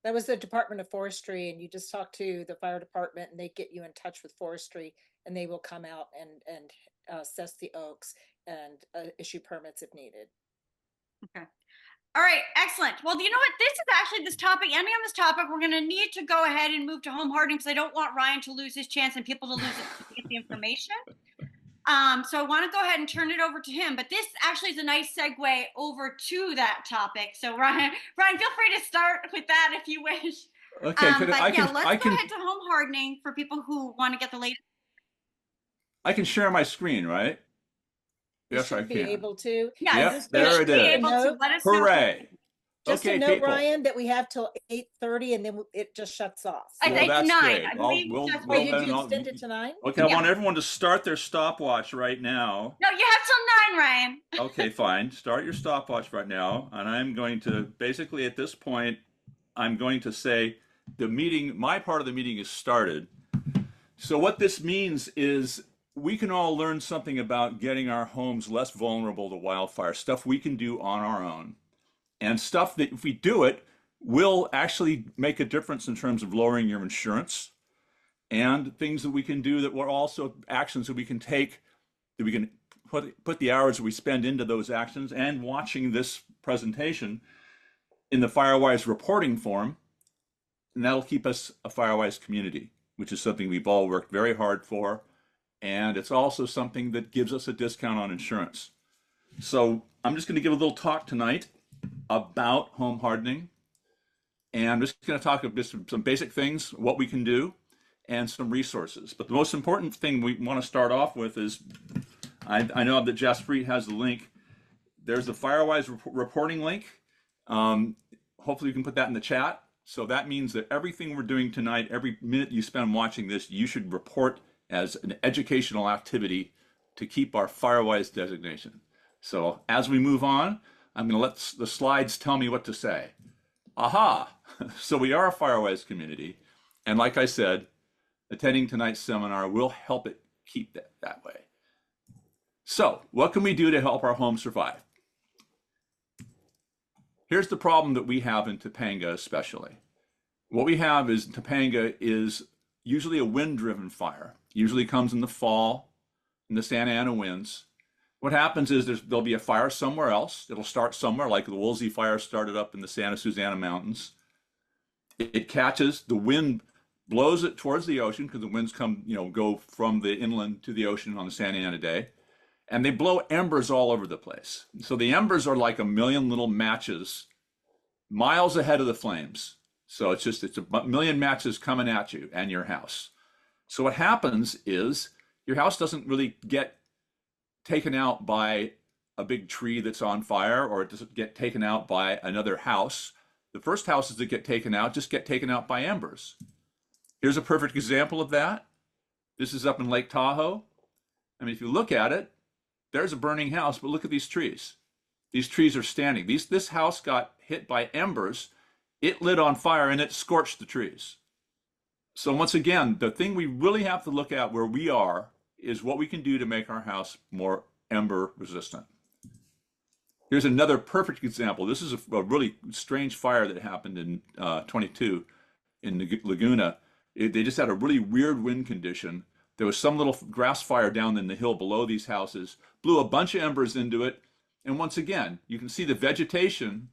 That was the Department of Forestry, and you just talk to the fire department and they get you in touch with forestry, and they will come out and assess the oaks and issue permits if needed. Okay. All right, excellent. Well, you know what? This is actually this topic, ending on this topic, we're going to need to go ahead and move to home hardening because I don't want Ryan to lose his chance and people to lose it to get the information. So I want to go ahead and turn it over to him, but this actually is a nice segue over to that topic. So Ryan, feel free to start with that if you wish. Okay, let's go ahead to home hardening for people who want to get the latest. I can share my screen, right? Yes, I can. Be able to. Yeah, yep, there it is. Hooray. Just okay, to note, people. Ryan, that we have till 8:30 and then it just shuts off. So it's that's 9. great. We'll did you extend it to 9? Okay, I want everyone to start their stopwatch right now. No, you have till 9, Ryan. Okay, fine. Start your stopwatch right now. And I'm going to, basically at this point, I'm going to say the meeting, my part of the meeting is started. So what this means is we can all learn something about getting our homes less vulnerable to wildfire, stuff we can do on our own. And stuff that if we do it, will actually make a difference in terms of lowering your insurance, and things that we can do that were also actions that we can take, that we can put the hours that we spend into those actions, and watching this presentation in the Firewise reporting form, and that'll keep us a Firewise community, which is something we've all worked very hard for. And it's also something that gives us a discount on insurance. So I'm just going to give a little talk tonight about home hardening, and I'm just going to talk about some basic things, what we can do, and some resources. But the most important thing we want to start off with is, I know that Jaspreet has the link. There's the Firewise reporting link. Hopefully you can put that in the chat. So that means that everything we're doing tonight, every minute you spend watching this, you should report as an educational activity to keep our Firewise designation. So as we move on, I'm going to let the slides tell me what to say. Aha! So we are a Firewise community. And like I said, attending tonight's seminar will help it keep that way. So what can we do to help our home survive? Here's the problem that we have in Topanga especially. What we have is Topanga is usually a wind-driven fire. Usually comes in the fall, in the Santa Ana winds. What happens is there'll be a fire somewhere else. It'll start somewhere, like the Woolsey fire started up in the Santa Susana Mountains. It catches, the wind blows it towards the ocean because the winds come, go from the inland to the ocean on the Santa Ana day. And they blow embers all over the place. So the embers are like a million little matches miles ahead of the flames. So it's a million matches coming at you and your house. So what happens is your house doesn't really get taken out by a big tree that's on fire, or it doesn't get taken out by another house. The first houses that get taken out just get taken out by embers. Here's a perfect example of that. This is up in Lake Tahoe. I mean, if you look at it, there's a burning house, but look at these trees. These trees are standing. This house got hit by embers. It lit on fire and it scorched the trees. So once again, the thing we really have to look at where we are is what we can do to make our house more ember resistant. Here's another perfect example. This is a really strange fire that happened in 22 in Laguna. They just had a really weird wind condition. There was some little grass fire down in the hill below these houses, blew a bunch of embers into it. And once again, you can see the vegetation,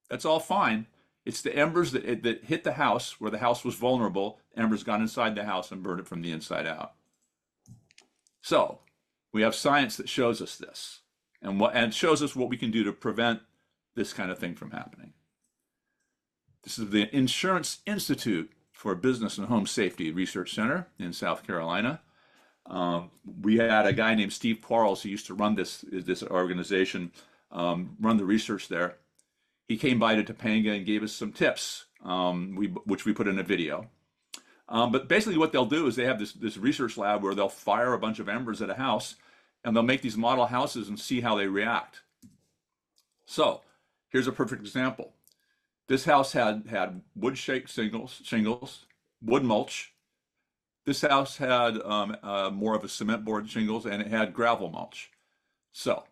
that's all fine. It's the embers that hit the house where the house was vulnerable. Embers got inside the house and burned it from the inside out. So we have science that shows us this and shows us what we can do to prevent this kind of thing from happening. This is the Insurance Institute for Business and Home Safety Research Center in South Carolina. We had a guy named Steve Quarles who used to run this organization, run the research there. He came by to Topanga and gave us some tips, which we put in a video. But basically what they'll do is they have this research lab where they'll fire a bunch of embers at a house and they'll make these model houses and see how they react. So here's a perfect example. This house had wood shake shingles, wood mulch. This house had more of a cement board shingles, and it had gravel mulch. So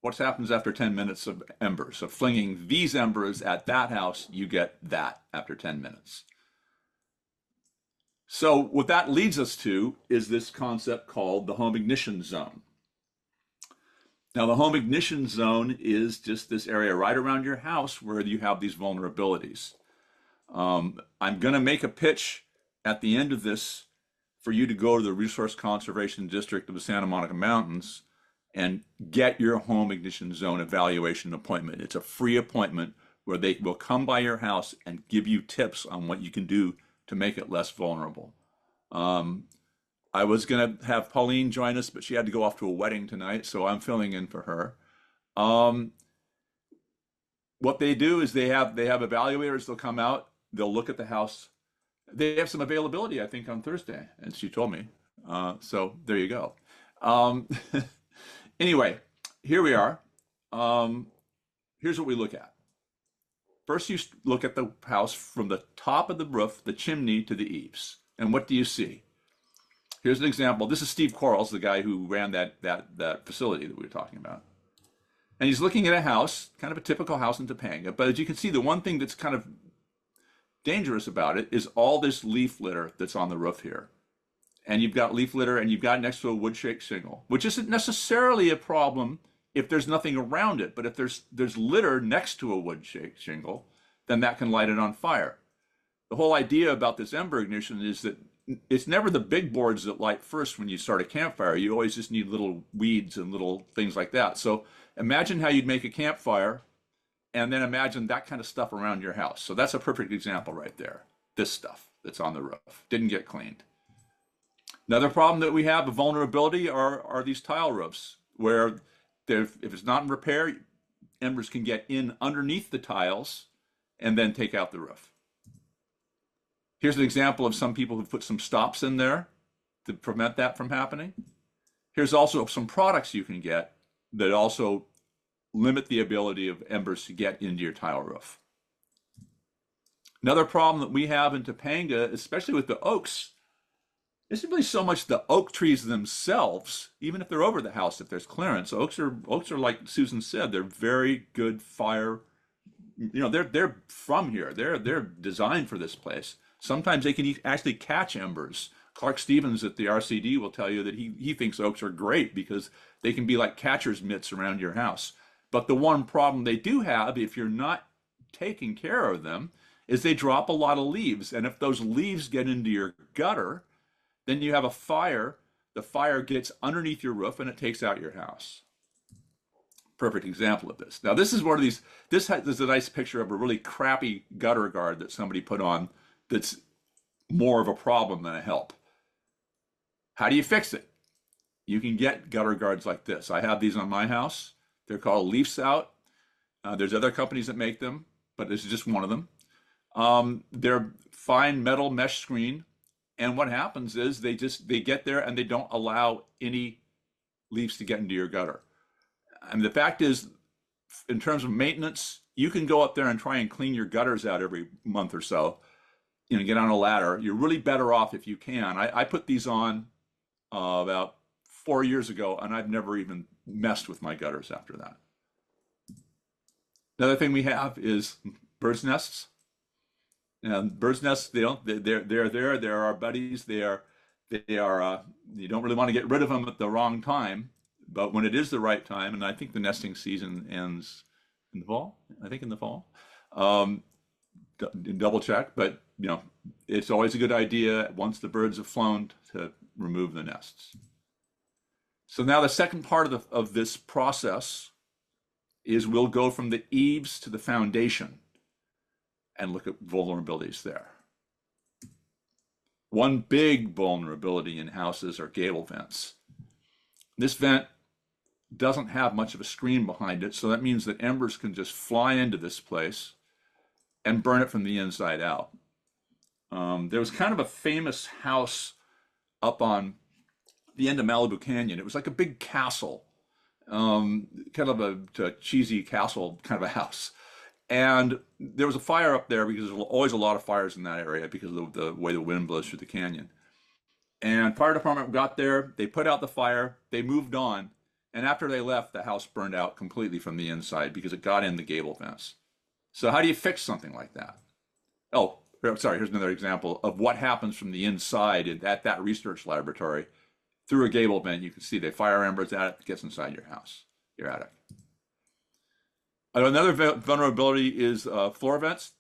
what happens after 10 minutes of embers? So flinging these embers at that house, you get that after 10 minutes. So what that leads us to is this concept called the home ignition zone. Now, the home ignition zone is just this area right around your house where you have these vulnerabilities. I'm going to make a pitch at the end of this for you to go to the Resource Conservation District of the Santa Monica Mountains and get your home ignition zone evaluation appointment. It's a free appointment where they will come by your house and give you tips on what you can do to make it less vulnerable. I was going to have Pauline join us, but she had to go off to a wedding tonight, so I'm filling in for her. What they do is they have evaluators. They'll come out, they'll look at the house. They have some availability, I think, on Thursday, and she told me. So there you go. Anyway, here we are. Here's what we look at. First, you look at the house from the top of the roof, the chimney, to the eaves. And what do you see? Here's an example. This is Steve Quarles, the guy who ran that facility that we were talking about. And he's looking at a house, kind of a typical house in Topanga. But as you can see, the one thing that's kind of dangerous about it is all this leaf litter that's on the roof here. And you've got leaf litter and you've got next to a wood shake shingle, which isn't necessarily a problem if there's nothing around it. But if there's litter next to a wood shake shingle, then that can light it on fire. The whole idea about this ember ignition is that it's never the big boards that light first when you start a campfire. You always just need little weeds and little things like that. So imagine how you'd make a campfire and then imagine that kind of stuff around your house. So that's a perfect example right there. This stuff that's on the roof didn't get cleaned. Another problem that we have, a vulnerability, are these tile roofs where if it's not in repair, embers can get in underneath the tiles and then take out the roof. Here's an example of some people who put some stops in there to prevent that from happening. Here's also some products you can get that also limit the ability of embers to get into your tile roof. Another problem that we have in Topanga, especially with the oaks, isn't really so much the oak trees themselves, even if they're over the house, if there's clearance. Oaks are like Susan said, they're very good fire. You know, they're from here. They're designed for this place. Sometimes they can actually catch embers. Clark Stevens at the RCD will tell you that he thinks oaks are great because they can be like catcher's mitts around your house. But the one problem they do have, if you're not taking care of them, is they drop a lot of leaves. And if those leaves get into your gutter, then you have a fire. The fire gets underneath your roof and it takes out your house. Perfect example of this. Now, this is one of these, this is a nice picture of a really crappy gutter guard that somebody put on that's more of a problem than a help. How do you fix it? You can get gutter guards like this. I have these on my house. They're called Leafs Out. There's other companies that make them, but this is just one of them. They're fine metal mesh screen. And what happens is they get there and they don't allow any leaves to get into your gutter. And the fact is, in terms of maintenance, you can go up there and try and clean your gutters out every month or so, you know, get on a ladder. You're really better off if you can. I put these on about 4 years ago, and I've never even messed with my gutters after that. Another thing we have is birds' nests. And birds' nests, they're there. They're our buddies. They are. You don't really want to get rid of them at the wrong time, but when it is the right time, and I think the nesting season ends in the fall. I think in the fall. Double check, but you know, it's always a good idea once the birds have flown to remove the nests. So now the second part of this process is we'll go from the eaves to the foundation and look at vulnerabilities there. One big vulnerability in houses are gable vents. This vent doesn't have much of a screen behind it, so that means that embers can just fly into this place and burn it from the inside out. There was kind of a famous house up on the end of Malibu Canyon. It was like a big castle, kind of a cheesy castle kind of a house. And there was a fire up there because there's always a lot of fires in that area because of the way the wind blows through the canyon. And fire department got there, they put out the fire, they moved on, and after they left, the house burned out completely from the inside because it got in the gable vents. So how do you fix something like that? Oh, sorry, here's another example of what happens from the inside at that research laboratory. Through a gable vent, you can see they fire embers at it, gets inside your house, your attic. Another vulnerability is floor vents.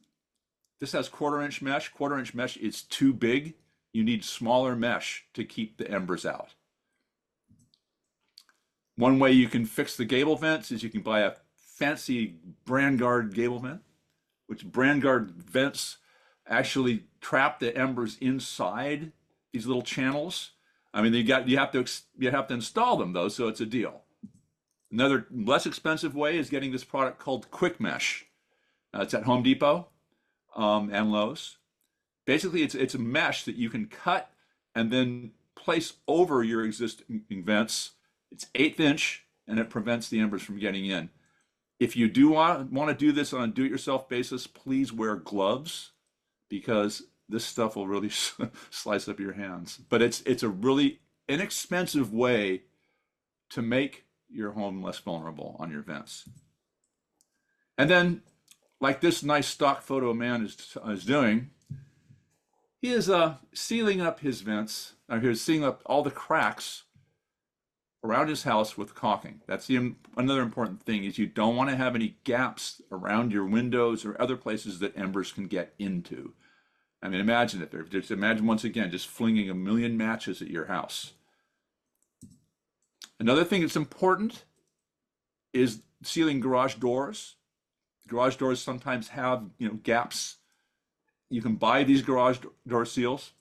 This has 1/4-inch mesh. 1/4-inch mesh is too big. You need smaller mesh to keep the embers out. One way you can fix the gable vents is you can buy a fancy brand guard gable vent, which brand guard vents actually trap the embers inside these little channels. I mean, you have to install them though, so it's a deal. Another less expensive way is getting this product called Quick Mesh. It's at Home Depot and Lowe's. Basically, it's a mesh that you can cut and then place over your existing vents. It's 1/8 inch and it prevents the embers from getting in. If you do want to do this on a do-it-yourself basis, please wear gloves because this stuff will really slice up your hands. But it's a really inexpensive way to make your home less vulnerable on your vents. And then, like this nice stock photo man is doing, he is sealing up his vents, or he's sealing up all the cracks around his house with caulking. That's another important thing is you don't want to have any gaps around your windows or other places that embers can get into. I mean, imagine it. Just imagine once again, just flinging 1,000,000 matches at your house. Another thing that's important is sealing garage doors. Garage doors sometimes have, gaps. You can buy these garage door seals.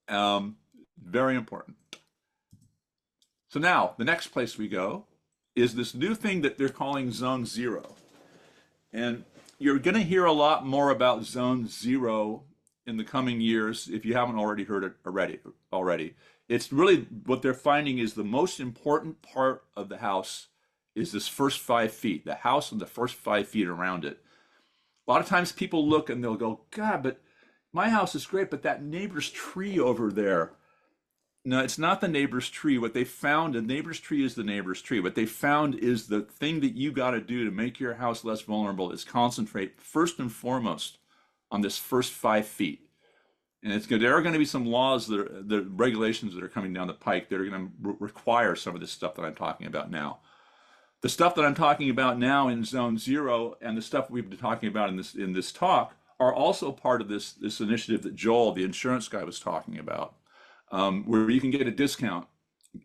Very important. So now the next place we go is this new thing that they're calling Zone 0. And you're going to hear a lot more about Zone 0 in the coming years if you haven't already heard it already. It's really what they're finding is the most important part of the house is this first 5 feet, the house and the first 5 feet around it. A lot of times people look and they'll go, God, but my house is great, but that neighbor's tree over there, no, it's not the neighbor's tree. What they found, the neighbor's tree is the neighbor's tree. What they found is the thing that you got to do to make your house less vulnerable is concentrate first and foremost on this first 5 feet. And there are going to be some laws the regulations that are coming down the pike that are going to require some of this stuff that I'm talking about now. The stuff that I'm talking about now in Zone 0 and the stuff we've been talking about in this talk are also part of this initiative that Joel, the insurance guy, was talking about, where you can get a discount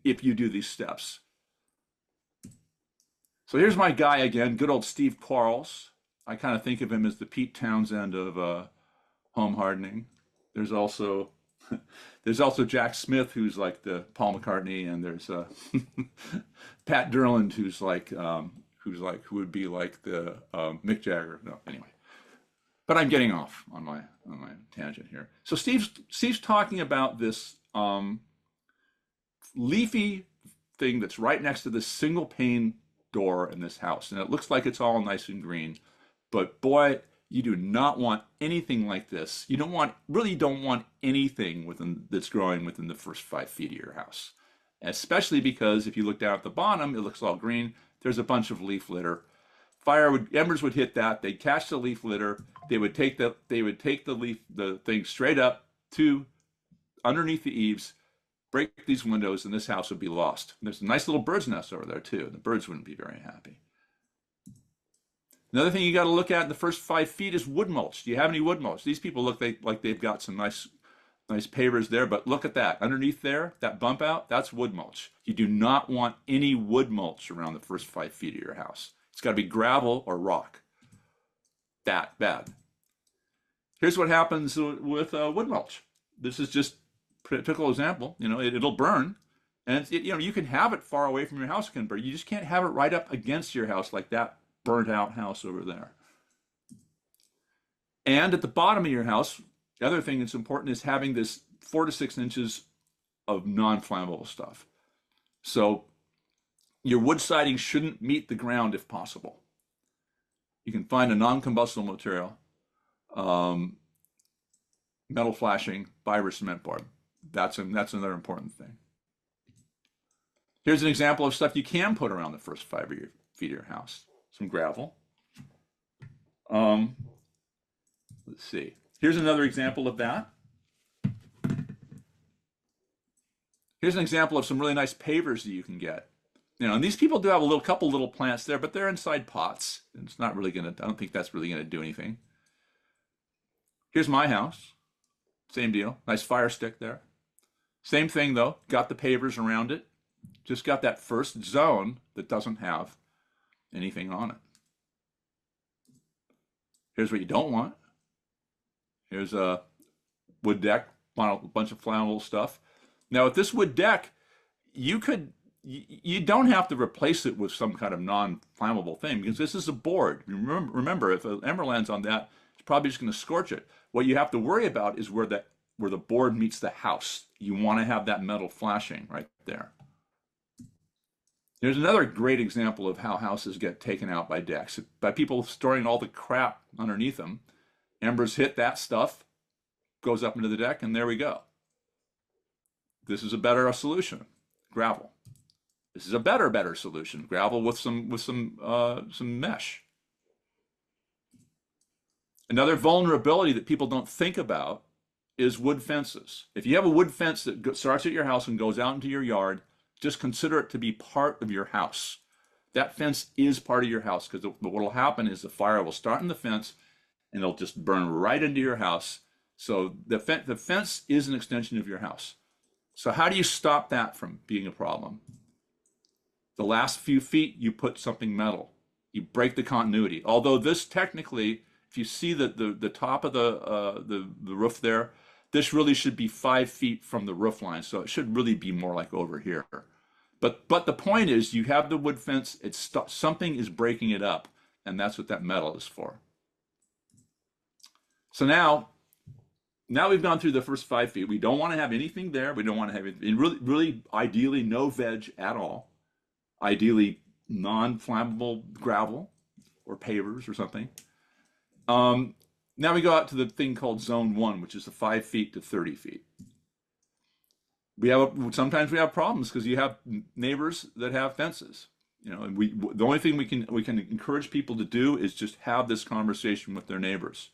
if you do these steps. So here's my guy again, good old Steve Quarles. I kind of think of him as the Pete Townsend of home hardening. There's also Jack Smith, who's like the Paul McCartney, and there's Pat Derland, who would be like the Mick Jagger. No, anyway. But I'm getting off on my tangent here. So Steve's talking about this leafy thing that's right next to this single pane door in this house, and it looks like it's all nice and green, but boy, you do not want anything like this. You really don't want anything that's growing within the first 5 feet of your house, especially because if you look down at the bottom, it looks all green. There's a bunch of leaf litter. Embers would hit that. They'd catch the leaf litter. They would take the thing straight up to underneath the eaves, break these windows, and this house would be lost. And there's a nice little bird's nest over there too. The birds wouldn't be very happy. Another thing you got to look at in the first 5 feet is wood mulch. Do you have any wood mulch? These people look like they've got some nice pavers there, but look at that. Underneath there, that bump out, that's wood mulch. You do not want any wood mulch around the first 5 feet of your house. It's got to be gravel or rock. That bad. Here's what happens with wood mulch. This is just a typical example. It'll burn, and you can have it far away from your house, but you just can't have it right up against your house like that burnt out house over there. And at the bottom of your house, the other thing that's important is having this 4 to 6 inches of non-flammable stuff. So your wood siding shouldn't meet the ground if possible. You can find a non-combustible material, metal flashing, fiber cement board. That's another important thing. Here's an example of stuff you can put around the first 5 feet of your house. Some gravel. Let's see. Here's another example of that. Here's an example of some really nice pavers that you can get. And these people do have a couple little plants there, but they're inside pots. And it's not really I don't think that's really gonna do anything. Here's my house. Same deal. Nice fire stick there. Same thing though. Got the pavers around it. Just got that first zone that doesn't have anything on it. Here's what you don't want. Here's a wood deck, a bunch of flammable stuff. Now with this wood deck, you don't have to replace it with some kind of non-flammable thing because this is a board. Remember, if an ember lands on that, it's probably just going to scorch it. What you have to worry about is where the board meets the house. You want to have that metal flashing right there. There's another great example of how houses get taken out by decks. By people storing all the crap underneath them. Embers hit that stuff, goes up into the deck, and there we go. This is a better solution, gravel. This is a better solution, gravel with some mesh. Another vulnerability that people don't think about is wood fences. If you have a wood fence that starts at your house and goes out into your yard, just consider it to be part of your house. That fence is part of your house because what will happen is the fire will start in the fence and it'll just burn right into your house. So the fence is an extension of your house. So how do you stop that from being a problem? The last few feet, you put something metal. You break the continuity. Although this technically, if you see the top of the roof there, this really should be 5 feet from the roof line. So it should really be more like over here. But the point is, you have the wood fence. Something is breaking it up, and that's what that metal is for. So now we've gone through the first 5 feet. We don't want to have anything there. We don't want to have it. Really, ideally, no veg at all. Ideally, non-flammable gravel or pavers or something. Now we go out to the thing called Zone 1, which is the 5 feet to 30 feet. Sometimes we have problems because you have neighbors that have fences. You know, and the only thing we can encourage people to do is just have this conversation with their neighbors.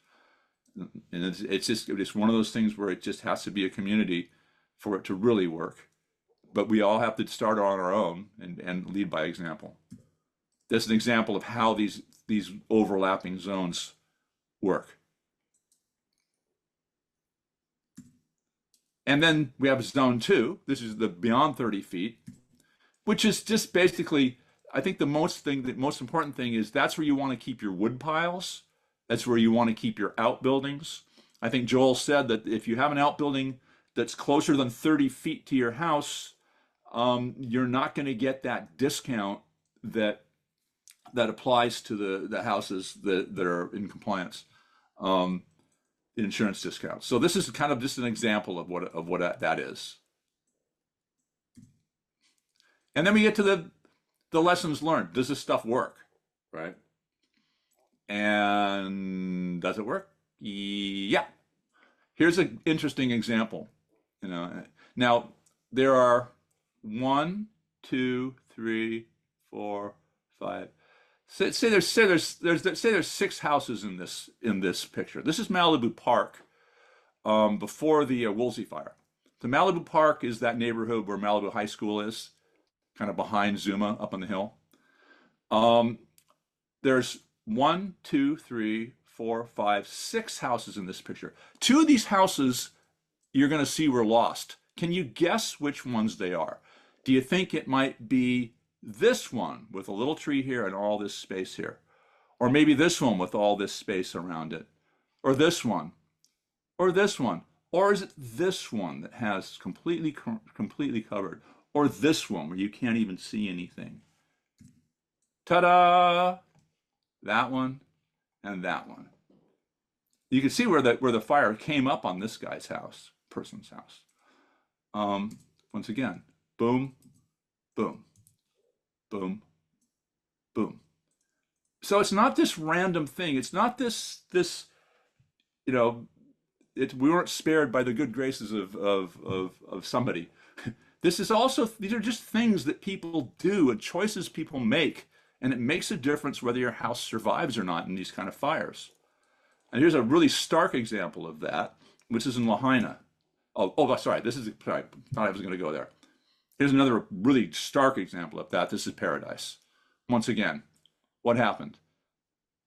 And it's one of those things where it just has to be a community for it to really work. But we all have to start on our own and lead by example. This is an example of how these overlapping zones work. And then we have Zone 2. This is the beyond 30 feet, which is just basically, I think the most important thing is that's where you want to keep your wood piles. That's where you want to keep your outbuildings. I think Joel said that if you have an outbuilding that's closer than 30 feet to your house, you're not going to get that discount that applies to the houses that are in compliance. Insurance discount. So this is kind of just an example of what that is. And then we get to the lessons learned. Does this stuff work, right? And does it work? Yeah. Here's an interesting example. You know, now there are 1, 2, 3, 4, 5. Say there's 6 houses in this picture. This is Malibu Park before the Woolsey fire. The Malibu Park is that neighborhood where Malibu High School is, kind of behind Zuma up on the hill. There's 1, 2, 3, 4, 5, 6 houses in this picture. 2 of these houses you're going to see were lost. Can you guess which ones they are? Do you think it might be this one with a little tree here and all this space here? Or maybe this one with all this space around it? Or this one? Or this one? Or is it this one that has completely covered? Or this one where you can't even see anything? Ta-da! That one and that one. You can see where the fire came up on this guy's house, person's house. Once again, boom, boom, boom, boom. So it's not this random thing. It's not this you know, we weren't spared by the good graces of somebody. These are just things that people do and choices people make, and it makes a difference whether your house survives or not in these kind of fires. And here's a really stark example of that, which is in Lahaina. Sorry, I thought I was going to go there. Here's another really stark example of that. This is Paradise. Once again, what happened?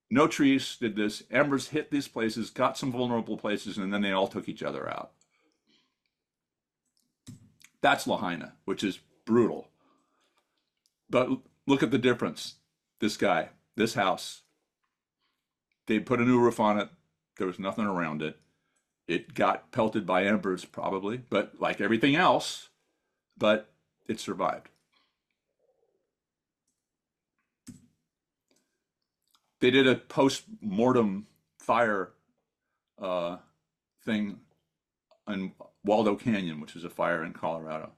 No trees did this. Embers hit these places, got some vulnerable places, and then they all took each other out. That's Lahaina, which is brutal. But look at the difference. This guy, this house, they put a new roof on it. There was nothing around it. It got pelted by embers probably, but like everything else, but it survived. They did a post-mortem fire thing in Waldo Canyon, which is a fire in Colorado.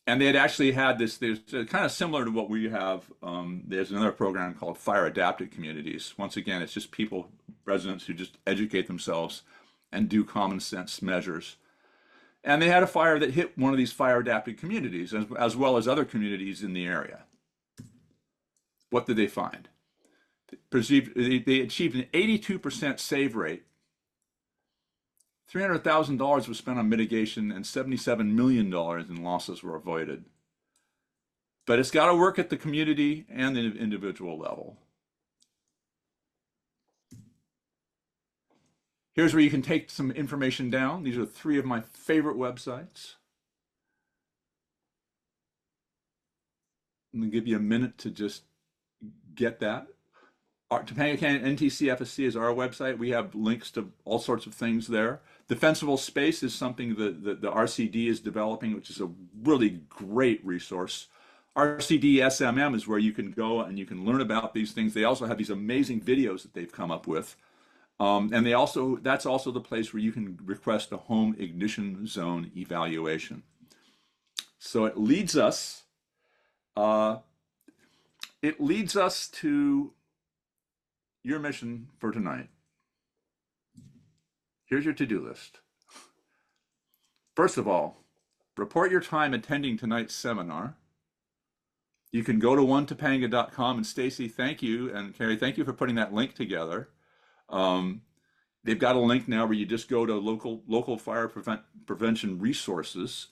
And they had actually had this, there's kind of similar to what we have. There's another program called Fire Adapted Communities. Once again, it's just people, residents who just educate themselves and do common sense measures. And they had a fire that hit one of these fire adapted communities, as well as other communities in the area. What did they find? They achieved an 82% save rate. $300,000 was spent on mitigation and $77 million in losses were avoided. But it's got to work at the community and the individual level. Here's where you can take some information down. These are 3 of my favorite websites. I'm going to give you a minute to just get that. Our Topanga Canyon NTCFSC is our website. We have links to all sorts of things there. Defensible Space is something that the RCD is developing, which is a really great resource. RCD SMM is where you can go and you can learn about these things. They also have these amazing videos that they've come up with. And that's also the place where you can request a home ignition zone evaluation. So it leads us to your mission for tonight. Here's your to-do list. First of all, report your time attending tonight's seminar. You can go to onetopanga.com, and Stacy, thank you, and Carrie, thank you for putting that link together. They've got a link now where you just go to local fire prevention resources,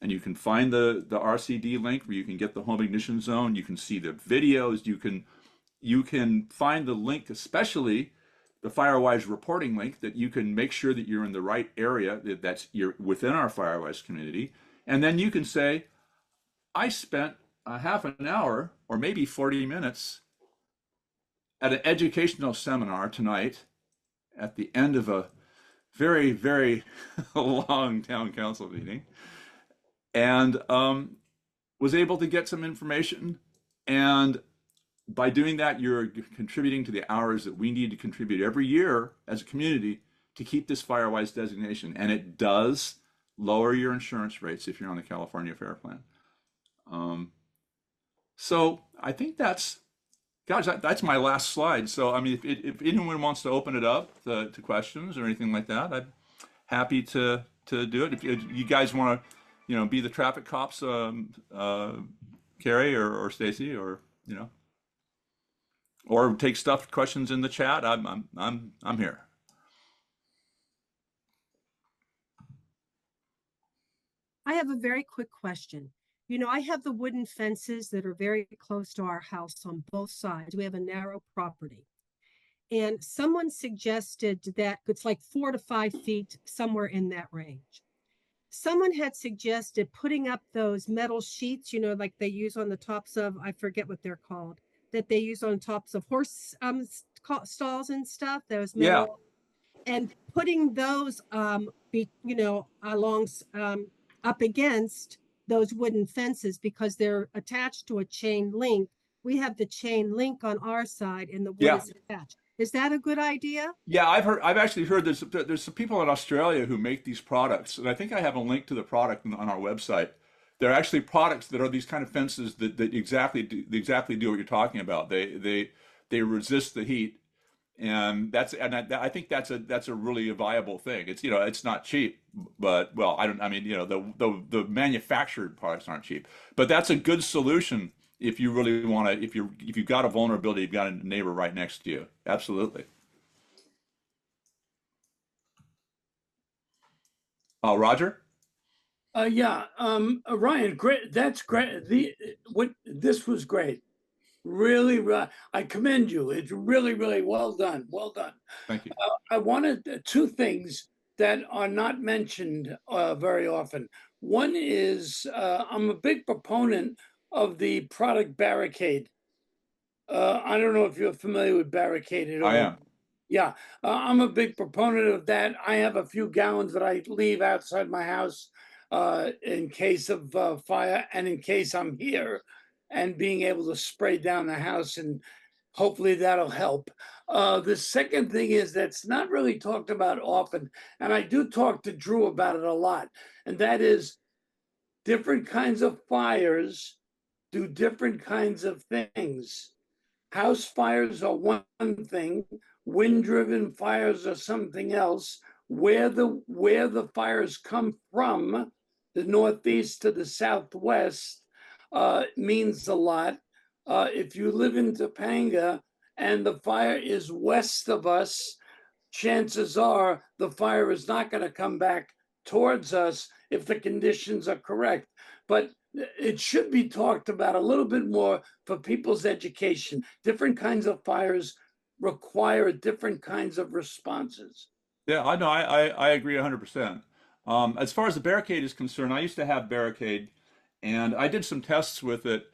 and you can find the RCD link where you can get the home ignition zone. You can see the videos. You can find the link, especially the FireWise reporting link, that you can make sure that you're in the right area, you're within our FireWise community. And then you can say, I spent a half an hour or maybe 40 minutes at an educational seminar tonight at the end of a very, very long town council meeting, and was able to get some information. And by doing that, you're contributing to the hours that we need to contribute every year as a community to keep this FireWise designation. And it does lower your insurance rates if you're on the California Fair Plan. So I think that's my last slide. So, I mean, if anyone wants to open it up to questions or anything like that, I'm happy to do it. If you guys want to, be the traffic cops, Carrie or Stacy, or, or take stuffed questions in the chat, I'm here. I have a very quick question. I have the wooden fences that are very close to our house on both sides. We have a narrow property. And someone suggested that it's like 4 to 5 feet, somewhere in that range. Someone had suggested putting up those metal sheets, like they use on the tops of, I forget what they're called, that they use on tops of horse stalls and stuff, those metal. Yeah. And putting those, up against those wooden fences, because they're attached to a chain link. We have the chain link on our side and the wood is attached. Is that a good idea? Yeah, I've actually heard there's some people in Australia who make these products, and I think I have a link to the product on our website. They're actually products that are these kind of fences that exactly do what you're talking about. They resist the heat, and I think that's a really viable thing. It's it's not cheap, but the manufactured products aren't cheap, but that's a good solution if you really want to, if you've got a vulnerability, you've got a neighbor right next to you. Absolutely. Roger? Ryan, great. That's great. This was great. Really, I commend you. It's really, really well done. Well done. Thank you. I wanted 2 things that are not mentioned very often. One is I'm a big proponent of the product Barricade. I don't know if you're familiar with Barricade at all. I am. Yeah, I'm a big proponent of that. I have a few gallons that I leave outside my house in case of fire, and in case I'm here, and being able to spray down the house, and hopefully that'll help. The second thing is that's not really talked about often, and I do talk to Drew about it a lot, and that is different kinds of fires do different kinds of things. House fires are one thing, wind-driven fires are something else. Where the fires come from, the northeast to the southwest, means a lot. If you live in Topanga and the fire is west of us, chances are the fire is not going to come back towards us if the conditions are correct. But it should be talked about a little bit more for people's education. Different kinds of fires require different kinds of responses. Yeah, I know. I agree 100%. As far as the Barricade is concerned, I used to have Barricade, and I did some tests with it.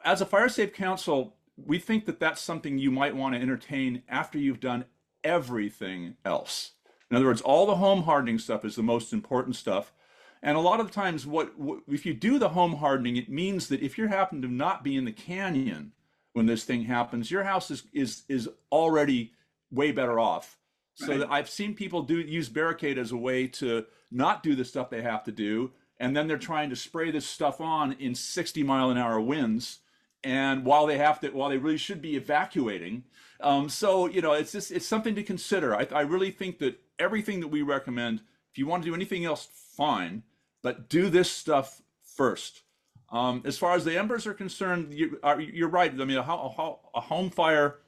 As a Fire Safe Council, we think that that's something you might want to entertain after you've done everything else. In other words, all the home hardening stuff is the most important stuff. And a lot of the times, if you do the home hardening, it means that if you happen to not be in the canyon when this thing happens, your house is already way better off. So Right. that I've seen people use Barricade as a way to not do the stuff they have to do, and then they're trying to spray this stuff on in 60-mile-an-hour winds, and while they really should be evacuating. So, you know, it's something to consider. I really think that everything that we recommend, if you want to do anything else, fine, but do this stuff first. As far as the embers are concerned, you're right. I mean, a home fire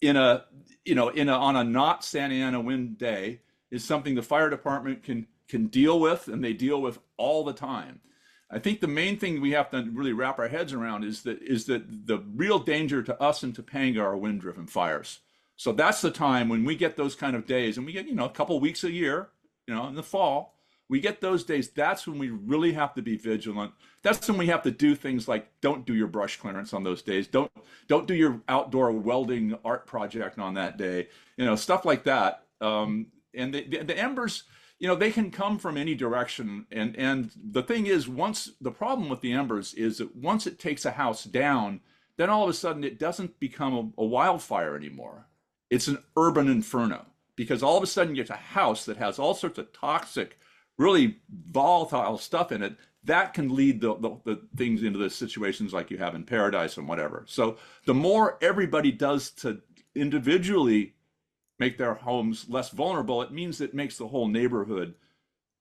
on a not Santa Ana wind day is something the fire department can deal with, and they deal with all the time. I think the main thing we have to really wrap our heads around is that the real danger to us in Topanga are wind-driven fires. So that's the time when we get those kind of days, and we get, a couple of weeks a year, in the fall, we get those days. That's when we really have to be vigilant. That's when we have to do things like don't do your brush clearance on those days. Don't do your outdoor welding art project on that day. Stuff like that. And the embers, they can come from any direction. And the thing is, the problem with the embers is that once it takes a house down, then all of a sudden it doesn't become a wildfire anymore. It's an urban inferno, because all of a sudden you get a house that has all sorts of toxic, really volatile stuff in it that can lead the things into the situations like you have in Paradise and whatever. So the more everybody does to individually make their homes less vulnerable, it means it makes the whole neighborhood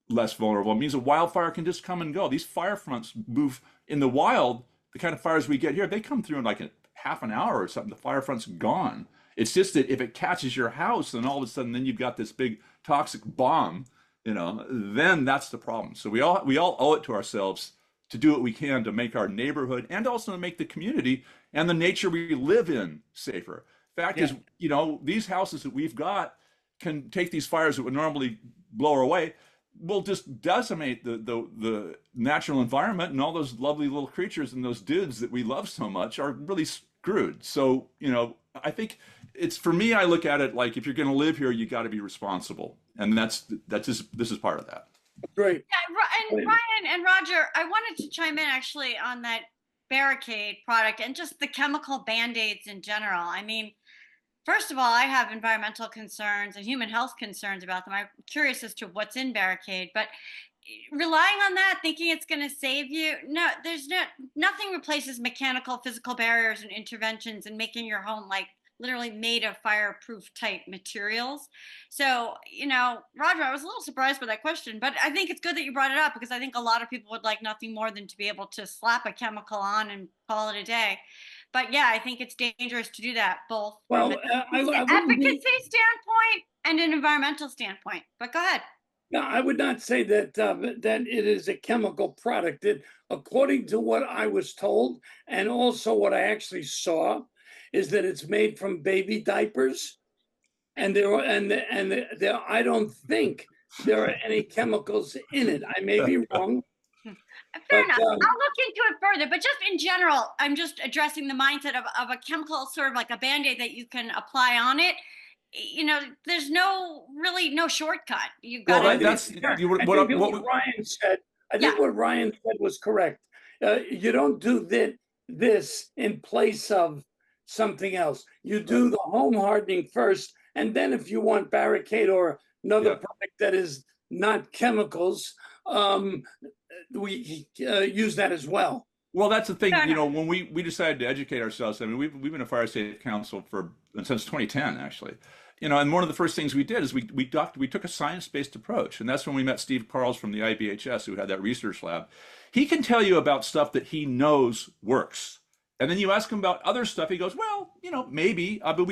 less vulnerable. It means a wildfire can just come and go. These fire fronts move in the wild. The kind of fires we get here, they come through in like a half an hour or something. The fire front's gone. It's just that if it catches your house, then all of a sudden, then you've got this big toxic bomb, then that's the problem. So we all owe it to ourselves to do what we can to make our neighborhood and also to make the community and the nature we live in safer. Fact is, these houses that we've got can take these fires that would normally blow away, will just decimate the natural environment, and all those lovely little creatures and those dudes that we love so much are really screwed. So, I think for me, I look at it like, if you're going to live here, you got to be responsible. And this is part of that. Great. Yeah, and Ryan and Roger, I wanted to chime in actually on that barricade product and just the chemical Band-Aids in general. I mean, first of all, I have environmental concerns and human health concerns about them. I'm curious as to what's in barricade, but relying on that, thinking it's going to save you, nothing replaces mechanical, physical barriers and interventions and making your home like literally made of fireproof type materials. So, Roger, I was a little surprised by that question, but I think it's good that you brought it up, because I think a lot of people would like nothing more than to be able to slap a chemical on and call it a day. But yeah, I think it's dangerous to do that, both from an advocacy standpoint and an environmental standpoint. But go ahead. No, I would not say that that it is a chemical product. According to what I was told, and also what I actually saw, is that it's made from baby diapers, and I don't think there are any chemicals in it. I may be wrong. Fair enough. I'll look into it further, but just in general, I'm just addressing the mindset of a chemical, sort of like a Band-Aid that you can apply on it. There's no shortcut. You've got what Ryan said. I think what Ryan said was correct. You don't do this in place of something else. You do the home hardening first, and then if you want barricade or another product that is not chemicals, we use that as well. Well, that's the thing. When we decided to educate ourselves, I mean, we've been a Fire Safe Council since 2010, actually. And one of the first things we did is we took a science-based approach, and that's when we met Steve Carls from the IBHS, who had that research lab. He can tell you about stuff that he knows works, and then you ask him about other stuff. He goes, well, maybe, but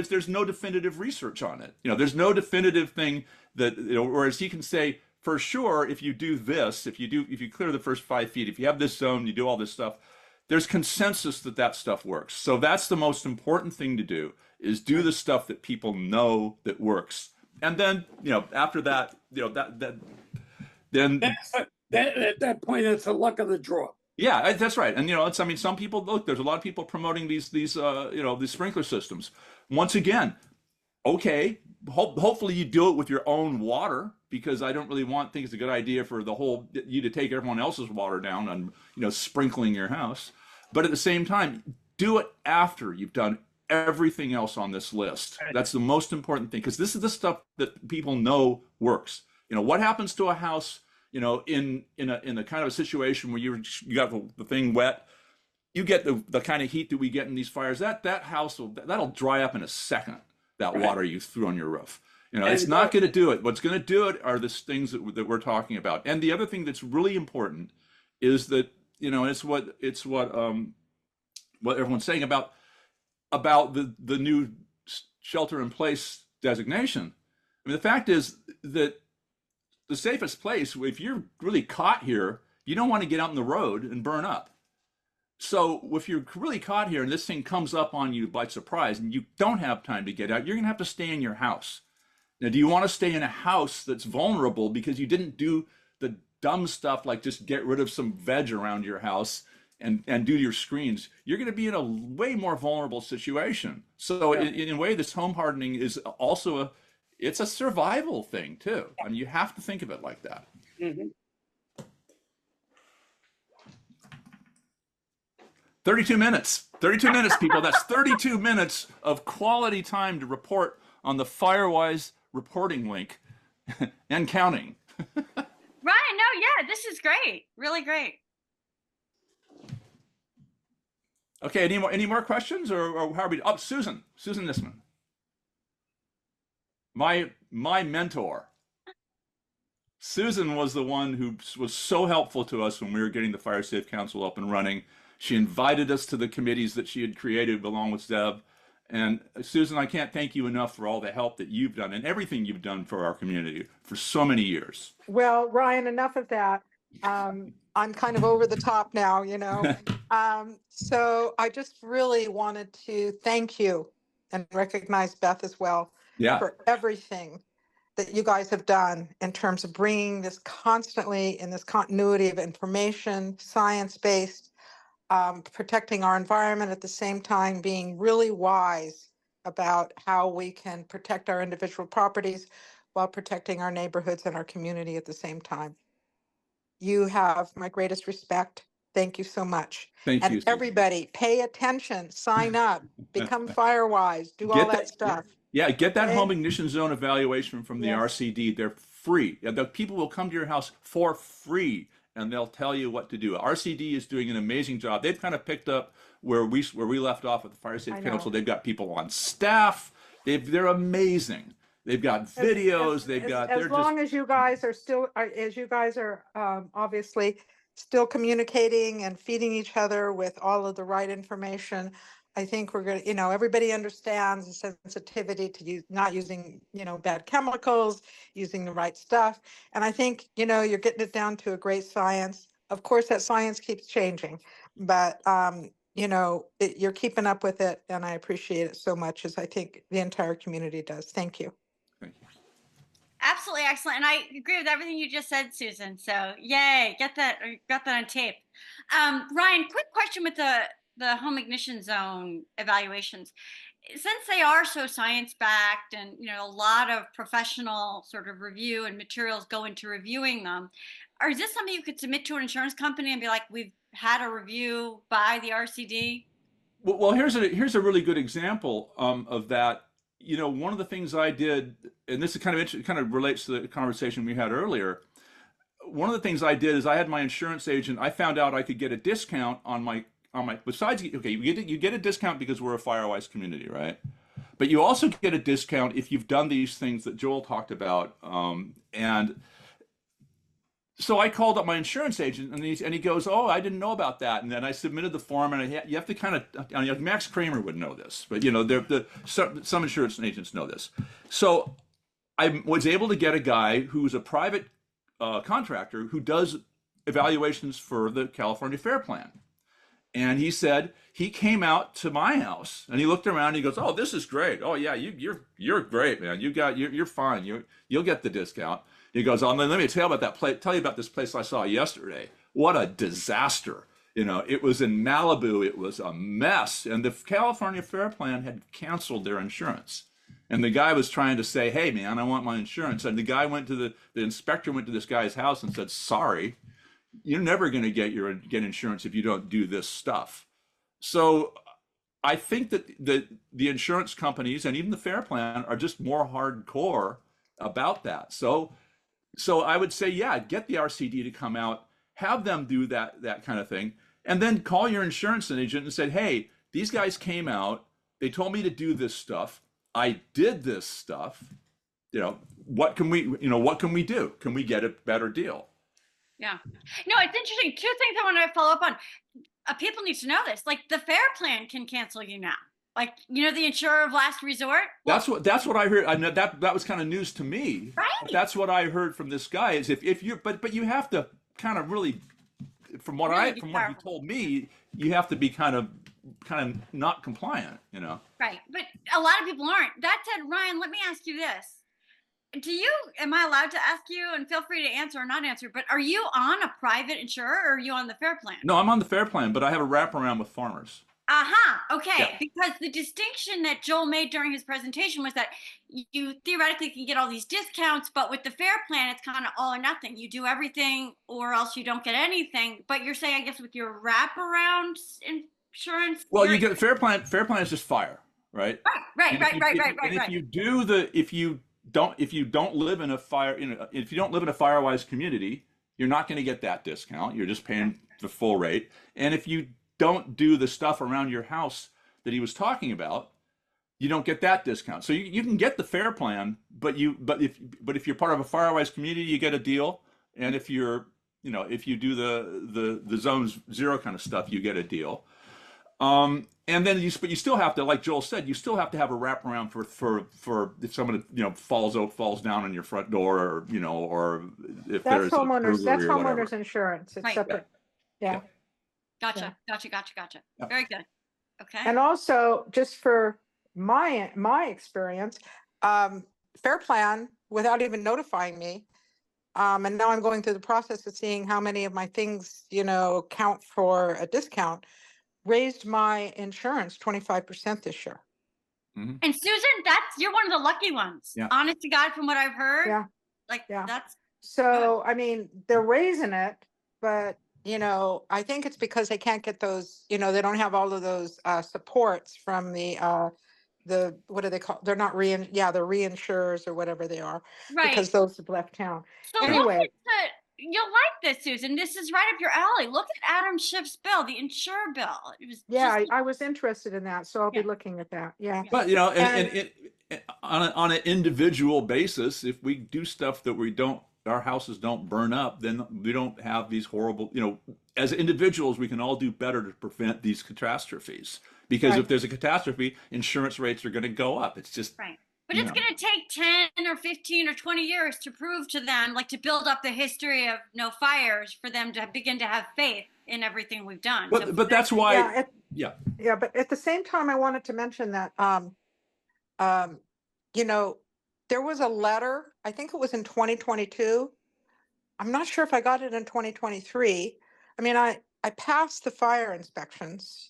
there's no definitive research on it. There's no definitive thing that, whereas he can say, for sure, if you do this, if you clear the first 5 feet, if you have this zone, you do all this stuff, there's consensus that stuff works. So that's the most important thing to do, is do the stuff that people know that works. And then, after that, then at that point, it's the luck of the draw. Yeah, that's right. And some people, there's a lot of people promoting these sprinkler systems. Once again, okay, hopefully you do it with your own water, because I don't really think it's a good idea for you to take everyone else's water down and sprinkling your house. But at the same time, do it after you've done everything else on this list. That's the most important thing, because this is the stuff that people know works. What happens to a house, in a kind of a situation where you got the thing wet? you get the kind of heat that we get in these fires, that house that'll dry up in a second, that Right. water you threw on your roof. You know, And it's not going to do it. What's going to do it are the things that we're talking about. And the other thing that's really important is that, you know, it's what everyone's saying about the new shelter in place designation. I mean, the fact is that the safest place, if you're really caught here, you don't want to get out on the road and burn up. So if you're really caught here and this thing comes up on you by surprise and you don't have time to get out, you're going to have to stay in your house. Now, do you want to stay in a house that's vulnerable because you didn't do the dumb stuff like just get rid of some veg around your house and do your screens? You're going to be in a way more vulnerable situation. So in a way, this home hardening is also it's a survival thing too. I mean, you have to think of it like that. Mhm. 32 minutes, people. That's 32 minutes of quality time to report on the Firewise reporting link and counting. Ryan, no, yeah, this is great. Really great. Okay, any more questions or how are we? Oh, Susan Nisman. My mentor. Susan was the one who was so helpful to us when we were getting the Fire Safe Council up and running. She invited us to the committees that she had created along with Zeb. And Susan, I can't thank you enough for all the help that you've done and everything you've done for our community for so many years. Well, Ryan, enough of that. I'm kind of over the top now, you know. So I just really wanted to thank you and recognize Beth as well for everything that you guys have done in terms of bringing this constantly in this continuity of information, science-based, protecting our environment at the same time, being really wise about how we can protect our individual properties while protecting our neighborhoods and our community at the same time. You have my greatest respect. Thank you so much. Thank you, And Susan. everybody, pay attention, sign up, become Firewise, do all that stuff. Yeah, get that Okay. home ignition zone evaluation from the RCD. They're free. The people will come to your house for free and they'll tell you what to do. RCD is doing an amazing job. They've kind of picked up where we left off at the Fire Safe Council. They've got people on staff. They're amazing. They've got videos. As long as you guys are still, obviously still communicating and feeding each other with all of the right information, I think we're going to, you know, everybody understands the sensitivity to not using, you know, bad chemicals, using the right stuff. And I think, you know, you're getting it down to a great science. Of course, that science keeps changing, but, you know, you're keeping up with it. And I appreciate it so much, as I think the entire community does. Thank you. Absolutely excellent. And I agree with everything you just said, Susan. So yay, got that on tape. Ryan, quick question with the home ignition zone evaluations. Since they are so science-backed and, you know, a lot of professional sort of review and materials go into reviewing them, is this something you could submit to an insurance company and be like, we've had a review by the RCD? Well, here's a really good example of that. You know, one of the things I did, and this is kind of relates to the conversation we had earlier. One of the things I did is I had my insurance agent. I found out I could get a discount on my besides, okay, you get a discount because we're a Firewise community, right? But you also get a discount if you've done these things that Joel talked about. And so I called up my insurance agent, and he goes, "Oh, I didn't know about that." And then I submitted the form, and you have to kind of, Max Kramer would know this, but you know, some insurance agents know this. So I was able to get a guy who's a private contractor who does evaluations for the California Fair Plan. And he said he came out to my house and he looked around and he goes, "Oh, this is great. Oh yeah, you're great, man. You're fine. You'll get the discount." He goes, "Oh, let me tell you about this place I saw yesterday. What a disaster. You know, it was in Malibu. It was a mess. And the California Fair Plan had canceled their insurance. And the guy was trying to say, 'Hey man, I want my insurance.' And the guy the inspector went to this guy's house and said, 'Sorry, you're never going to get insurance if you don't do this stuff.'" So I think that the insurance companies and even the Fair Plan are just more hardcore about that. So I would say, yeah, get the RCD to come out, have them do that kind of thing. and then call your insurance agent and say, hey, these guys came out, they told me to do this stuff, I did this stuff, what can we do? Can we get a better deal? Yeah. No, it's interesting. Two things I want to follow up on. People need to know this. Like the FAIR plan can cancel you now. Like, the insurer of last resort. Well, That's what I heard. I know that was kind of news to me. Right. But that's what I heard from this guy is if you but you have to kind of really, from what you told me, you have to be kind of not compliant, Right. But a lot of people aren't. That said, Ryan, let me ask you this. Am I allowed to ask you, and feel free to answer or not answer, but are you on a private insurer or are you on the FAIR plan? No, I'm on the FAIR plan, but I have a wraparound with farmers. Okay. Yeah. Because the distinction that Joel made during his presentation was that you theoretically can get all these discounts, but with the FAIR plan, it's kind of all or nothing. You do everything or else you don't get anything. But you're saying, I guess, with your wraparound insurance. Well, you get FAIR plan. FAIR plan is just fire, right? Right. If you don't live in a Firewise community, you're not going to get that discount. You're just paying the full rate. And if you don't do the stuff around your house that he was talking about, you don't get that discount. So you can get the FAIR plan, but if you're part of a Firewise community, you get a deal. And if if you do the zones 0 kind of stuff, you get a deal. And then you still have to, like Joel said, you still have to have a wraparound for if someone falls down on your front door, or or if there's homeowners insurance. It's separate. Yeah. Gotcha. Yeah. Very good. Okay. And also, just for my experience, FAIR plan, without even notifying me, and now I'm going through the process of seeing how many of my things, count for a discount, raised my insurance 25% this year. Mm-hmm. And Susan, you're one of the lucky ones. Yeah. Honest to God, from what I've heard. Yeah. That's so good. I mean, they're raising it, but I think it's because they can't get those, they don't have all of those supports from the what do they call? They're not the reinsurers or whatever they are, right, because those have left town. So anyway, you'll like this, Susan. This is right up your alley. Look at Adam Schiff's bill, the insurer bill. It was I was interested in that, so I'll be looking at that. Yeah, but and on an individual basis, if we do stuff that our houses don't burn up, then we don't have these horrible. As individuals, we can all do better to prevent these catastrophes. Because if there's a catastrophe, insurance rates are going to go up. It's just right. But it's going to take 10 or 15 or 20 years to prove to them, to build up the history of no fires for them to begin to have faith in everything we've done. But that's why. But at the same time, I wanted to mention that, there was a letter, I think it was in 2022. I'm not sure if I got it in 2023. I mean, I passed the fire inspections,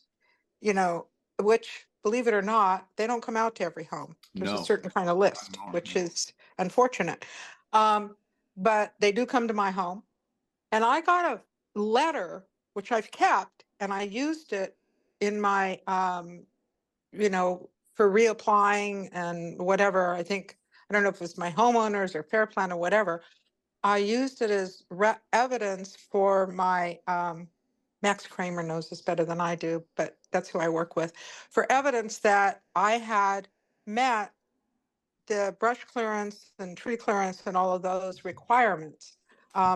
which, believe it or not, they don't come out to every home. There's a certain kind of list, which is unfortunate. But they do come to my home. And I got a letter, which I've kept, and I used it in my, for reapplying and whatever. I don't know if it was my homeowners or FAIR plan or whatever. I used it as evidence for my, Max Kramer knows this better than I do, but that's who I work with, for evidence that I had met the brush clearance and tree clearance and all of those requirements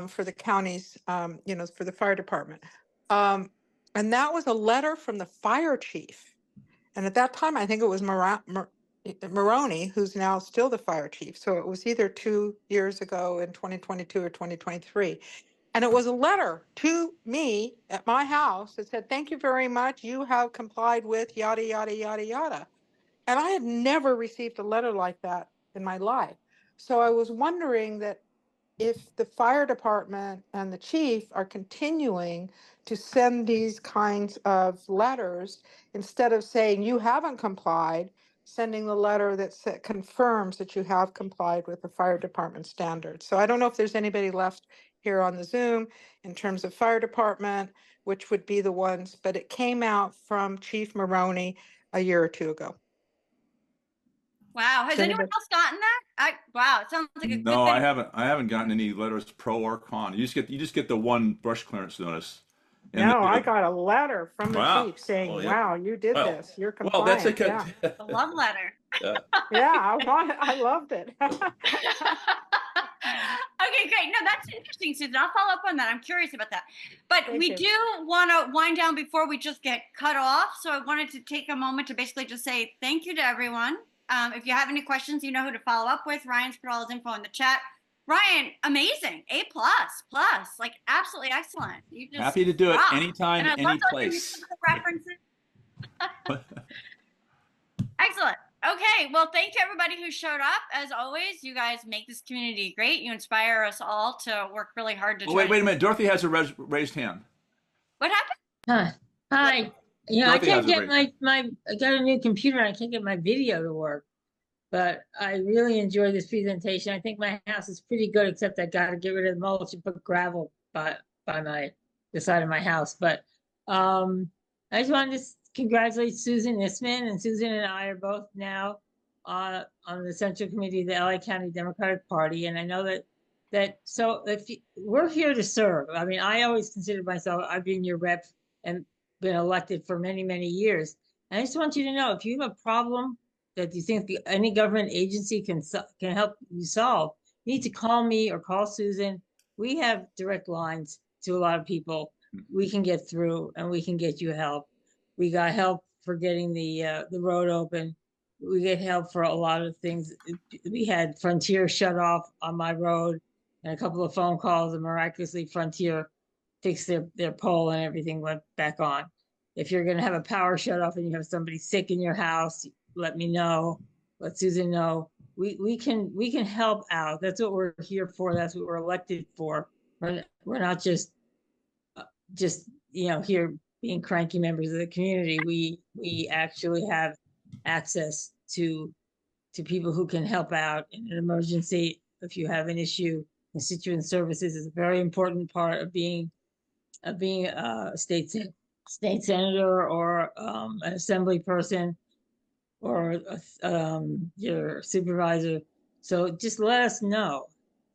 for the counties, for the fire department. And that was a letter from the fire chief. And at that time, I think it was Maroney, who's now still the fire chief. So it was either 2 years ago in 2022 or 2023. And it was a letter to me at my house that said, thank you very much. You have complied with yada, yada, yada, yada. And I had never received a letter like that in my life. So I was wondering that if the fire department and the chief are continuing to send these kinds of letters, instead of saying you haven't complied, sending the letter that confirms that you have complied with the fire department standards. So I don't know if there's anybody left here on the Zoom in terms of fire department, which would be the ones, but it came out from Chief Maroney a year or two ago. Wow. Has anyone else gotten that? Wow. It sounds like a good thing. I haven't gotten any letters pro or con. You just get the one brush clearance notice. And No, I got a letter from the Wow. chief saying, Oh, yeah. "Wow, you did Well, this. You're well, that's a compliant." good. A love letter. Yeah. Yeah, I loved it. Okay, great. No, that's interesting, Susan. I'll follow up on that. I'm curious about that. But Thank we you. do want to wind down before we just get cut off. So I wanted to take a moment to basically just say thank you to everyone. If you have any questions, you know who to follow up with. Ryan's put all his info in the chat. Ryan, amazing. A++, like absolutely excellent. You just Happy to do it rock. anytime, And I any love those place. musical references. Excellent. Okay. Well, thank you everybody who showed up. As always, you guys make this community great. You inspire us all to work really hard to Oh, try wait a minute. Dorothy has a raised hand. What happened? Hi. You know, I Dorothy has can't a get I got a new computer and I can't get my video to work. But I really enjoyed this presentation. I think my house is pretty good, except I got to get rid of the mulch and put gravel by the side of my house. But I just wanted to congratulate Susan Nisman, and Susan and I are both now on the Central Committee of the LA County Democratic Party. And I know so we're here to serve. I mean, I always considered myself, I've been your rep and been elected for many, many years. And I just want you to know, if you have a problem that you think any government agency can help you solve, you need to call me or call Susan. We have direct lines to a lot of people. We can get through and we can get you help. We got help for getting the road open. We get help for a lot of things. We had Frontier shut off on my road and a couple of phone calls, and miraculously Frontier fixed their pole and everything went back on. If you're going to have a power shut off and you have somebody sick in your house, let me know. Let Susan know. We can help out. That's what we're here for. That's what we're elected for. We're not just here being cranky members of the community. We actually have access to people who can help out in an emergency. If you have an issue, constituent services is a very important part of being a state senator or an assembly person or your supervisor. So just let us know.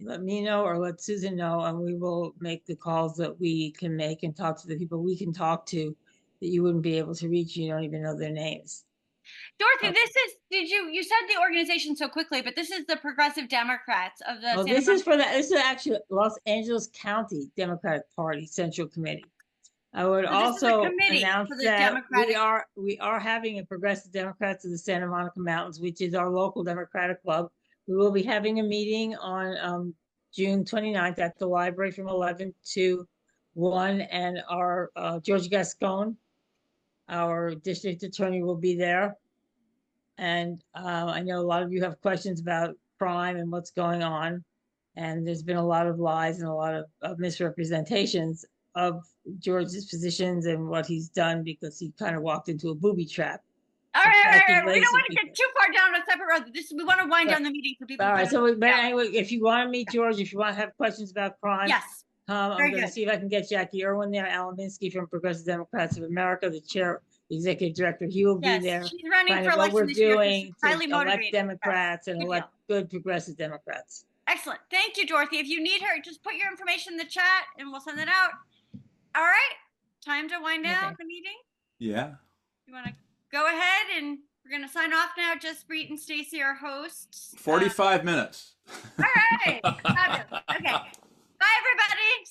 Let me know or let Susan know, and we will make the calls that we can make and talk to the people we can talk to that you wouldn't be able to reach. You don't even know their names. Dorothy, you said the organization so quickly, but this is the Progressive Democrats of the This is actually Los Angeles County Democratic Party Central Committee. I would also announce that we are having a Progressive Democrats of the Santa Monica Mountains, which is our local Democratic club. We will be having a meeting on June 29th at the library from 11 to 1, and our George Gascon, our district attorney, will be there. And I know a lot of you have questions about crime and what's going on. And there's been a lot of lies and a lot of misrepresentations of George's positions and what he's done, because he kind of walked into a booby trap. All right. We don't want to get too far down a separate road. We want to wind down the meeting for people. All right. So, but anyway, if you want to meet George, if you want to have questions about crime, yes. I'm going to see if I can get Jackie Irwin there, Alan Minsky from Progressive Democrats of America, the chair, the executive director. He will be there. She's running for what election we're this year. doing She's highly to motivated. elect Democrats and elect good progressive Democrats. Excellent. Thank you, Dorothy. If you need her, just put your information in the chat and we'll send it out. All right. Time to wind down the meeting. Yeah. You want to go ahead, and we're going to sign off now. Just Breet and Stacy, our hosts. 45 minutes. All right. Fabulous. Okay. Bye, everybody.